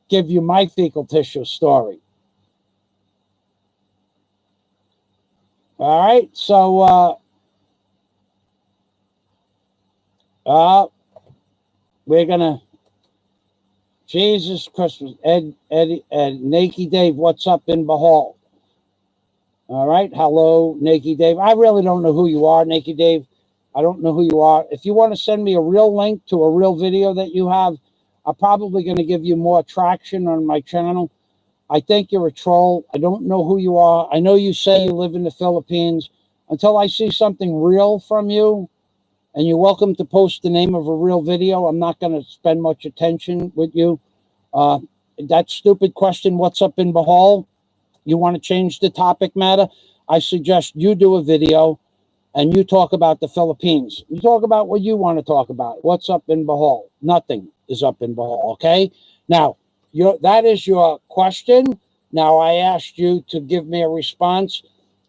give you my fecal tissue story. All right, so we're gonna Jesus Christmas. Ed, Nakey Dave, what's up in Bahal? All right. Hello, Nakey Dave. I really don't know who you are, Nakey Dave. I don't know who you are. If you want to send me a real link to a real video that you have, I'm probably going to give you more traction on my channel. I think you're a troll. I don't know who you are. I know you say you live in the Philippines. Until I see something real from you, and you're welcome to post the name of a real video, I'm not going to spend much attention with you. That stupid question, what's up in Bahal? You want to change the topic matter? I suggest you do a video and you talk about the Philippines. You talk about what you want to talk about. What's up in Bahal? Nothing is up in Bahal, okay? Now, that is your question. Now, I asked you to give me a response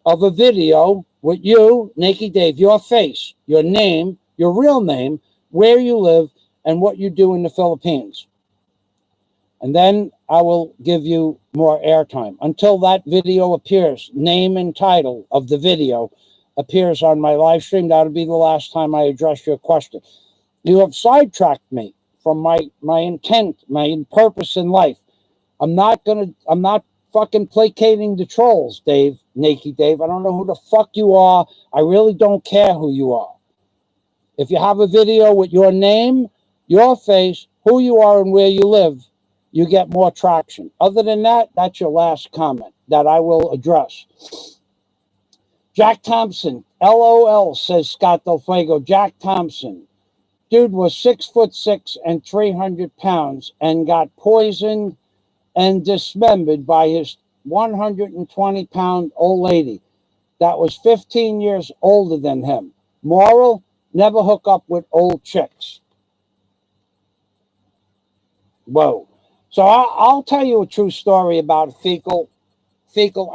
of a video with you, Nakey Dave, your face, your name, your real name, where you live, and what you do in the Philippines. And then I will give you more airtime. Until that video appears, name and title of the video appears on my live stream, that'll be the last time I address your question. You have sidetracked me from my intent, my purpose in life. I'm not fucking placating the trolls, Dave, Nakey Dave. I don't know who the fuck you are. I really don't care who you are. If you have a video with your name, your face, who you are, and where you live, you get more traction. Other than that, that's your last comment that I will address. Jack Thompson, LOL, says Scott Del Fuego. Jack Thompson, dude was 6'6" and 300 pounds and got poisoned and dismembered by his 120-pound old lady that was 15 years older than him. Moral, never hook up with old chicks. Whoa. So I'll tell you a true story about fecal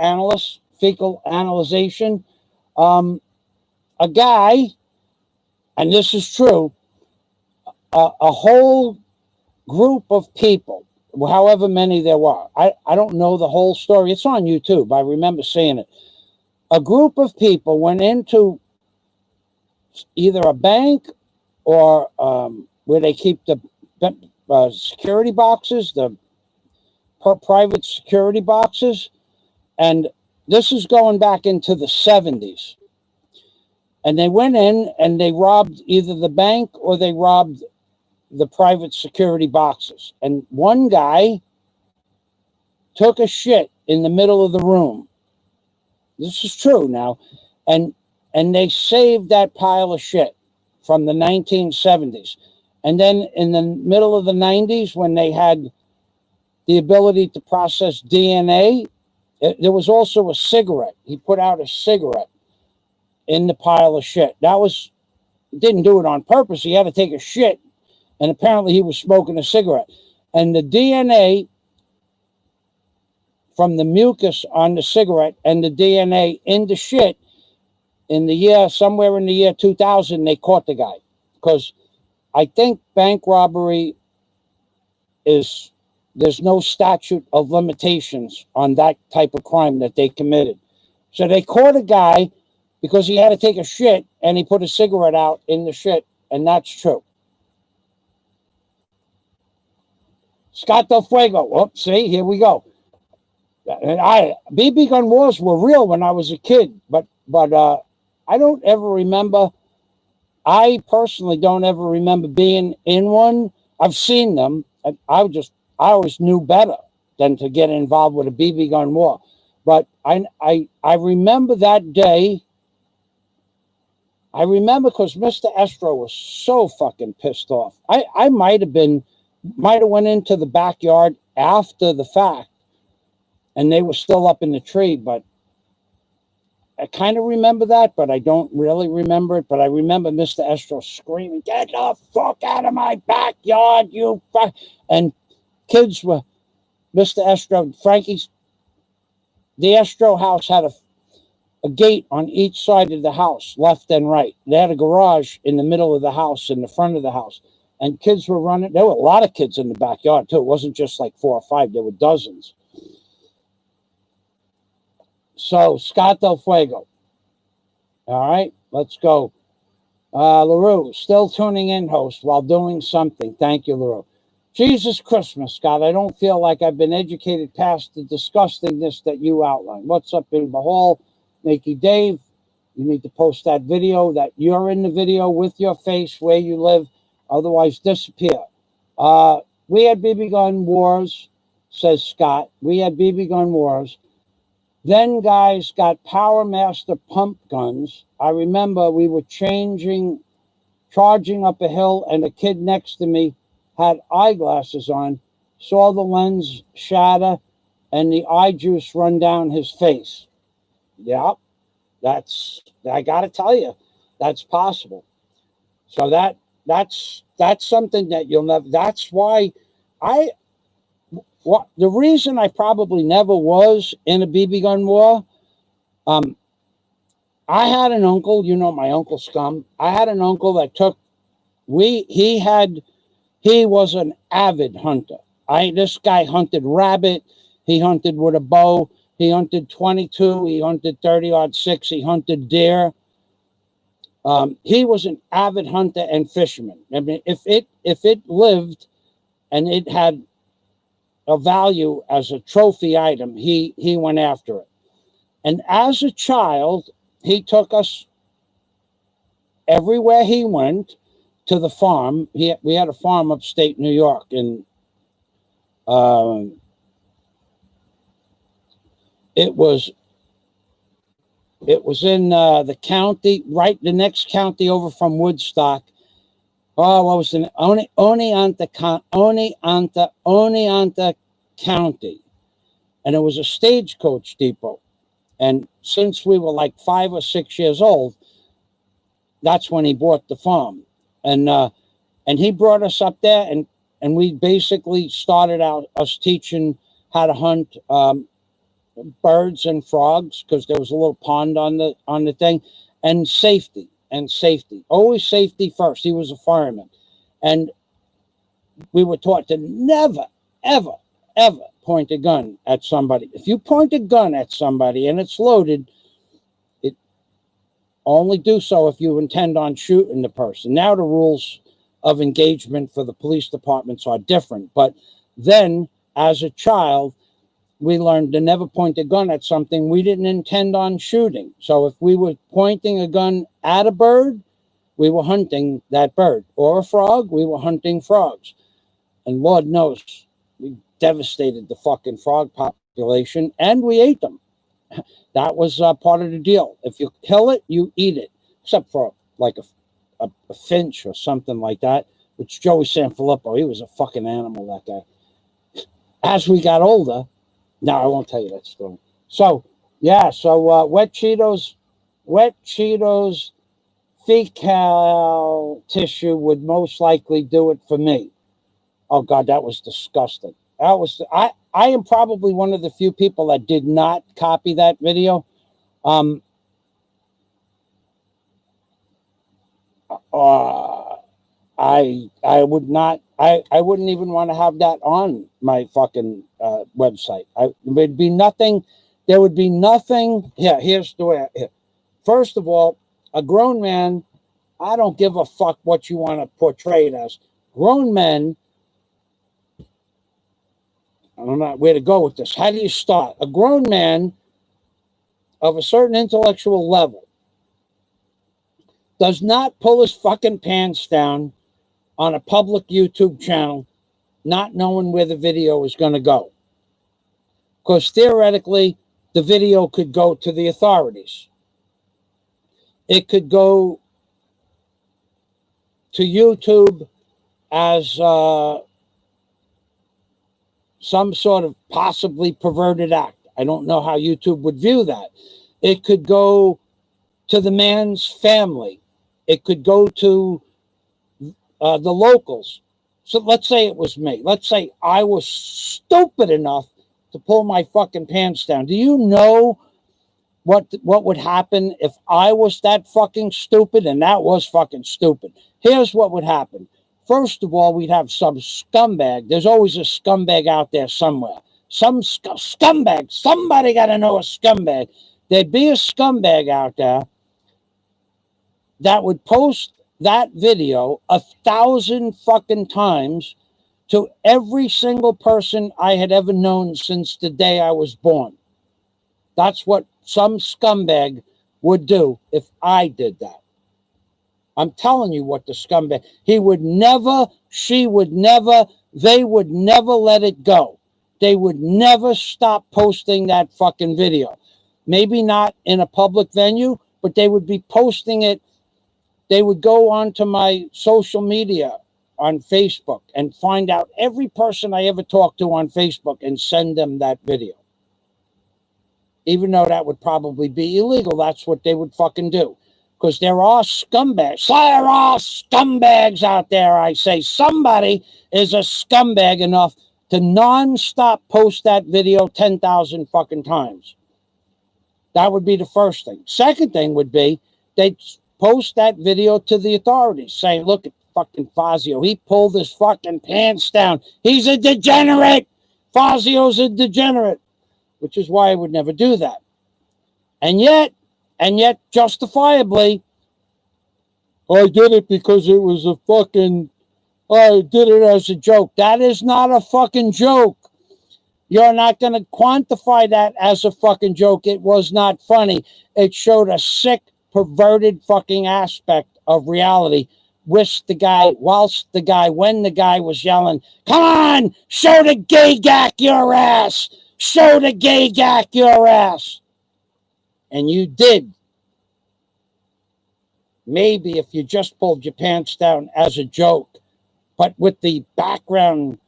analyzation. A guy, and this is true, a whole group of people, however many there were. I don't know the whole story. It's on YouTube. I remember seeing it. A group of people went into either a bank or where they keep the security boxes, the private security boxes. And this is going back into the 70s. And they went in and they robbed either the bank or they robbed the private security boxes. And one guy took a shit in the middle of the room. This is true now. And they saved that pile of shit from the 1970s. And then in the middle of the 90s, when they had the ability to process DNA, there was also a cigarette. He put out a cigarette in the pile of shit. Didn't do it on purpose. He had to take a shit. And apparently he was smoking a cigarette. And the DNA from the mucus on the cigarette and the DNA in the shit, somewhere in the year 2000, they caught the guy. Because I think bank robbery there's no statute of limitations on that type of crime that they committed. So they caught a guy because he had to take a shit and he put a cigarette out in the shit. And that's true. Scott Del Fuego. Oh, see, here we go. BB gun wars were real when I was a kid, but I don't ever remember. I personally don't ever remember being in one. I've seen them. I always knew better than to get involved with a BB gun war. But I remember that day. I remember because Mr. Estro was so fucking pissed off. I might have went into the backyard after the fact, and they were still up in the tree, but I kind of remember that, but I don't really remember it. But I remember Mr. Estro screaming, "Get the fuck out of my backyard, you fuck!" And kids were, Mr. Estro, the Estro house had a gate on each side of the house, left and right. They had a garage in the middle of the house, in the front of the house. And kids were running. There were a lot of kids in the backyard, too. It wasn't just like 4 or 5. There were dozens. So, Scott Del Fuego. All right, let's go. LaRue, still tuning in, host, while doing something. Thank you, LaRue. Jesus Christmas, Scott, I don't feel like I've been educated past the disgustingness that you outlined. What's up in the hall? Nakey Dave, you need to post that video that you're in the video with your face where you live. Otherwise, disappear. We had BB gun wars, says Scott. We had BB gun wars. Then guys got Power Master pump guns. I remember we were charging up a hill, and a kid next to me had eyeglasses on, saw the lens shatter, and the eye juice run down his face. Yeah, I got to tell you, that's possible. So that's something that you'll never. That's why the reason I probably never was in a BB gun war. I had an uncle, you know, my Uncle Scum. I had an uncle that he was an avid hunter. This guy hunted rabbit. He hunted with a bow. He hunted 22. He hunted 30-06. He hunted deer. He was an avid hunter and fisherman. I mean, if it lived and it had a value as a trophy item, he went after it. And as a child, he took us everywhere he went to the farm. We had a farm upstate New York, and it was in the county, right, the next county over from Woodstock. Oh, what was the Oneonta County, and it was a stagecoach depot. And since we were like 5 or 6 years old, that's when he bought the farm. And he brought us up there, and we basically started out us teaching how to hunt birds and frogs, because there was a little pond on the thing, and safety. Always safety first. He was a fireman. And we were taught to never, ever, ever point a gun at somebody. If you point a gun at somebody and it's loaded, it only do so if you intend on shooting the person. Now the rules of engagement for the police departments are different. But then, as a child, we learned to never point a gun at something we didn't intend on shooting. So if we were pointing a gun at a bird, we were hunting that bird. Or a frog, we were hunting frogs. And Lord knows, we devastated the fucking frog population, and we ate them. That was part of the deal. If you kill it, you eat it. Except for like a finch or something like that, which Joey Sanfilippo, he was a fucking animal, that guy. As we got older, no, I won't tell you that story. So, yeah, wet Cheetos, fecal tissue would most likely do it for me. Oh, God, that was disgusting. I am probably one of the few people that did not copy that video. I would not. I wouldn't even want to have that on my fucking website. There'd be nothing. There would be nothing. Yeah, here's the way. First of all, a grown man, I don't give a fuck what you want to portray it as. Grown men, I don't know where to go with this. How do you start? A grown man of a certain intellectual level does not pull his fucking pants down on a public YouTube channel not knowing where the video is going to go. Because theoretically, the video could go to the authorities. It could go to YouTube as some sort of possibly perverted act. I don't know how YouTube would view that. It could go to the man's family. It could go to the locals. So let's say it was me. Let's say I was stupid enough to pull my fucking pants down. Do you know what would happen if I was that fucking stupid? And that was fucking stupid. Here's what would happen. First of all, we'd have some scumbag. There's always a scumbag out there somewhere. Some scumbag. Somebody got to know a scumbag. There'd be a scumbag out there that would post that video 1,000 fucking times to every single person I had ever known since the day I was born. That's what some scumbag would do if I did that. I'm telling you what the scumbag, he would never, she would never, they would never let it go. They would never stop posting that fucking video. Maybe not in a public venue, but they would be posting it. They would go onto my social media on Facebook and find out every person I ever talked to on Facebook and send them that video. Even though that would probably be illegal, that's what they would fucking do. Because there are scumbags. There are scumbags out there, I say. Somebody is a scumbag enough to non-stop post that video 10,000 fucking times. That would be the first thing. Second thing would be they'd post that video to the authorities saying, look at fucking Fazio. He pulled his fucking pants down. He's a degenerate. Fazio's a degenerate. Which is why I would never do that. And yet, justifiably, I did it because it was a fucking, I did it as a joke. That is not a fucking joke. You're not going to quantify that as a fucking joke. It was not funny. It showed a sick, perverted fucking aspect of reality. When the guy was yelling, come on, show the gay gack your ass. Show the gay gack your ass. And you did. Maybe if you just pulled your pants down as a joke, but with the background,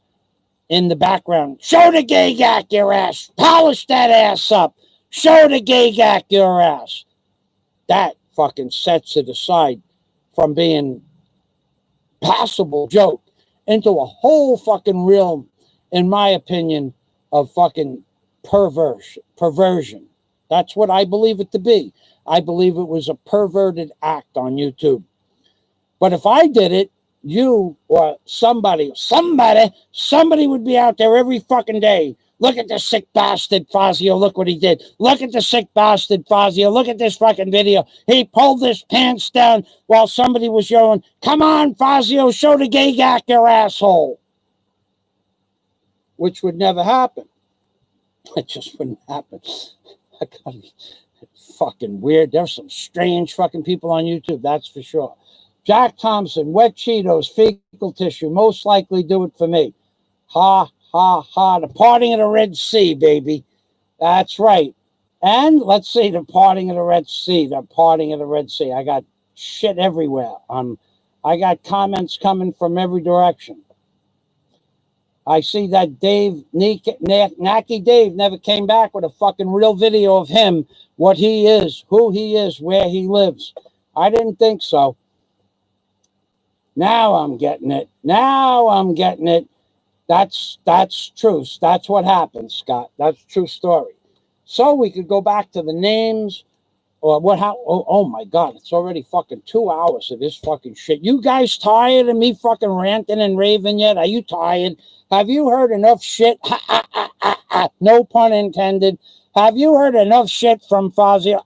in the background, show the gay gack your ass. Polish that ass up. Show the gay gack your ass. That fucking sets it aside from being passable joke into a whole fucking realm, in my opinion, of fucking perversion. That's what I believe it to be. I believe it was a perverted act on YouTube. But if I did it, you or somebody would be out there every fucking day. Look at the sick bastard, Fazio. Look what he did. Look at the sick bastard, Fazio. Look at this fucking video. He pulled his pants down while somebody was yelling, come on, Fazio, show the gay gack your asshole. Which would never happen. It just wouldn't happen. I got fucking weird. There's some strange fucking people on YouTube, that's for sure. Jack Thompson, wet Cheetos, fecal tissue, most likely do it for me. Ha, ha, ha. The parting of the Red Sea, baby. That's right. And let's see, the parting of the Red Sea, the parting of the Red Sea. I got shit everywhere. I got comments coming from every direction. I see that Nacky Dave never came back with a fucking real video of him, what he is, who he is, where he lives. I didn't think so. Now I'm getting it. Now I'm getting it. That's truth. That's what happened, Scott. That's a true story. So we could go back to the names or what, how, oh my God, it's already fucking 2 hours of this fucking shit. You guys tired of me fucking ranting and raving yet? Are you tired? Have you heard enough shit? No pun intended. Have you heard enough shit from Fazio?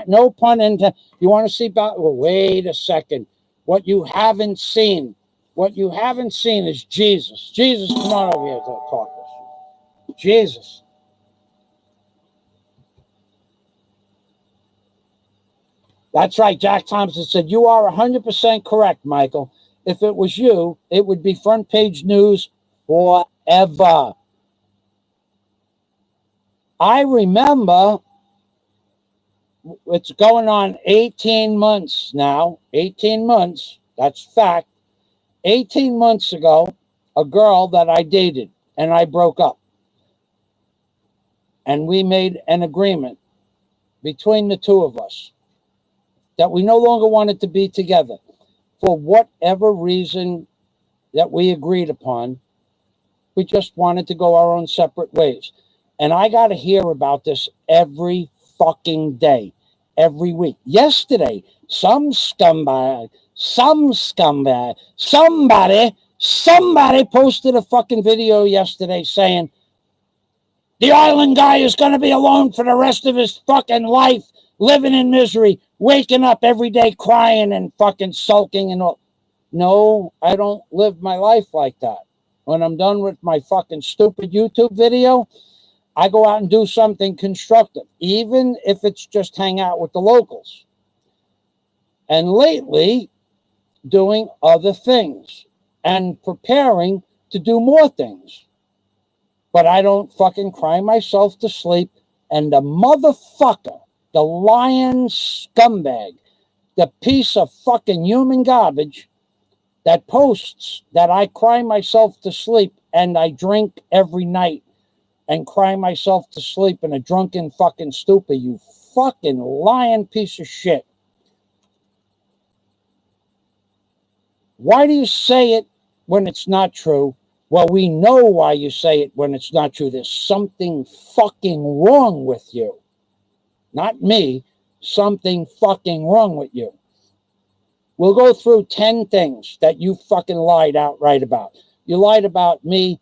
No pun intended. You want to see about, well, wait a second. What you haven't seen is Jesus. Jesus, come on over here to talk to us. Jesus. That's right. Jack Thompson said, you are 100% correct, Michael. If it was you, it would be front page news forever. I remember it's going on 18 months now. 18 months. That's fact. 18 months ago, a girl that I dated and I broke up. And we made an agreement between the two of us that we no longer wanted to be together. For whatever reason that we agreed upon, we just wanted to go our own separate ways. And I got to hear about this every fucking day, every week. Yesterday, somebody posted a fucking video yesterday saying, the island guy is going to be alone for the rest of his fucking life, living in misery, waking up every day crying and fucking sulking and all. No, I don't live my life like that. when I'm done with my fucking stupid YouTube video, I go out and do something constructive, even if it's just hang out with the locals. And lately, doing other things and preparing to do more things. But I don't fucking cry myself to sleep. And the motherfucker, the lying scumbag, the piece of fucking human garbage that posts that I cry myself to sleep and I drink every night and cry myself to sleep in a drunken fucking stupor, you fucking lying piece of shit. Why do you say it when it's not true? Well, we know why you say it when it's not true. There's something fucking wrong with you. Not me. Something fucking wrong with you. We'll go through 10 things that you fucking lied outright about. You lied about me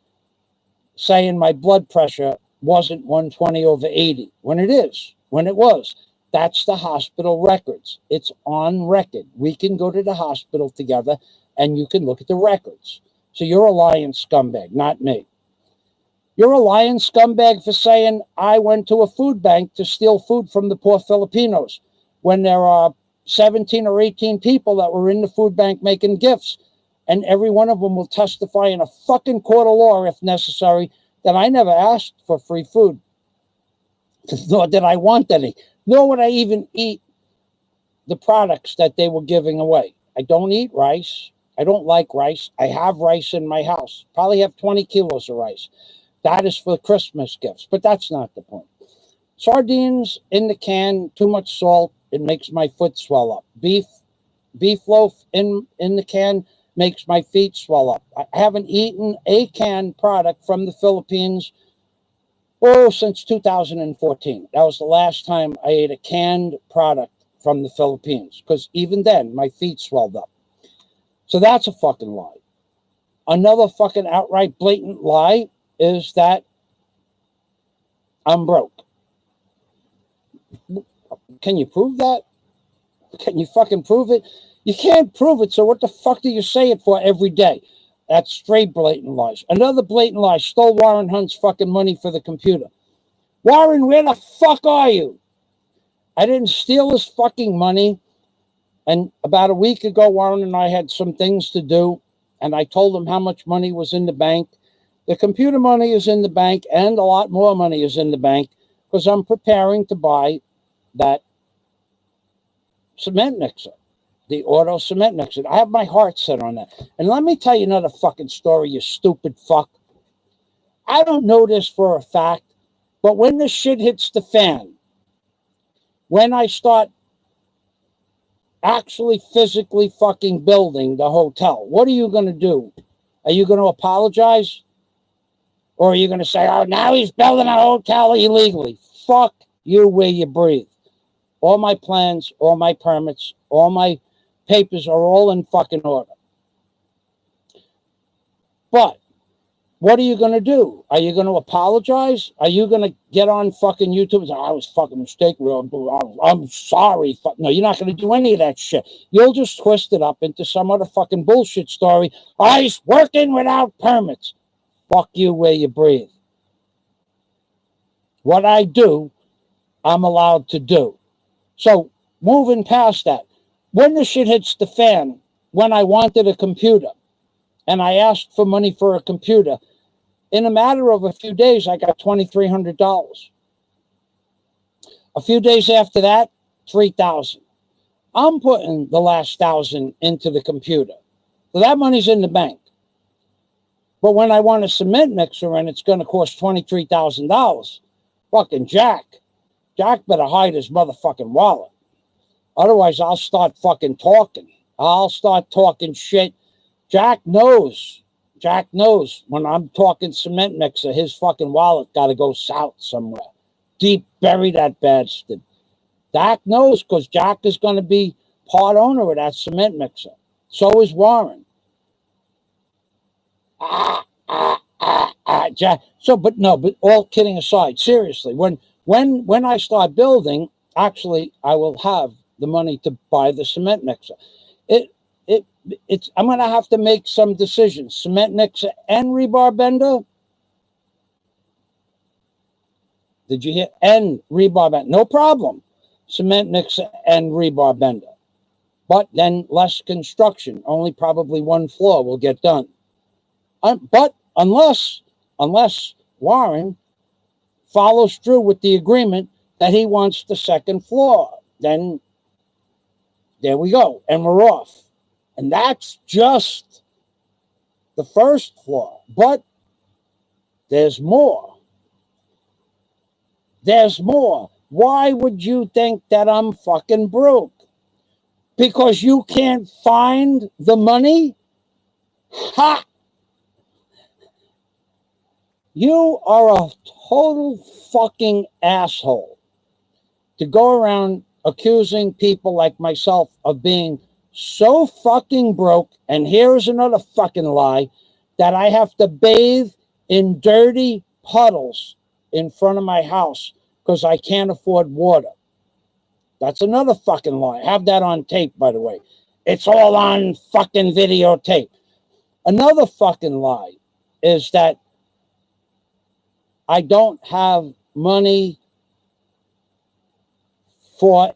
saying my blood pressure wasn't 120/80, when it is, when it was. That's the hospital records. It's on record. We can go to the hospital together and you can look at the records. So you're a lying scumbag, not me. You're a lying scumbag for saying I went to a food bank to steal food from the poor Filipinos when there are 17 or 18 people that were in the food bank making gifts. And every one of them will testify in a fucking court of law, if necessary, that I never asked for free food. Nor did I want any. Nor would I even eat the products that they were giving away. I don't eat rice. I don't like rice. I have rice in my house. Probably have 20 kilos of rice. That is for Christmas gifts, but that's not the point. Sardines in the can, too much salt, it makes my foot swell up. Beef loaf in the can makes my feet swell up. I haven't eaten a canned product from the Philippines, since 2014. That was the last time I ate a canned product from the Philippines, because even then, my feet swelled up. So that's a fucking lie. Another fucking outright blatant lie is that I'm broke. Can you prove that? Can you fucking prove it? You can't prove it, so what the fuck do you say it for every day? That's straight blatant lies. Another blatant lie. Stole Warren Hunt's fucking money for the computer. Warren, where the fuck are you? I didn't steal his fucking money. And about a week ago, Warren and I had some things to do, and I told him how much money was in the bank. The computer money is in the bank, and a lot more money is in the bank, because I'm preparing to buy that cement mixer, the auto cement mixer. I have my heart set on that. And let me tell you another fucking story, you stupid fuck. I don't know this for a fact, but when the shit hits the fan, when I start actually physically fucking building the hotel, what are you going to do? Are you going to apologize? Or are you going to say, oh, now he's building a hotel illegally? Fuck you where you breathe. All my plans, all my permits, all my papers are all in fucking order. But what are you going to do? Are you going to apologize? Are you going to get on fucking YouTube and say, I was fucking mistaken. I'm sorry. No, you're not going to do any of that shit. You'll just twist it up into some other fucking bullshit story. He's working without permits. Fuck you where you breathe. What I do, I'm allowed to do. So moving past that, when the shit hits the fan, when I wanted a computer and I asked for money for a computer, in a matter of a few days, I got $2,300. A few days after that, $3,000. I'm putting the last $1,000 into the computer. So that money's in the bank. But when I want a cement mixer and it's going to cost $23,000, fucking Jack better hide his motherfucking wallet. Otherwise, I'll start fucking talking. I'll start talking shit. Jack knows when I'm talking cement mixer, his fucking wallet got to go south somewhere. Deep bury that bastard. Jack knows, because Jack is going to be part owner of that cement mixer. So is Warren. Jack. So, but all kidding aside, seriously, when I start building, actually, I will have the money to buy the cement mixer. I'm going to have to make some decisions. Cement mixer and rebar bender. Did you hear? And rebar bender. No problem. Cement mixer and rebar bender. But then less construction. Only probably one floor will get done. But unless Warren follows through with the agreement that he wants the second floor, then there we go. And we're off. And that's just the first floor. But there's more. There's more. Why would you think that I'm fucking broke? Because you can't find the money? Ha! You are a total fucking asshole to go around accusing people like myself of being so fucking broke. And here is another fucking lie, that I have to bathe in dirty puddles in front of my house because I can't afford water. That's another fucking lie. I have that on tape, by the way. It's all on fucking videotape. Another fucking lie is that I don't have money for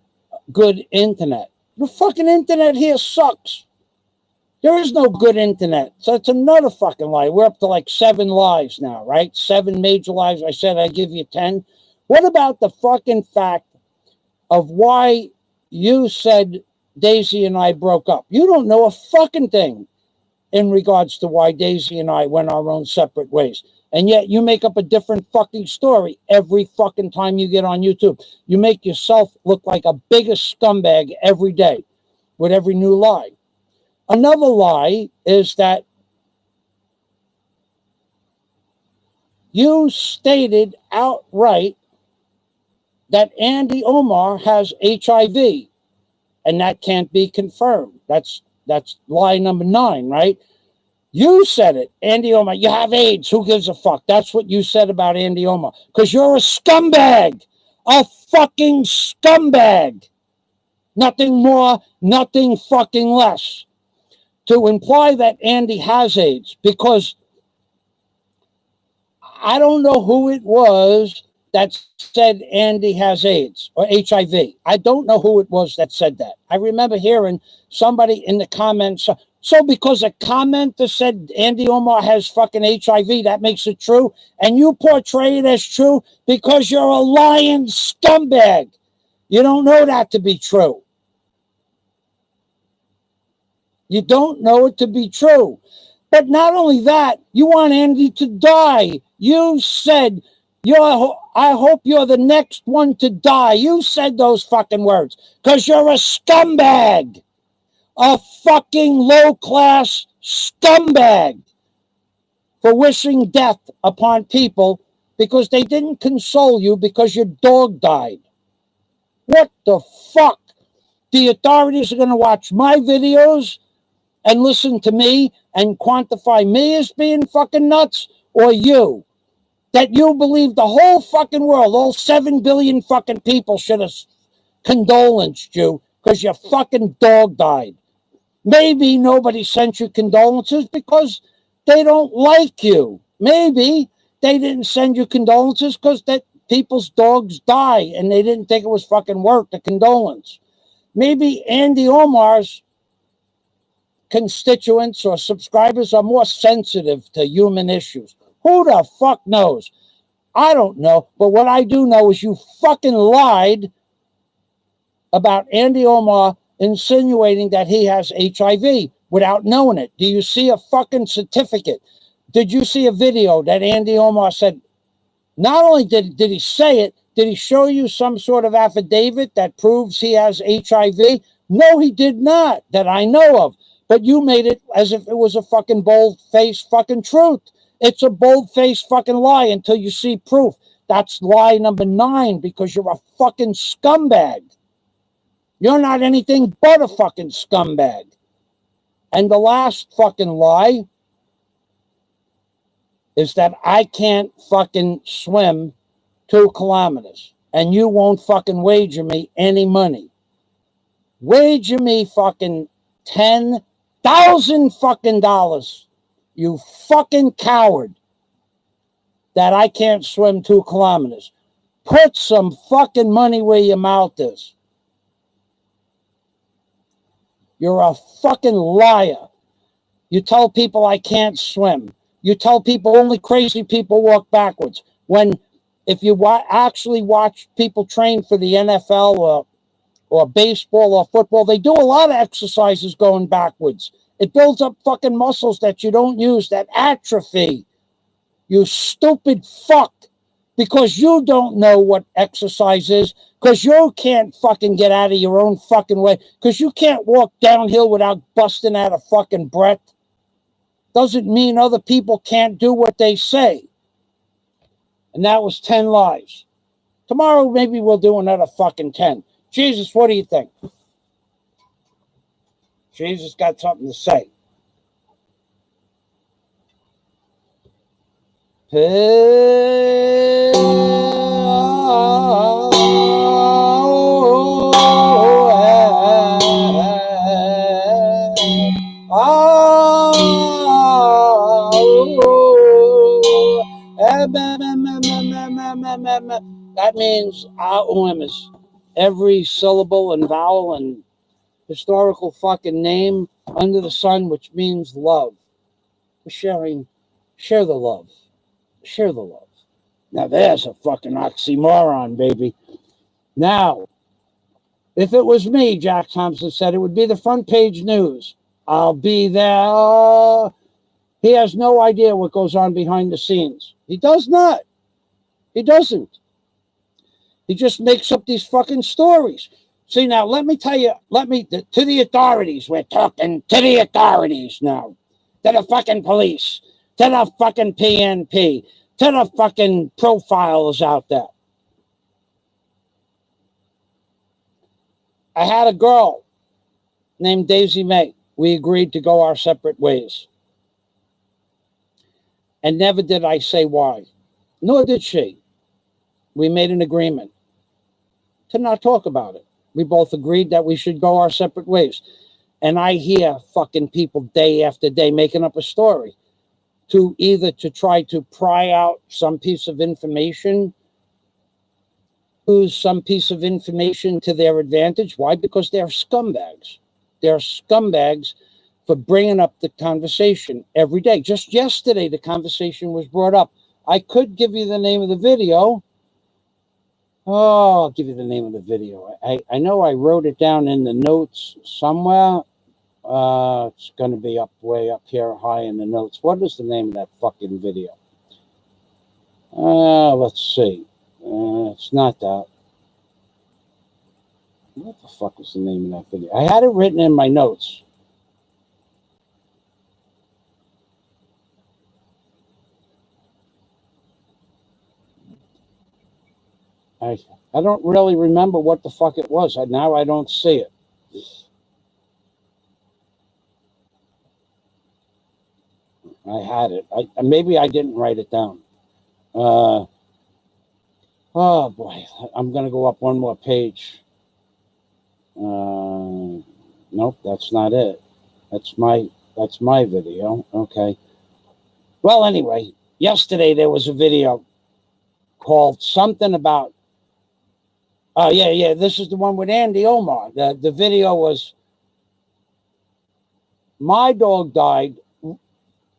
good internet. The fucking internet here sucks. There is no good internet. So it's another fucking lie. We're up to like 7 lies now, right? 7 major lies. I said I'd give you 10. What about the fucking fact of why you said Daisy and I broke up? You don't know a fucking thing in regards to why Daisy and I went our own separate ways. And yet you make up a different fucking story every fucking time you get on YouTube. You make yourself look like a bigger scumbag every day with every new lie. Another lie is that you stated outright that Andy Omar has HIV, and that can't be confirmed. That's lie number 9, right? You said it, Andy Omar. You have AIDS. Who gives a fuck? That's what you said about Andy Omar. Because you're a scumbag. A fucking scumbag. Nothing more, nothing fucking less. To imply that Andy has AIDS, because I don't know who it was that said Andy has AIDS or HIV. I don't know who it was that said that. I remember hearing somebody in the comments. So because a commenter said Andy Omar has fucking HIV, that makes it true? And you portray it as true because you're a lying scumbag. You don't know that to be true. You don't know it to be true. But not only that, you want Andy to die. You said, I hope you're the next one to die. You said those fucking words because you're a scumbag. A fucking low-class scumbag for wishing death upon people because they didn't console you because your dog died. What the fuck? The authorities are going to watch my videos and listen to me and quantify me as being fucking nuts, or you? That you believe the whole fucking world, all 7 billion fucking people should have condolenced you because your fucking dog died. Maybe nobody sent you condolences because they don't like you. Maybe they didn't send you condolences because that people's dogs die and they didn't think it was fucking worth the condolence. Maybe Andy Omar's constituents or subscribers are more sensitive to human issues. Who the fuck knows? I don't know. But what I do know is you fucking lied about Andy Omar insinuating that he has HIV without knowing it. Do you see a fucking certificate? Did you see a video that Andy Omar said? Not only did he say it, did he show you some sort of affidavit that proves he has HIV? No, he did not, that I know of. But you made it as if it was a fucking bold-faced fucking truth. It's a bold-faced fucking lie until you see proof. That's lie number 9 because you're a fucking scumbag. You're not anything but a fucking scumbag. And the last fucking lie is that I can't fucking swim 2 kilometers. And you won't fucking wager me any money. Wager me fucking $10 $1,000 fucking dollars. You fucking coward. That I can't swim 2 kilometers. Put some fucking money where your mouth is. You're a fucking liar. You tell people I can't swim. You tell people only crazy people walk backwards. When, if you actually watch people train for the NFL or baseball or football, they do a lot of exercises going backwards. It builds up fucking muscles that you don't use, that atrophy. You stupid fuck. Because you don't know what exercise is. Because you can't fucking get out of your own fucking way. Because you can't walk downhill without busting out of fucking breath. Doesn't mean other people can't do what they say. And that was 10 lies. Tomorrow maybe we'll do another fucking 10. Jesus, what do you think? Jesus got something to say. That means every syllable and vowel and historical fucking name under the sun, which means love. Share the love. Share the love. Now there's a fucking oxymoron, baby. Now, if it was me, Jack Thompson said, it would be the front page news. I'll be there. He has no idea what goes on behind the scenes. He does not. He doesn't. He just makes up these fucking stories. See, now, let me tell you, to the authorities, we're talking to the authorities now. To the fucking police. To the fucking PNP. To the fucking profilers out there. I had a girl named Daisy May. We agreed to go our separate ways. And never did I say why. Nor did she. We made an agreement to not talk about it. We both agreed that we should go our separate ways. And I hear fucking people day after day making up a story to either to try to pry out some piece of information, use some piece of information to their advantage. Why? Because they're scumbags. They're scumbags for bringing up the conversation every day. Just yesterday, the conversation was brought up. I could give you the name of the video. Oh, I'll give you the name of the video. I know I wrote it down in the notes somewhere. It's going to be way up here high in the notes. What is the name of that fucking video? Let's see. It's not that. What the fuck was the name of that video? I had it written in my notes. I don't really remember what the fuck it was. Now I don't see it. I had it. Maybe I didn't write it down. Oh boy, I'm going to go up one more page. Nope, that's not it. That's my video. Okay. Well, anyway, yesterday there was a video called something about. Oh yeah. This is the one with Andy Omar. The video was, my dog died.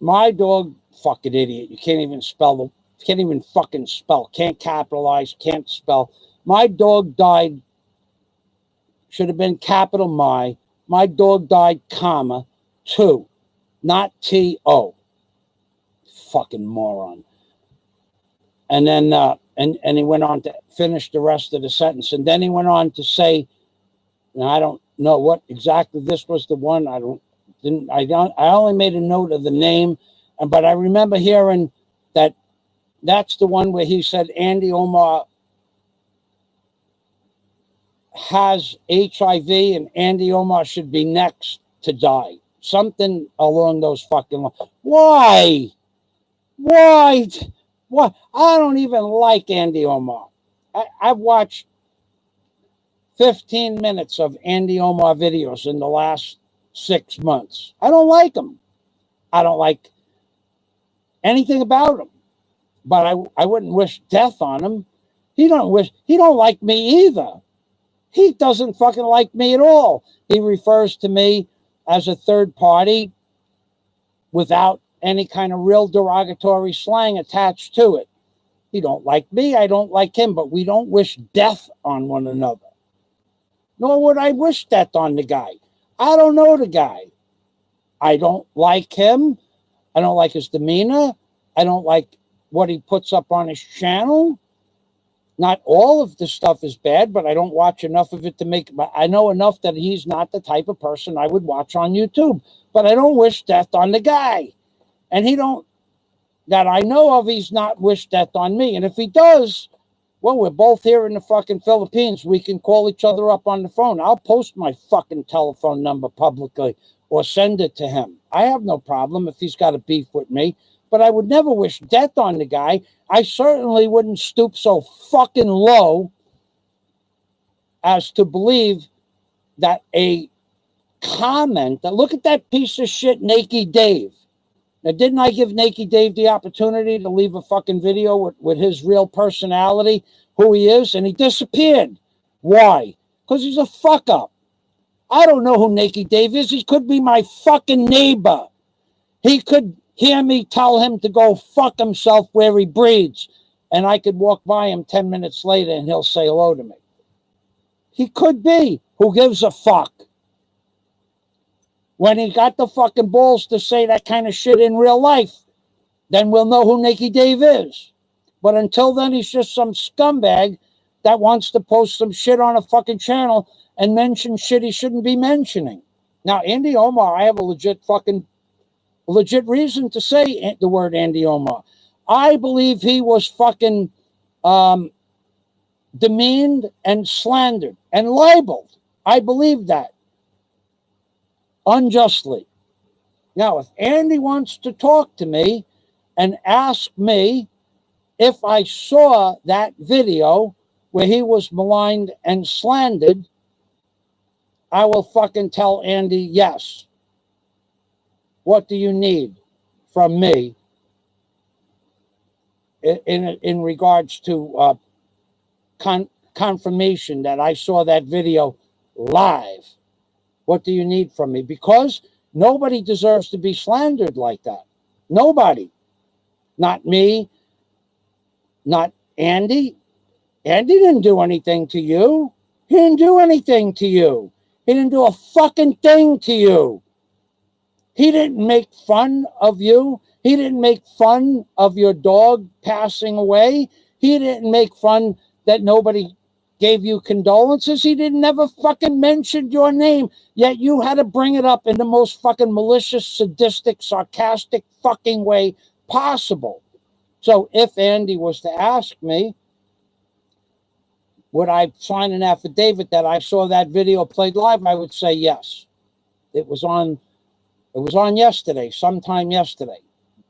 My dog, fucking idiot. You can't even fucking spell. Can't capitalize. Can't spell. My dog died. Should have been capital my. My dog died, comma, 2, not T-O. Fucking moron. And then, and he went on to finish the rest of the sentence. And then he went on to say, and I don't know what exactly this was the one. I only made a note of the name, but I remember hearing that that's the one where he said Andy Omar has HIV and Andy Omar should be next to die. Something along those fucking lines. Why? I don't even like Andy Omar. I've watched 15 minutes of Andy Omar videos in the last 6 months. I don't like him. I don't like anything about him. But I wouldn't wish death on him. He don't like me either. He doesn't fucking like me at all. He refers to me as a third party without any kind of real derogatory slang attached to it. He don't like me, I don't like him, but we don't wish death on one another. Nor would I wish death on the guy. I don't know the guy. I don't like him. I don't like his demeanor. I don't like what he puts up on his channel. Not all of the stuff is bad, but I don't watch enough of it to make... I know enough that he's not the type of person I would watch on YouTube. But I don't wish death on the guy. And he don't... That I know of, he's not wished death on me. And if he does, well, we're both here in the fucking Philippines. We can call each other up on the phone. I'll post my fucking telephone number publicly or send it to him. I have no problem if he's got a beef with me. But I would never wish death on the guy. I certainly wouldn't stoop so fucking low as to believe that a comment... Look at that piece of shit, Naked Dave. Now, didn't I give Naked Dave the opportunity to leave a fucking video with his real personality, who he is, and he disappeared? Why? Because he's a fuck up. I don't know who Naked Dave is. He could be my fucking neighbor. He could hear me tell him to go fuck himself where he breeds, and I could walk by him 10 minutes later and he'll say hello to me. He could be. Who gives a fuck? When he got the fucking balls to say that kind of shit in real life, then we'll know who Naked Dave is. But until then, he's just some scumbag that wants to post some shit on a fucking channel and mention shit he shouldn't be mentioning. Now, Andy Omar, I have a legit reason to say the word Andy Omar. I believe he was fucking demeaned and slandered and libeled. I believe that. Unjustly. Now, if Andy wants to talk to me and ask me if I saw that video where he was maligned and slandered, I will fucking tell Andy yes. What do you need from me in regards to confirmation that I saw that video live? What do you need from me? Because nobody deserves to be slandered like that. Nobody. Not me. Not Andy. Andy didn't do anything to you. He didn't do anything to you. He didn't do a fucking thing to you. He didn't make fun of you. He didn't make fun of your dog passing away. He didn't make fun that nobody gave you condolences. He didn't never fucking mention your name, yet you had to bring it up in the most fucking malicious, sadistic, sarcastic fucking way possible. So if Andy was to ask me, would I sign an affidavit that I saw that video played live, I would say yes. It was on yesterday, sometime yesterday.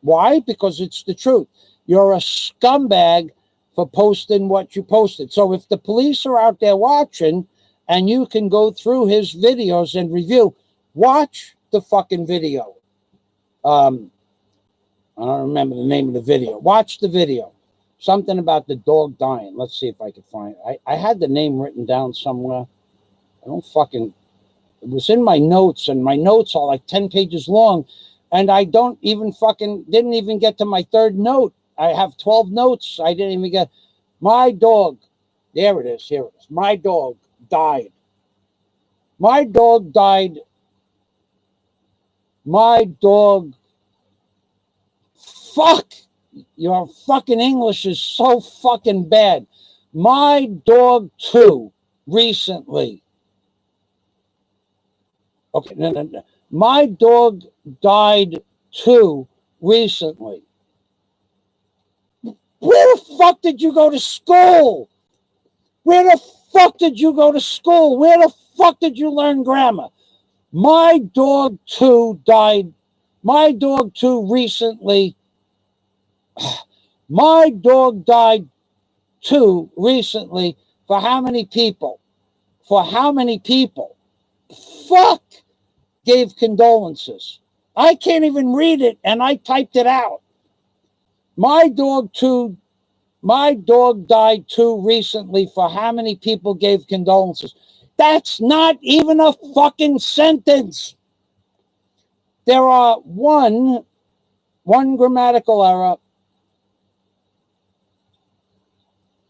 Why? Because it's the truth. You're a scumbag for posting what you posted. So if the police are out there watching and you can go through his videos and review, watch the fucking video. I don't remember the name of the video. Watch the video. Something about the dog dying. Let's see if I can find it. I had the name written down somewhere. I don't fucking... It was in my notes, and my notes are like 10 pages long, and I didn't even get to my third note. I have 12 notes. I didn't even get... My dog. There it is. Here it is. My dog died. My dog died. My dog... Fuck! Your fucking English is so fucking bad. My dog, too, recently... Okay, no. My dog died, too, recently. Where the fuck did you go to school? Where the fuck did you go to school? Where the fuck did you learn grammar? My dog, too, died. My dog, too, recently. My dog died, too, recently. For how many people? For how many people? Fuck! gave condolences. I can't even read it, and I typed it out. My dog died too recently for how many people gave condolences. That's not even a fucking sentence. There are one grammatical error,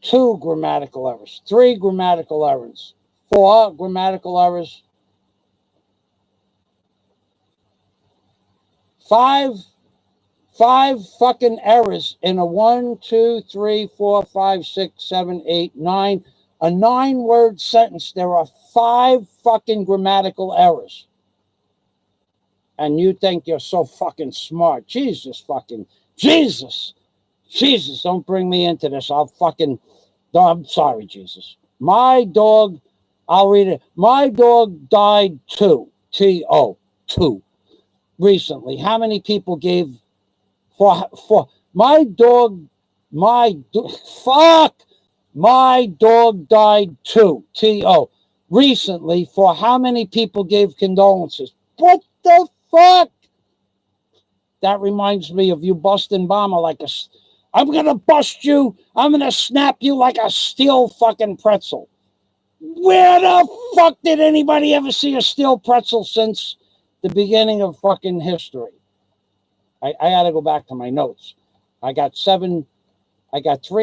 2 grammatical errors, 3 grammatical errors, 4 grammatical errors, 5 fucking errors in a 1, 2, 3, 4, 5, 6, 7, 8, 9, a 9-word sentence. There are 5 fucking grammatical errors. And you think you're so fucking smart. Jesus, don't bring me into this. I'm sorry, Jesus. My dog, I'll read it. My dog died too, T-O, 2, recently. How many people gave for my dog died too, T-O, recently. For how many people gave condolences? What the fuck? That reminds me of you busting Bomber like I'm gonna bust you. I'm gonna snap you like a steel fucking pretzel. Where the fuck did anybody ever see a steel pretzel since the beginning of fucking history? I gotta go back to my notes. I got 3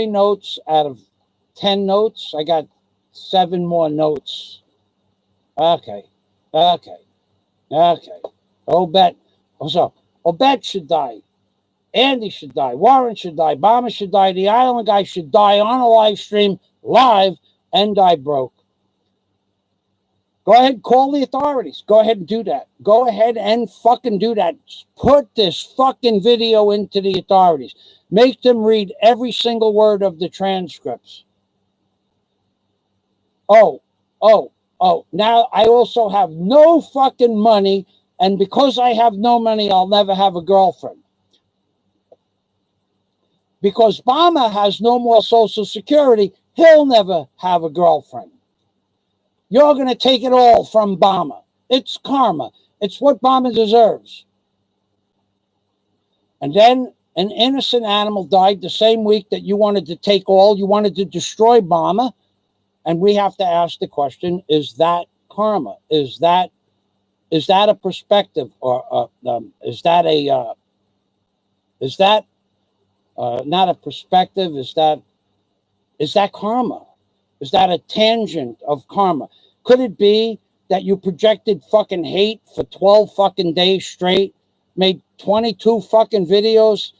notes out of 10 notes. I got 7 more notes. Okay. Obet should die. Andy should die. Warren should die. Bomber should die. The Island guy should die on a live stream, live, and die broke. Go ahead, call the authorities. Go ahead and do that. Go ahead and fucking do that. Put this fucking video into the authorities. Make them read every single word of the transcripts. Oh. Now I also have no fucking money, and because I have no money, I'll never have a girlfriend. Because Bomber has no more Social Security, he'll never have a girlfriend. You're going to take it all from Bomber. It's karma. It's what Bomber deserves. And then an innocent animal died the same week that you wanted to take all. You wanted to destroy Bomber. And we have to ask the question, is that karma? Is that a perspective? Or is that not a perspective? Is that karma? Is that a tangent of karma? Could it be that you projected fucking hate for 12 fucking days straight, made 22 fucking videos?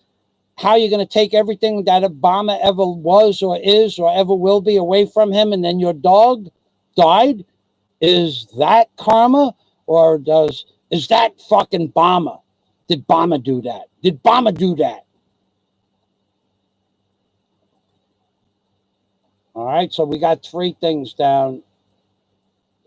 How you're going to take everything that Obama ever was or is or ever will be away from him, and then your dog died? Is that karma? Or is that fucking Bomber? Did Bomber do that? Did Bomber do that? All right, so we got 3 things down.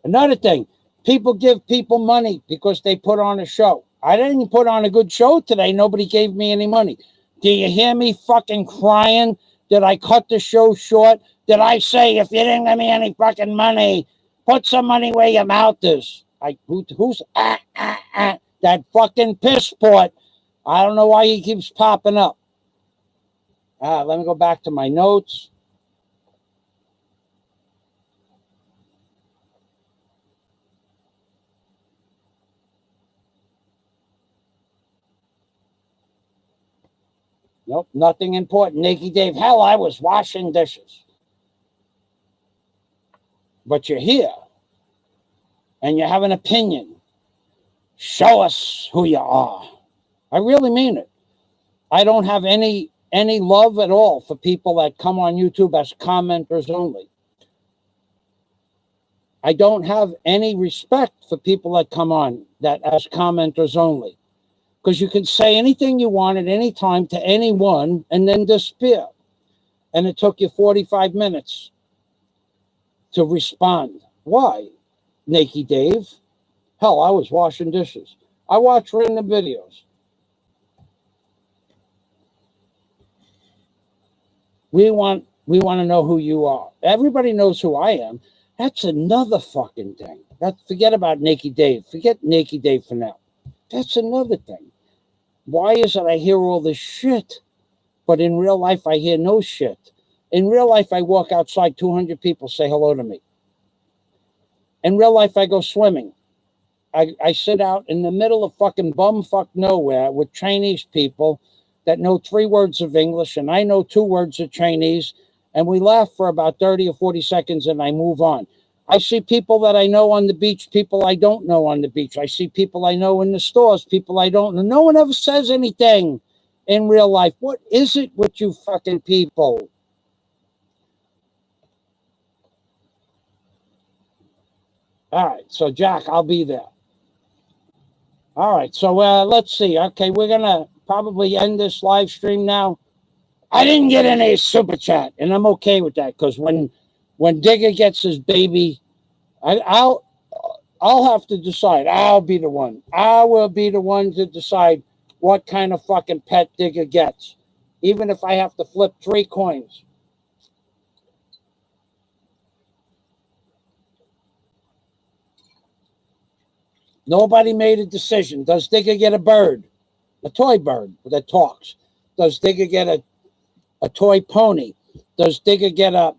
Another thing, people give people money because they put on a show. I didn't put on a good show today. Nobody gave me any money. Do you hear me fucking crying? Did I cut the show short? Did I say, if you didn't give me any fucking money, put some money where your mouth is? Who's that fucking piss port? I don't know why he keeps popping up. Let me go back to my notes. Nope, nothing important. Naked Dave, hell, I was washing dishes. But you're here, and you have an opinion. Show us who you are. I really mean it. I don't have any love at all for people that come on YouTube as commenters only. I don't have any respect for people that come on that as commenters only. Because you can say anything you want at any time to anyone and then disappear. And it took you 45 minutes to respond. Why, Naked Dave? Hell, I was washing dishes. I watch random videos. We want to know who you are. Everybody knows who I am. That's another fucking thing. Forget about Naked Dave. Forget Naked Dave for now. That's another thing. Why is it I hear all this shit, but in real life I hear no shit? In real life, I walk outside, 200 people say hello to me. In real life, I go swimming. I sit out in the middle of fucking bumfuck nowhere with Chinese people that know 3 words of English, and I know 2 words of Chinese, and we laugh for about 30 or 40 seconds, and I move on. I see people that I know on the beach, people I don't know on the beach. I see people I know in the stores, people I don't know. No one ever says anything in real life. What is it with you fucking people? All right, so Jack, I'll be there. All right, so let's see. Okay, we're going to probably end this live stream now. I didn't get any super chat, and I'm okay with that, because when Digger gets his baby, I'll have to decide. I'll be the one. I will be the one to decide what kind of fucking pet Digger gets, even if I have to flip 3 coins. Nobody made a decision. Does Digger get a bird? A toy bird that talks? Does Digger get a toy pony? Does Digger get a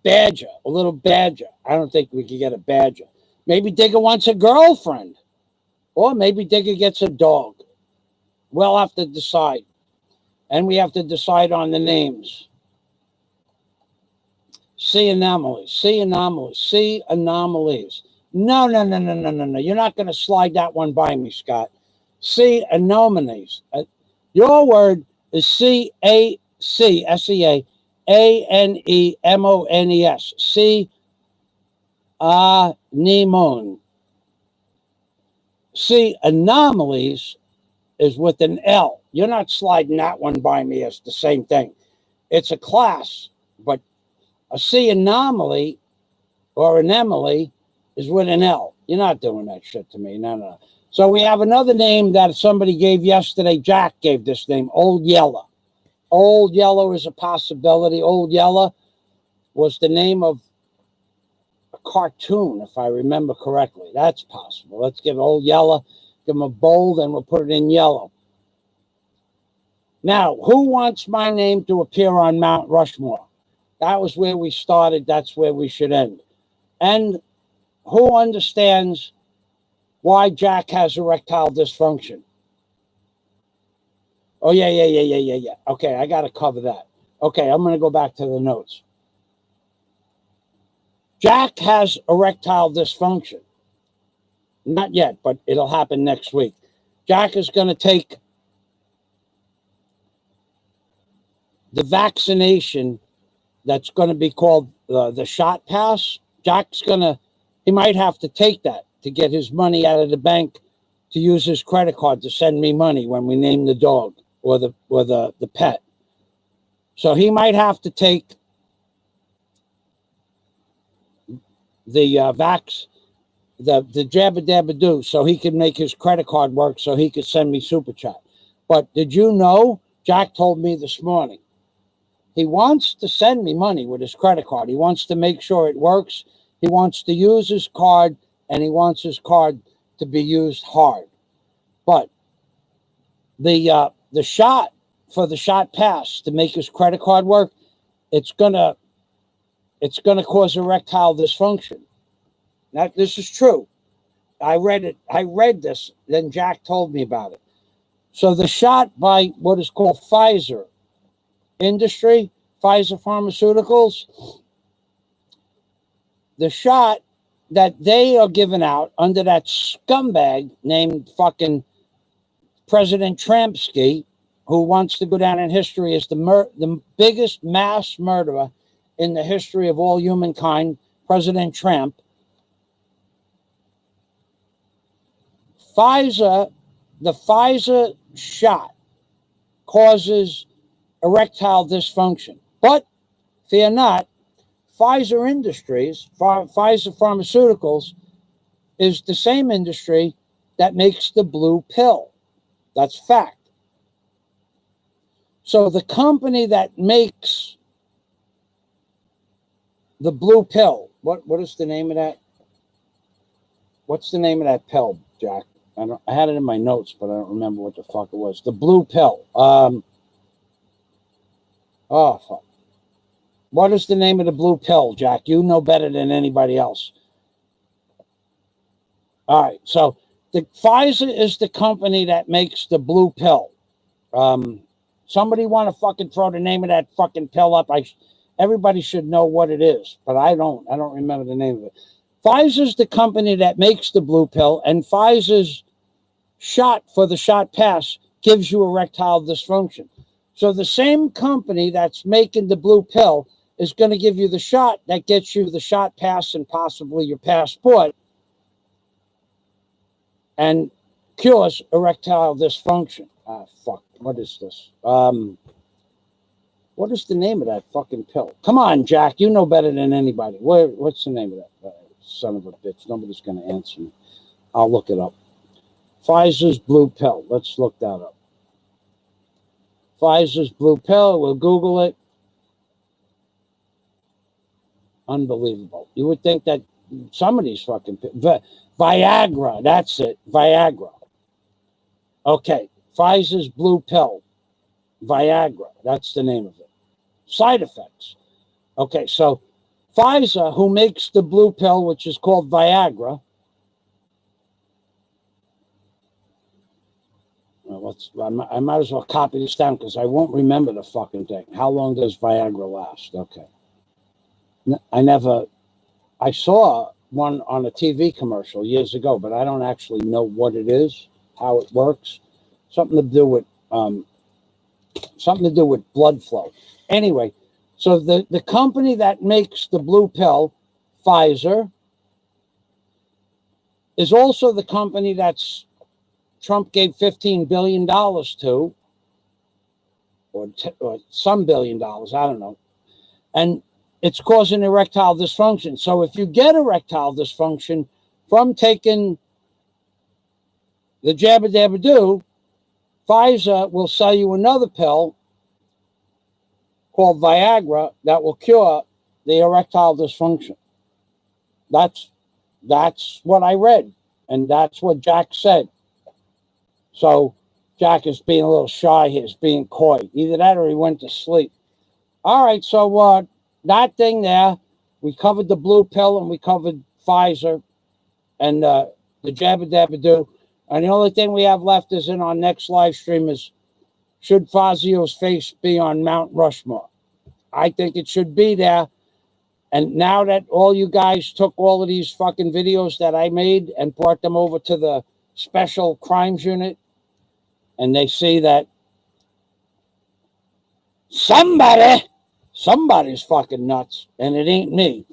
badger, a little badger? I don't think we could get a badger. Maybe Digger wants a girlfriend. Or maybe Digger gets a dog. We'll have to decide. And we have to decide on the names. See anomalies. See anomalies. See anomalies. No. You're not going to slide that one by me, Scott. See anomalies. Your word is C-A-C-S-E-A-A-N-E-M-O-N-E-S. See anemone. See anomalies is with an L. You're not sliding that one by me. It's the same thing. It's a class, but a C anomaly or an Emily is with an L. You're not doing that shit to me. No. So we have another name that somebody gave yesterday. Jack gave this name, Old Yeller. Old Yeller is a possibility. Old Yeller was the name of a cartoon, if I remember correctly. That's possible. Let's give Old Yeller, give him a bold, and we'll put it in yellow. Now, who wants my name to appear on Mount Rushmore? That was where we started. That's where we should end. And who understands why Jack has erectile dysfunction? Oh, yeah. Okay, I got to cover that. Okay, I'm going to go back to the notes. Jack has erectile dysfunction. Not yet, but it'll happen next week. Jack is going to take the vaccination that's going to be called the shot pass. He might have to take that to get his money out of the bank to use his credit card to send me money when we name the dog or the pet. So he might have to take the the jabba dabba do, so he could make his credit card work, so he could send me super chat. But did you know? Jack told me this morning he wants to send me money with his credit card. He wants to make sure it works. He wants to use his card, and he wants his card to be used hard. But the shot for the shot pass to make his credit card work, it's gonna cause erectile dysfunction. Now, this is true. I read it. I read this. Then Jack told me about it. So the shot by what is called Phizer industry, Phizer Pharmaceuticals, the shot that they are giving out under that scumbag named fucking President Trumpsky, who wants to go down in history as the biggest mass murderer in the history of all humankind, President Trump. The Pfizer shot causes erectile dysfunction. But fear not, Pfizer Industries, Pfizer Pharmaceuticals, is the same industry that makes the blue pill. That's fact. So the company that makes the blue pill. What is the name of that? What's the name of that pill, Jack? I had it in my notes, but I don't remember what the fuck it was. The blue pill. Oh, fuck. What is the name of the blue pill, Jack? You know better than anybody else. All right. So the Pfizer is the company that makes the blue pill. Somebody want to fucking throw the name of that fucking pill up? Everybody should know what it is, but I don't remember the name of it. Pfizer's the company that makes the blue pill, and Pfizer's shot for the shot pass gives you erectile dysfunction. So the same company that's making the blue pill is going to give you the shot that gets you the shot pass and possibly your passport and cures erectile dysfunction. Ah, fuck. What is this? What is the name of that fucking pill? Come on, Jack. You know better than anybody. What's the name of that? Son of a bitch. Nobody's going to answer me. I'll look it up. Pfizer's blue pill. Let's look that up. Pfizer's blue pill. We'll Google it. Unbelievable. You would think that some of these fucking Viagra. That's it. Viagra. Okay. Pfizer's blue pill. Viagra. That's the name of it. Side effects. Okay, so Pfizer, who makes the blue pill, which is called Viagra. I might as well copy this down because I won't remember the fucking thing. How long does Viagra last? Okay. I saw one on a TV commercial years ago, but I don't actually know what it is, how it works. Something to do with blood flow. Anyway, so the company that makes the blue pill, Pfizer, is also the company that's Trump gave $15 billion to, or some $1 billion, I don't know. And it's causing erectile dysfunction. So if you get erectile dysfunction from taking the jabba-dabba-doo, Pfizer will sell you another pill called Viagra that will cure the erectile dysfunction. That's what I read, and that's what Jack said. So Jack is being a little shy here, is being coy. Either that or he went to sleep. All right, so that thing there, we covered the blue pill and we covered Pfizer and the jabba-dabba-doo. And the only thing we have left is in our next live stream is, should Fazio's face be on Mount Rushmore? I think it should be there. And now that all you guys took all of these fucking videos that I made and brought them over to the special crimes unit, and they see that somebody's fucking nuts, and it ain't me,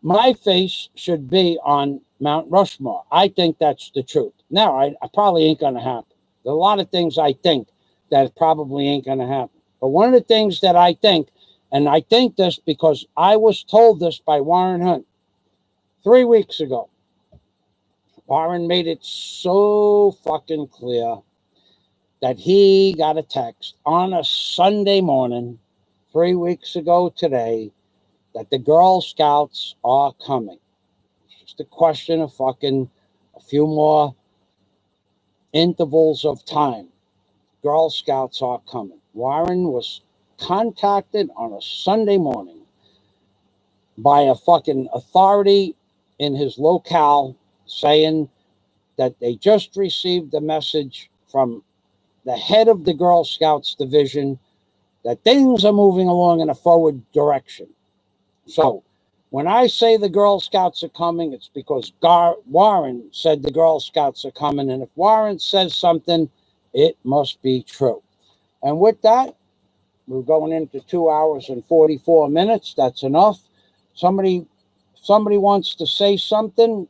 my face should be on Mount Rushmore. I think that's the truth. Now, I probably ain't going to happen. There are a lot of things I think that probably ain't going to happen. But one of the things that I think, and I think this because I was told this by Warren Hunt 3 weeks ago. Warren made it so fucking clear that he got a text on a Sunday morning 3 weeks ago today that the Girl Scouts are coming. It's just a question of fucking a few more intervals of time. Girl Scouts are coming. Warren was contacted on a Sunday morning by a fucking authority in his locale saying that they just received a message from the head of the Girl Scouts division that things are moving along in a forward direction. So when I say the Girl Scouts are coming, it's because Warren said the Girl Scouts are coming. And if Warren says something, it must be true. And with that, we're going into 2 hours and 44 minutes. That's enough. Somebody wants to say something.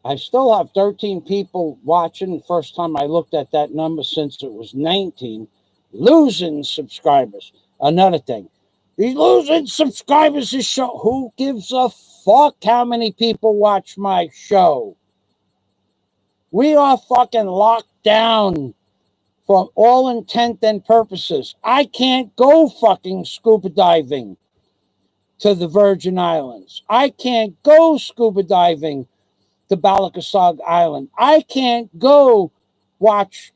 I still have 13 people watching. First time I looked at that number since it was 19. Losing subscribers. Another thing. These losing subscribers is show. Who gives a fuck how many people watch my show? We are fucking locked down for all intent and purposes. I can't go fucking scuba diving. to the Virgin Islands. I can't go scuba diving to Balakasog Island. I can't go watch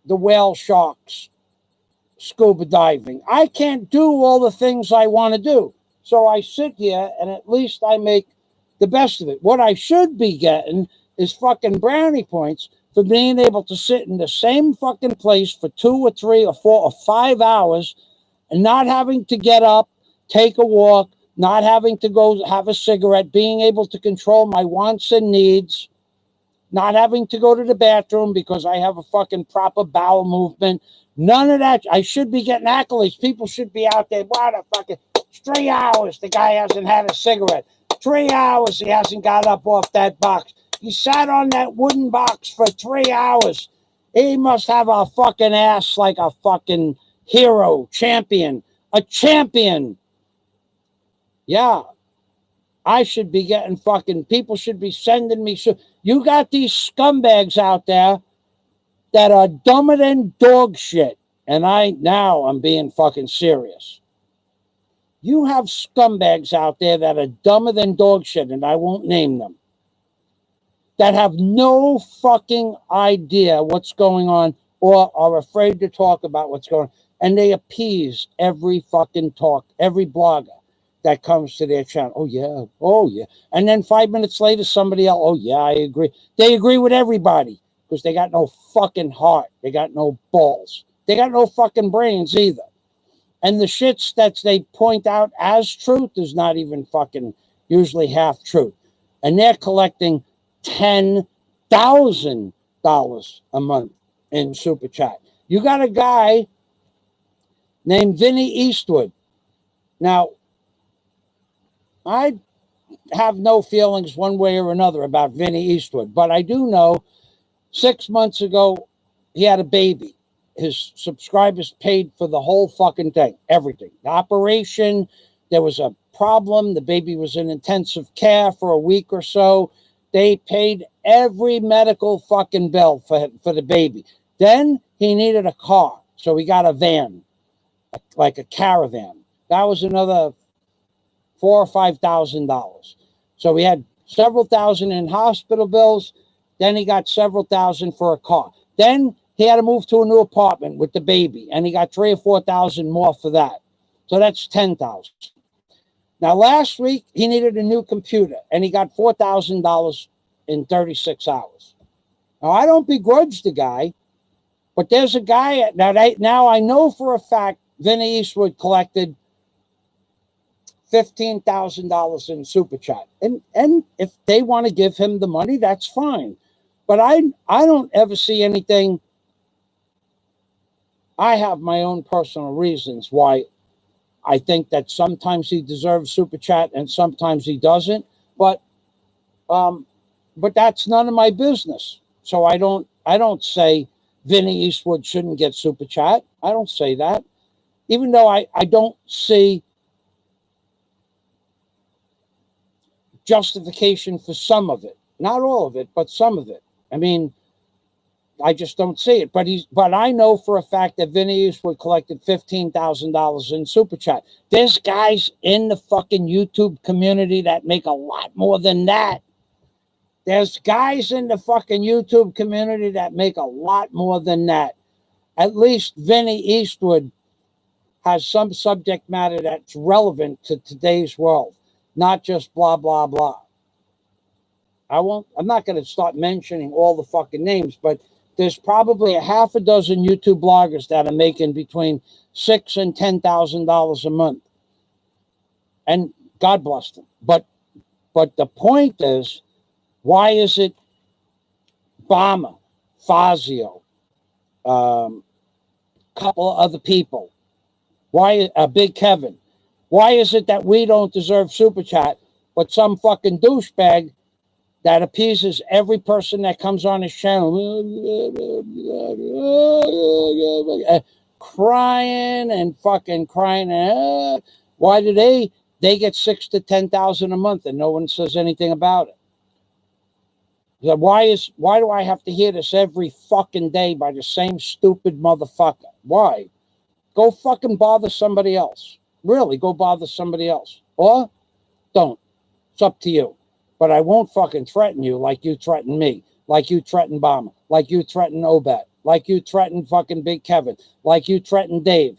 the whale sharks scuba diving. I can't do all the things I want to do. So I sit here and at least I make the best of it. What I should be getting is fucking brownie points for being able to sit in the same fucking place for 2 or 3 or 4 or 5 hours and not having to get up, take a walk, not having to go have a cigarette, being able to control my wants and needs, not having to go to the bathroom because I have a fucking proper bowel movement. None of that. I should be getting accolades. People should be out there. What a fucking 3 hours. The guy hasn't had a cigarette. 3 hours. He hasn't got up off that box. He sat on that wooden box for 3 hours. He must have a fucking ass like a fucking hero, champion, a champion. Yeah. I should be getting fucking, people should be sending me. You got these scumbags out there that are dumber than dog shit. And I'm being fucking serious. You have scumbags out there that are dumber than dog shit, and I won't name them, that have no fucking idea what's going on or are afraid to talk about what's going on. And they appease every fucking every blogger that comes to their channel. Oh, yeah. And then 5 minutes later, somebody else, oh, yeah, I agree. They agree with everybody because they got no fucking heart. They got no balls. They got no fucking brains either. And the shits that they point out as truth is not even fucking usually half truth. And they're collecting $10,000 a month in Super Chat. You got a guy named Vinny Eastwood. Now, I have no feelings one way or another about Vinny Eastwood, but I do know 6 months ago he had a baby. His subscribers paid for the whole fucking thing, everything. The operation, there was a problem. The baby was in intensive care for a week or so. They paid every medical fucking bill for the baby. Then he needed a car, so he got a van, like a caravan. That was another $4,000 or $5,000. So we had several thousand in hospital bills. Then he got several thousand for a car. Then he had to move to a new apartment with the baby, and he got $3,000 or $4,000 more for that. So that's $10,000. Now, last week he needed a new computer, and he got $4,000 in 36 hours. Now, I don't begrudge the guy, but there's a guy now I know for a fact Vinny Eastwood collected $15,000 in Super Chat. And if they want to give him the money, that's fine. But I don't ever see anything. I have my own personal reasons why I think that sometimes he deserves Super Chat and sometimes he doesn't. But that's none of my business. So I don't say Vinny Eastwood shouldn't get Super Chat. I don't say that. Even though I don't see justification for some of it. Not all of it, but some of it. I mean, I just don't see it. But I know for a fact that Vinny Eastwood collected $15,000 in Super Chat. There's guys in the fucking YouTube community that make a lot more than that. There's guys in the fucking YouTube community that make a lot more than that. At least Vinny Eastwood has some subject matter that's relevant to today's world, not just blah, blah, blah. I'm not going to start mentioning all the fucking names, but there's probably a half a dozen YouTube bloggers that are making between $6,000 and $10,000 a month. And God bless them. But the point is, why is it Obama, Fazio, couple of other people? Why Big Kevin? Why is it that we don't deserve Super Chat, but some fucking douchebag that appeases every person that comes on his channel, crying and fucking crying? Why do they get $6,000 to $10,000 a month and no one says anything about it? Why do I have to hear this every fucking day by the same stupid motherfucker? Why? Go fucking bother somebody else. Really, go bother somebody else. or don't. It's up to you. But I won't fucking threaten you like you threatened me, like you threatened Obama, like you threatened Obed, like you threatened fucking Big Kevin, like you threatened Dave,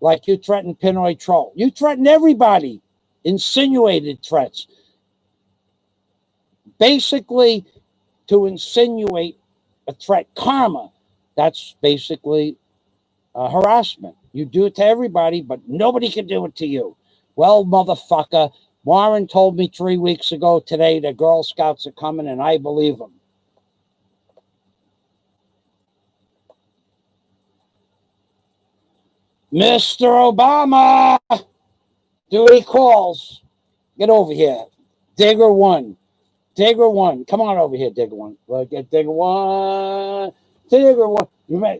like you threatened Pinoy Troll. You threatened everybody. Insinuated threats. Basically, to insinuate a threat, karma, that's basically harassment. You do it to everybody, but nobody can do it to you. Well, motherfucker, Warren told me 3 weeks ago today the Girl Scouts are coming, and I believe him. Mr. Obama, duty calls. Get over here. Digger one. Digger one. Come on over here, Digger one. Look at Digger one. Digger one.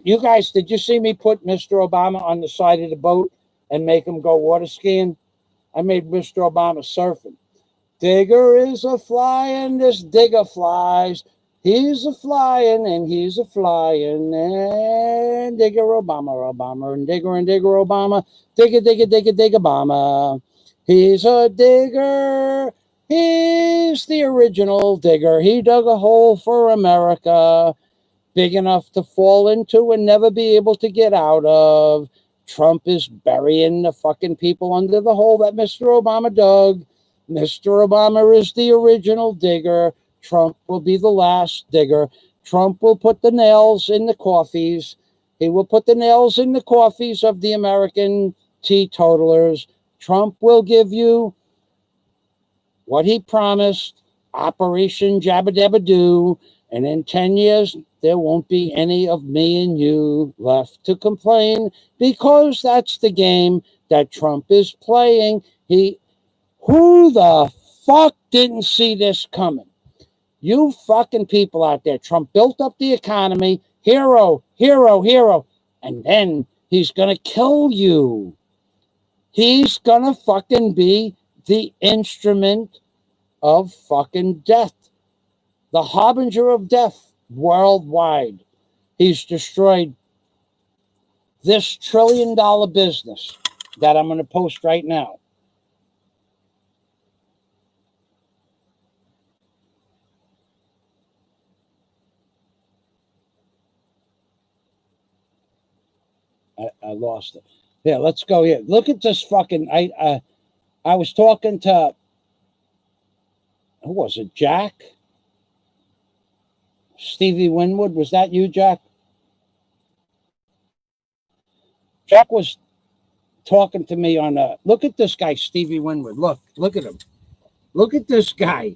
You guys, did you see me put Mr. Obama on the side of the boat and make him go water skiing? I made Mr. Obama surfing. Digger is a flying, this digger flies. He's a flying and he's a flying. And Digger Obama, and Digger Obama. Digger, Obama. He's a digger. He's the original digger. He dug a hole for America, big enough to fall into and never be able to get out of. Trump is burying the fucking people under the hole that Mr. Obama dug. Mr. Obama is the original digger. Trump will be the last digger. Trump will put the nails in the coffees. He will put the nails in the coffees of the American teetotalers. Trump will give you what he promised, Operation Jabba Dabba Doo, and in 10 years, there won't be any of me and you left to complain, because that's the game that Trump is playing. Who the fuck didn't see this coming? You fucking people out there. Trump built up the economy, hero, and then he's gonna kill you. He's gonna fucking be the instrument of fucking death, the harbinger of death worldwide. He's destroyed this $1 trillion business that I'm going to post right now. I lost it. Here, let's go here. Look at this fucking. I was talking to, who was it? Jack? Stevie Winwood? Was that you, Jack? Jack was talking to me on look at this guy, Stevie Winwood. Look at him. Look at this guy.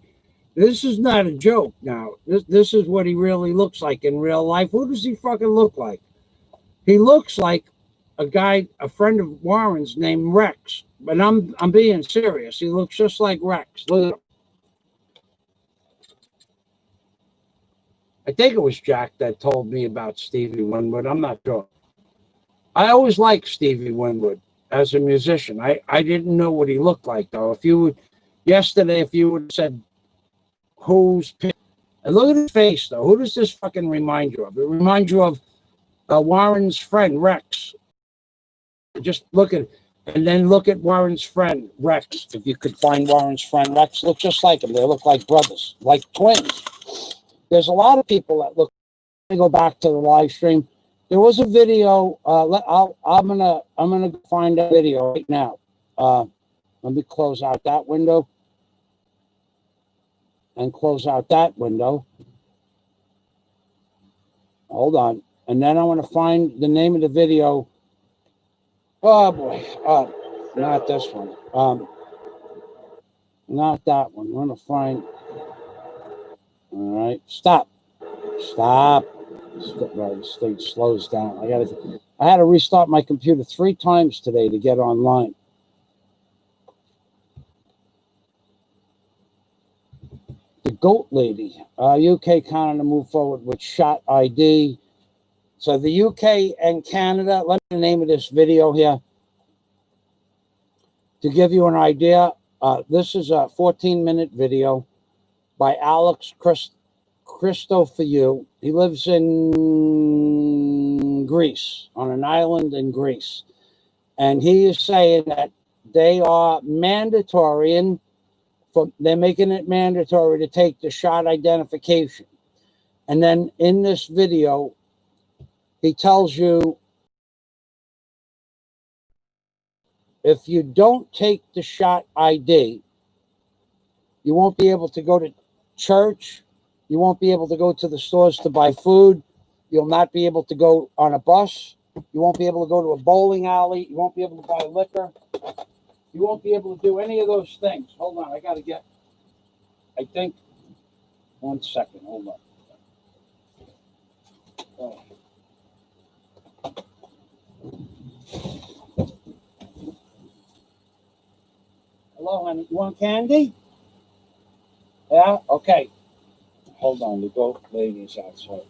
This is not a joke now. This is what he really looks like in real life. Who does he fucking look like? He looks like a guy, a friend of Warren's named Rex. But I'm being serious. He looks just like Rex. Look at him. I think it was Jack that told me about Stevie Winwood. I'm not sure. I always liked Stevie Winwood as a musician. I didn't know what he looked like, though. Yesterday, if you would have said, who's... And look at his face, though. Who does this fucking remind you of? It reminds you of Warren's friend, Rex. Just look at... And then look at Warren's friend, Rex. If you could find Warren's friend, Rex, look just like him. They look like brothers, like twins. There's a lot of people that look... Let me go back to the live stream. There was a video. I'm gonna find a video right now. Let me close out that window and close out that window. Hold on, and then I want to find the name of the video. Oh boy, not this one. Not that one. I'm gonna find. All right, stop. Right, this thing slows down. I had to restart my computer 3 times today to get online. The GOAT lady, UK, Canada move forward with shot ID. So the UK and Canada, let me name of this video here to give you an idea. This is a 14-minute video by Alex Christophorou. He lives in Greece, on an island in Greece. And he is saying that they are mandatory, and they're making it mandatory to take the shot identification. And then in this video, he tells you if you don't take the shot ID, you won't be able to go to church. You won't be able to go to the stores to buy food. You'll not be able to go on a bus. You won't be able to go to a bowling alley. You won't be able to buy liquor. You won't be able to do any of those things. Hold on, I got to get, I think, 1 second, hold on. Oh. Hello, honey, you want candy? Yeah, okay. Hold on, the goat lady's outside.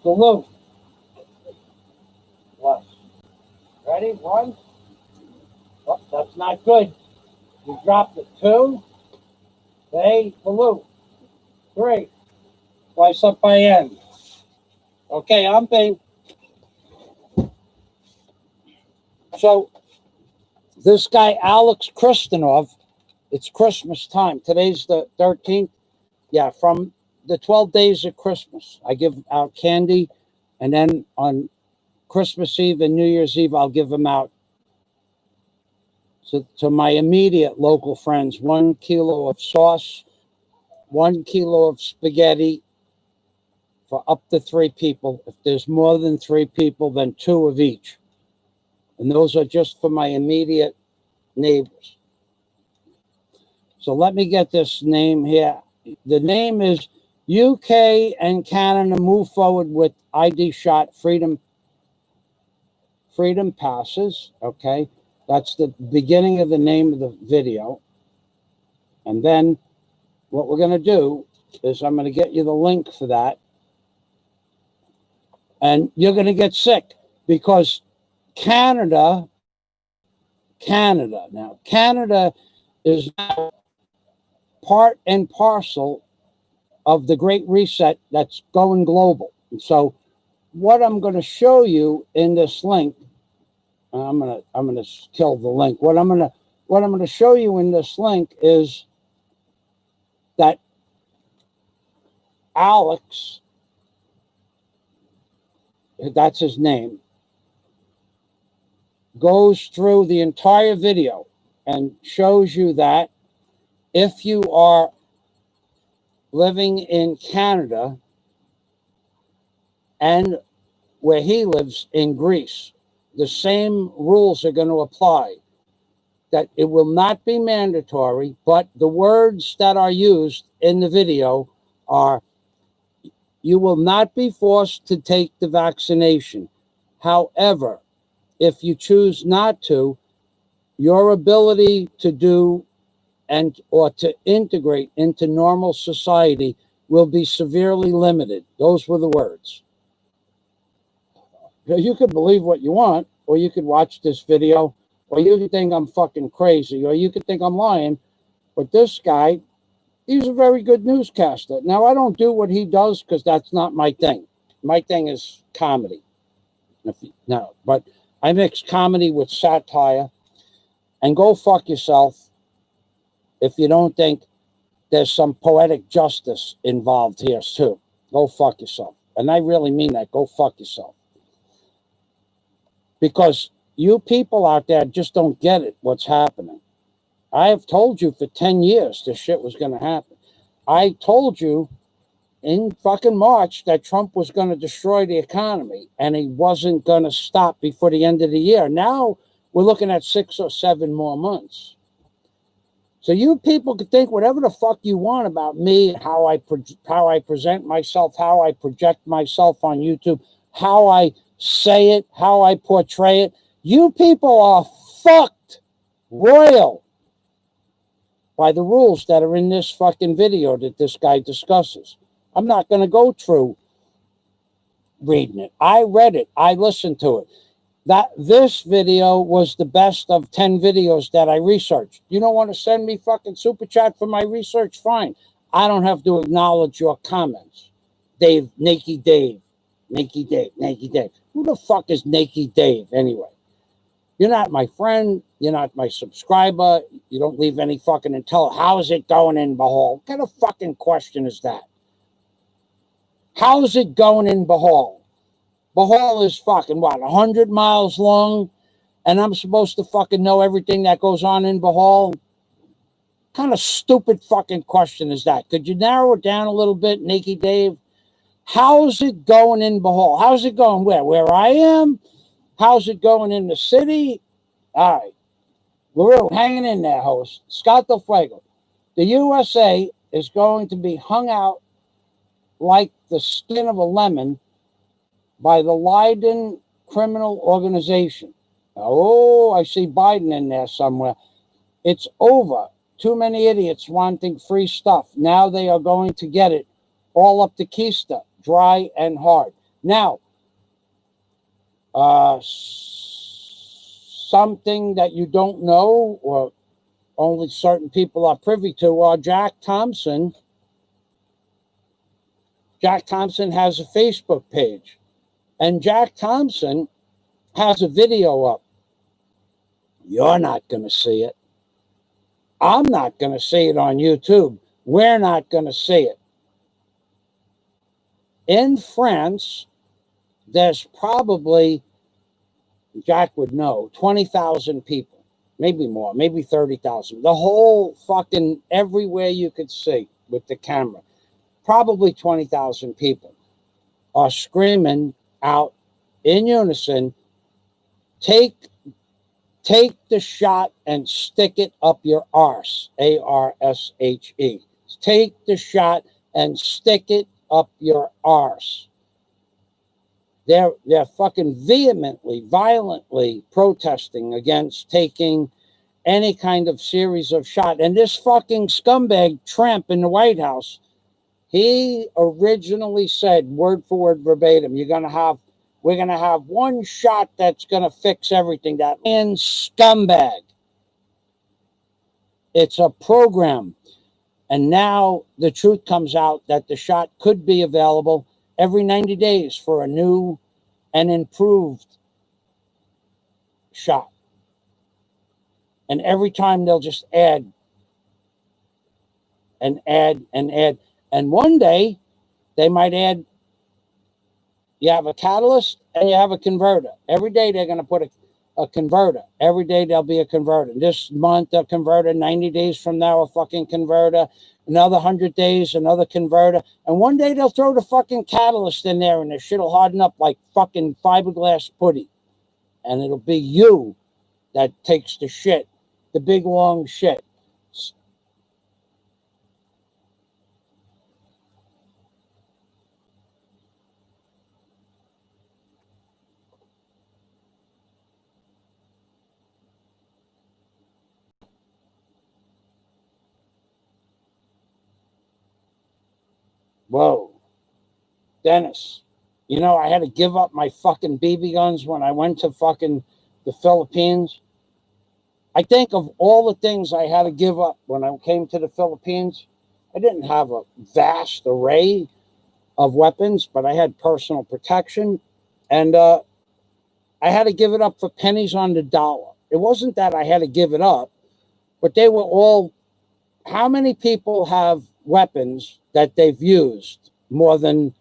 Salute. What? Ready? 1. Oh, that's not good. You dropped it. 2. Hey, salute. 3. Twice up by end. Okay, I'm being. So, this guy, Alex Kristanov, it's Christmas time. Today's the 13th. Yeah, from the 12 days of Christmas, I give out candy. And then on Christmas Eve and New Year's Eve, I'll give them out to my immediate local friends. 1 kilo of sauce, 1 kilo of spaghetti for up to 3 people. If there's more than 3 people, then 2 of each. And those are just for my immediate neighbors. So let me get this name here. The name is UK and Canada move forward with ID shot freedom passes. Okay, that's the beginning of the name of the video. And then what we're going to do is I'm going to get you the link for that. And you're going to get sick because Canada is now part and parcel of the Great Reset that's going global. And so what I'm going to show you in this link, I'm going to kill the link. What I'm going to show you in this link is that Alex, that's his name, goes through the entire video and shows you that if you are living in Canada and where he lives in Greece, the same rules are going to apply. That it will not be mandatory, but the words that are used in the video are, you will not be forced to take the vaccination. However, if you choose not to, your ability to do or to integrate into normal society will be severely limited. Those were the words. You could believe what you want, or you could watch this video, or you could think I'm fucking crazy, or you could think I'm lying. But this guy, he's a very good newscaster. Now, I don't do what he does because that's not my thing. My thing is comedy. No, but I mix comedy with satire. And go fuck yourself if you don't think there's some poetic justice involved here too. Go fuck yourself. And I really mean that. Go fuck yourself. Because you people out there just don't get it, what's happening. I have told you for 10 years this shit was going to happen. I told you in fucking March that Trump was going to destroy the economy and he wasn't going to stop before the end of the year. Now we're looking at 6 or 7 more months. So you people can think whatever the fuck you want about me, how I present myself, how I project myself on YouTube, how I say it, how I portray it. You people are fucked royal by the rules that are in this fucking video that this guy discusses. I'm not going to go through reading it. I read it. I listened to it. that this video was the best of 10 videos that I researched. You don't want to send me fucking super chat for my research? Fine. I don't have to acknowledge your comments. Dave, Nakey Dave, Nakey Dave, Nakey Dave. Who the fuck is Nakey Dave anyway? You're not my friend. You're not my subscriber. You don't leave any fucking how's it going in Bahal? What kind of fucking question is that? How's it going in Bahal? Bahal is fucking, what, 100 miles long? And I'm supposed to fucking know everything that goes on in Bahal? What kind of stupid fucking question is that? Could you narrow it down a little bit, Nakey Dave? How's it going in Bahal? How's it going where? Where I am? How's it going in the city? All right. LaRue, hanging in there, host. Scott Del Fuego. The USA is going to be hung out like the skin of a lemon by the Leiden criminal organization. Oh, I see Biden in there somewhere. It's over. Too many idiots wanting free stuff. Now they are going to get it all up to keister, dry and hard. Now, something that you don't know or only certain people are privy to, Jack Thompson. Jack Thompson has a Facebook page. And Jack Thompson has a video up. You're not going to see it. I'm not going to see it on YouTube. We're not going to see it. In France, there's probably, Jack would know, 20,000 people. Maybe more, maybe 30,000. The whole fucking everywhere you could see with the camera. Probably 20,000 people are screaming out in unison, take the shot and stick it up your arse, A-R-S-H-E. Take the shot and stick it up your arse. They're fucking vehemently, violently protesting against taking any kind of series of shot. And this fucking scumbag tramp in the White House, he originally said, word for word verbatim, we're going to have one shot that's going to fix everything. That man scumbag. It's a program. And now the truth comes out that the shot could be available every 90 days for a new and improved shot. And every time they'll just add and add and add. And one day they might add, you have a catalyst and you have a converter. Every day they're going to put a converter. Every day there'll be a converter. This month a converter, 90 days from now a fucking converter, another 100 days, another converter. And one day they'll throw the fucking catalyst in there and the shit will harden up like fucking fiberglass putty. And it'll be you that takes the shit, the big long shit. Whoa. Dennis, you know, I had to give up my fucking BB guns when I went to fucking the Philippines. I think of all the things I had to give up when I came to the Philippines. I didn't have a vast array of weapons, but I had personal protection. And I had to give it up for pennies on the dollar. It wasn't that I had to give it up, but they were all, how many people have weapons that they've used more than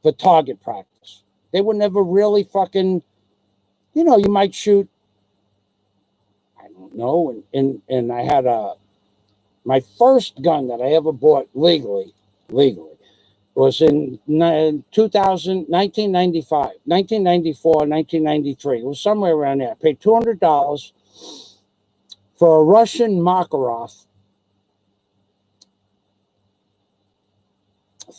for target practice? They were never really fucking, you know, you might shoot, I don't know, and I had my first gun that I ever bought legally, was in 1995, 1994, 1993. It was somewhere around there. I paid $200 for a Russian Makarov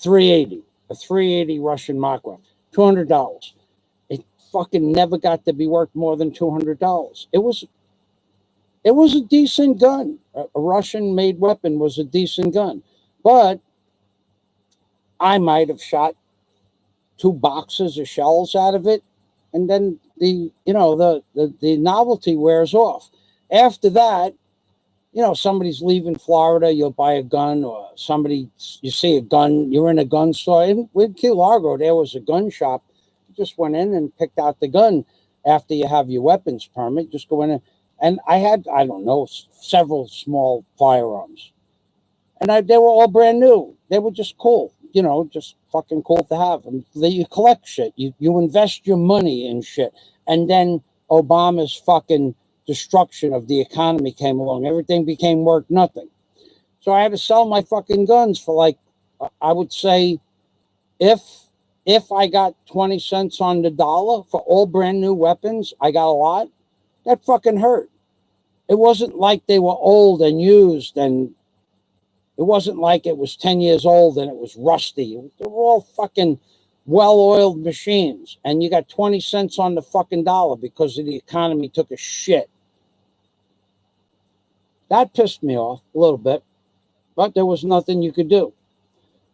380, a 380 Russian Makarov, $200. It fucking never got to be worth more than $200. It was a decent gun. A Russian-made weapon was a decent gun. But I might have shot 2 boxes of shells out of it. and then the novelty wears off. After that, somebody's leaving Florida, you'll buy a gun, or you see a gun, you're in a gun store. In Key Largo, there was a gun shop. You just went in and picked out the gun after you have your weapons permit. Just go in and I had, I don't know, several small firearms. And they were all brand new. They were just cool, just fucking cool to have. And you collect shit. You invest your money in shit. And then Obama's fucking destruction of the economy came along. Everything became worth nothing. So I had to sell my fucking guns for, like, I would say, if I got 20 cents on the dollar for all brand new weapons, I got a lot. That fucking hurt. It wasn't like they were old and used, and it wasn't like it was 10 years old and it was rusty. They were all fucking well-oiled machines, and you got 20 cents on the fucking dollar because the economy took a shit. That pissed me off a little bit, but there was nothing you could do.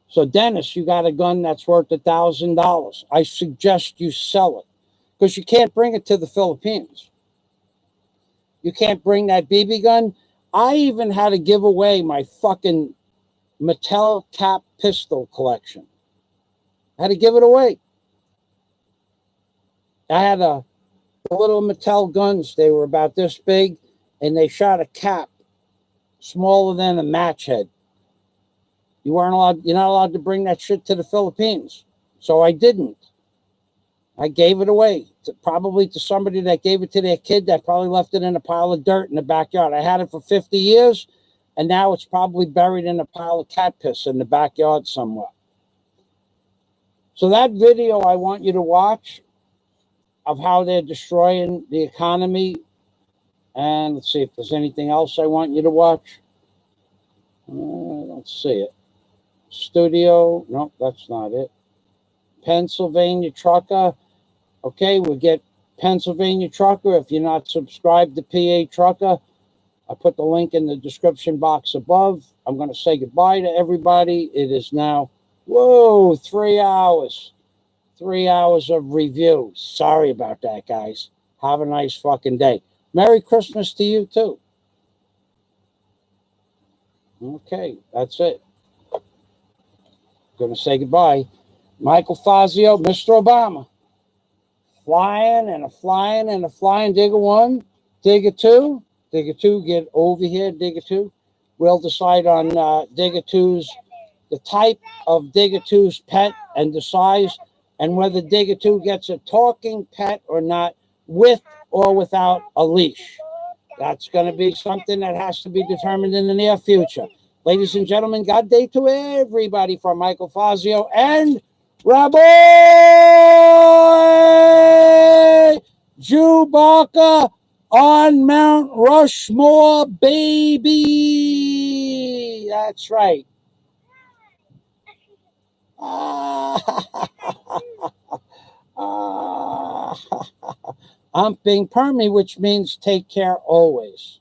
So, Dennis, you got a gun that's worth $1,000. I suggest you sell it, because you can't bring it to the Philippines. You can't bring that BB gun. I even had to give away my fucking Mattel cap pistol collection. I had to give it away. I had the little Mattel guns. They were about this big, and they shot a cap smaller than a match head. You're not allowed to bring that shit to the Philippines. So I didn't. I gave it away, probably to somebody that gave it to their kid that probably left it in a pile of dirt in the backyard. I had it for 50 years, and now it's probably buried in a pile of cat piss in the backyard somewhere. So that video I want you to watch of how they're destroying the economy. And let's see if there's anything else I want you to watch. I don't see it. Studio. Nope, that's not it. Pennsylvania Trucker. Okay, we'll get Pennsylvania Trucker. If you're not subscribed to PA Trucker, I put the link in the description box above. I'm going to say goodbye to everybody. It is now, 3 hours. 3 hours of review. Sorry about that, guys. Have a nice fucking day. Merry Christmas to you, too. Okay, that's it. Going to say goodbye. Michael Fazio, Mr. Obama. Flying and a flying and a flying. Digger 1, Digger 2. Digger 2, get over here, Digger 2. We'll decide on Digger 2's, the type of Digger 2's pet and the size, and whether Digger 2 gets a talking pet or not, with or without a leash. That's going to be something that has to be determined in the near future. Ladies and gentlemen, God day to everybody from Michael Fazio and Rabbi Chewbacca on Mount Rushmore, baby. That's right. I'm being permy, which means take care always.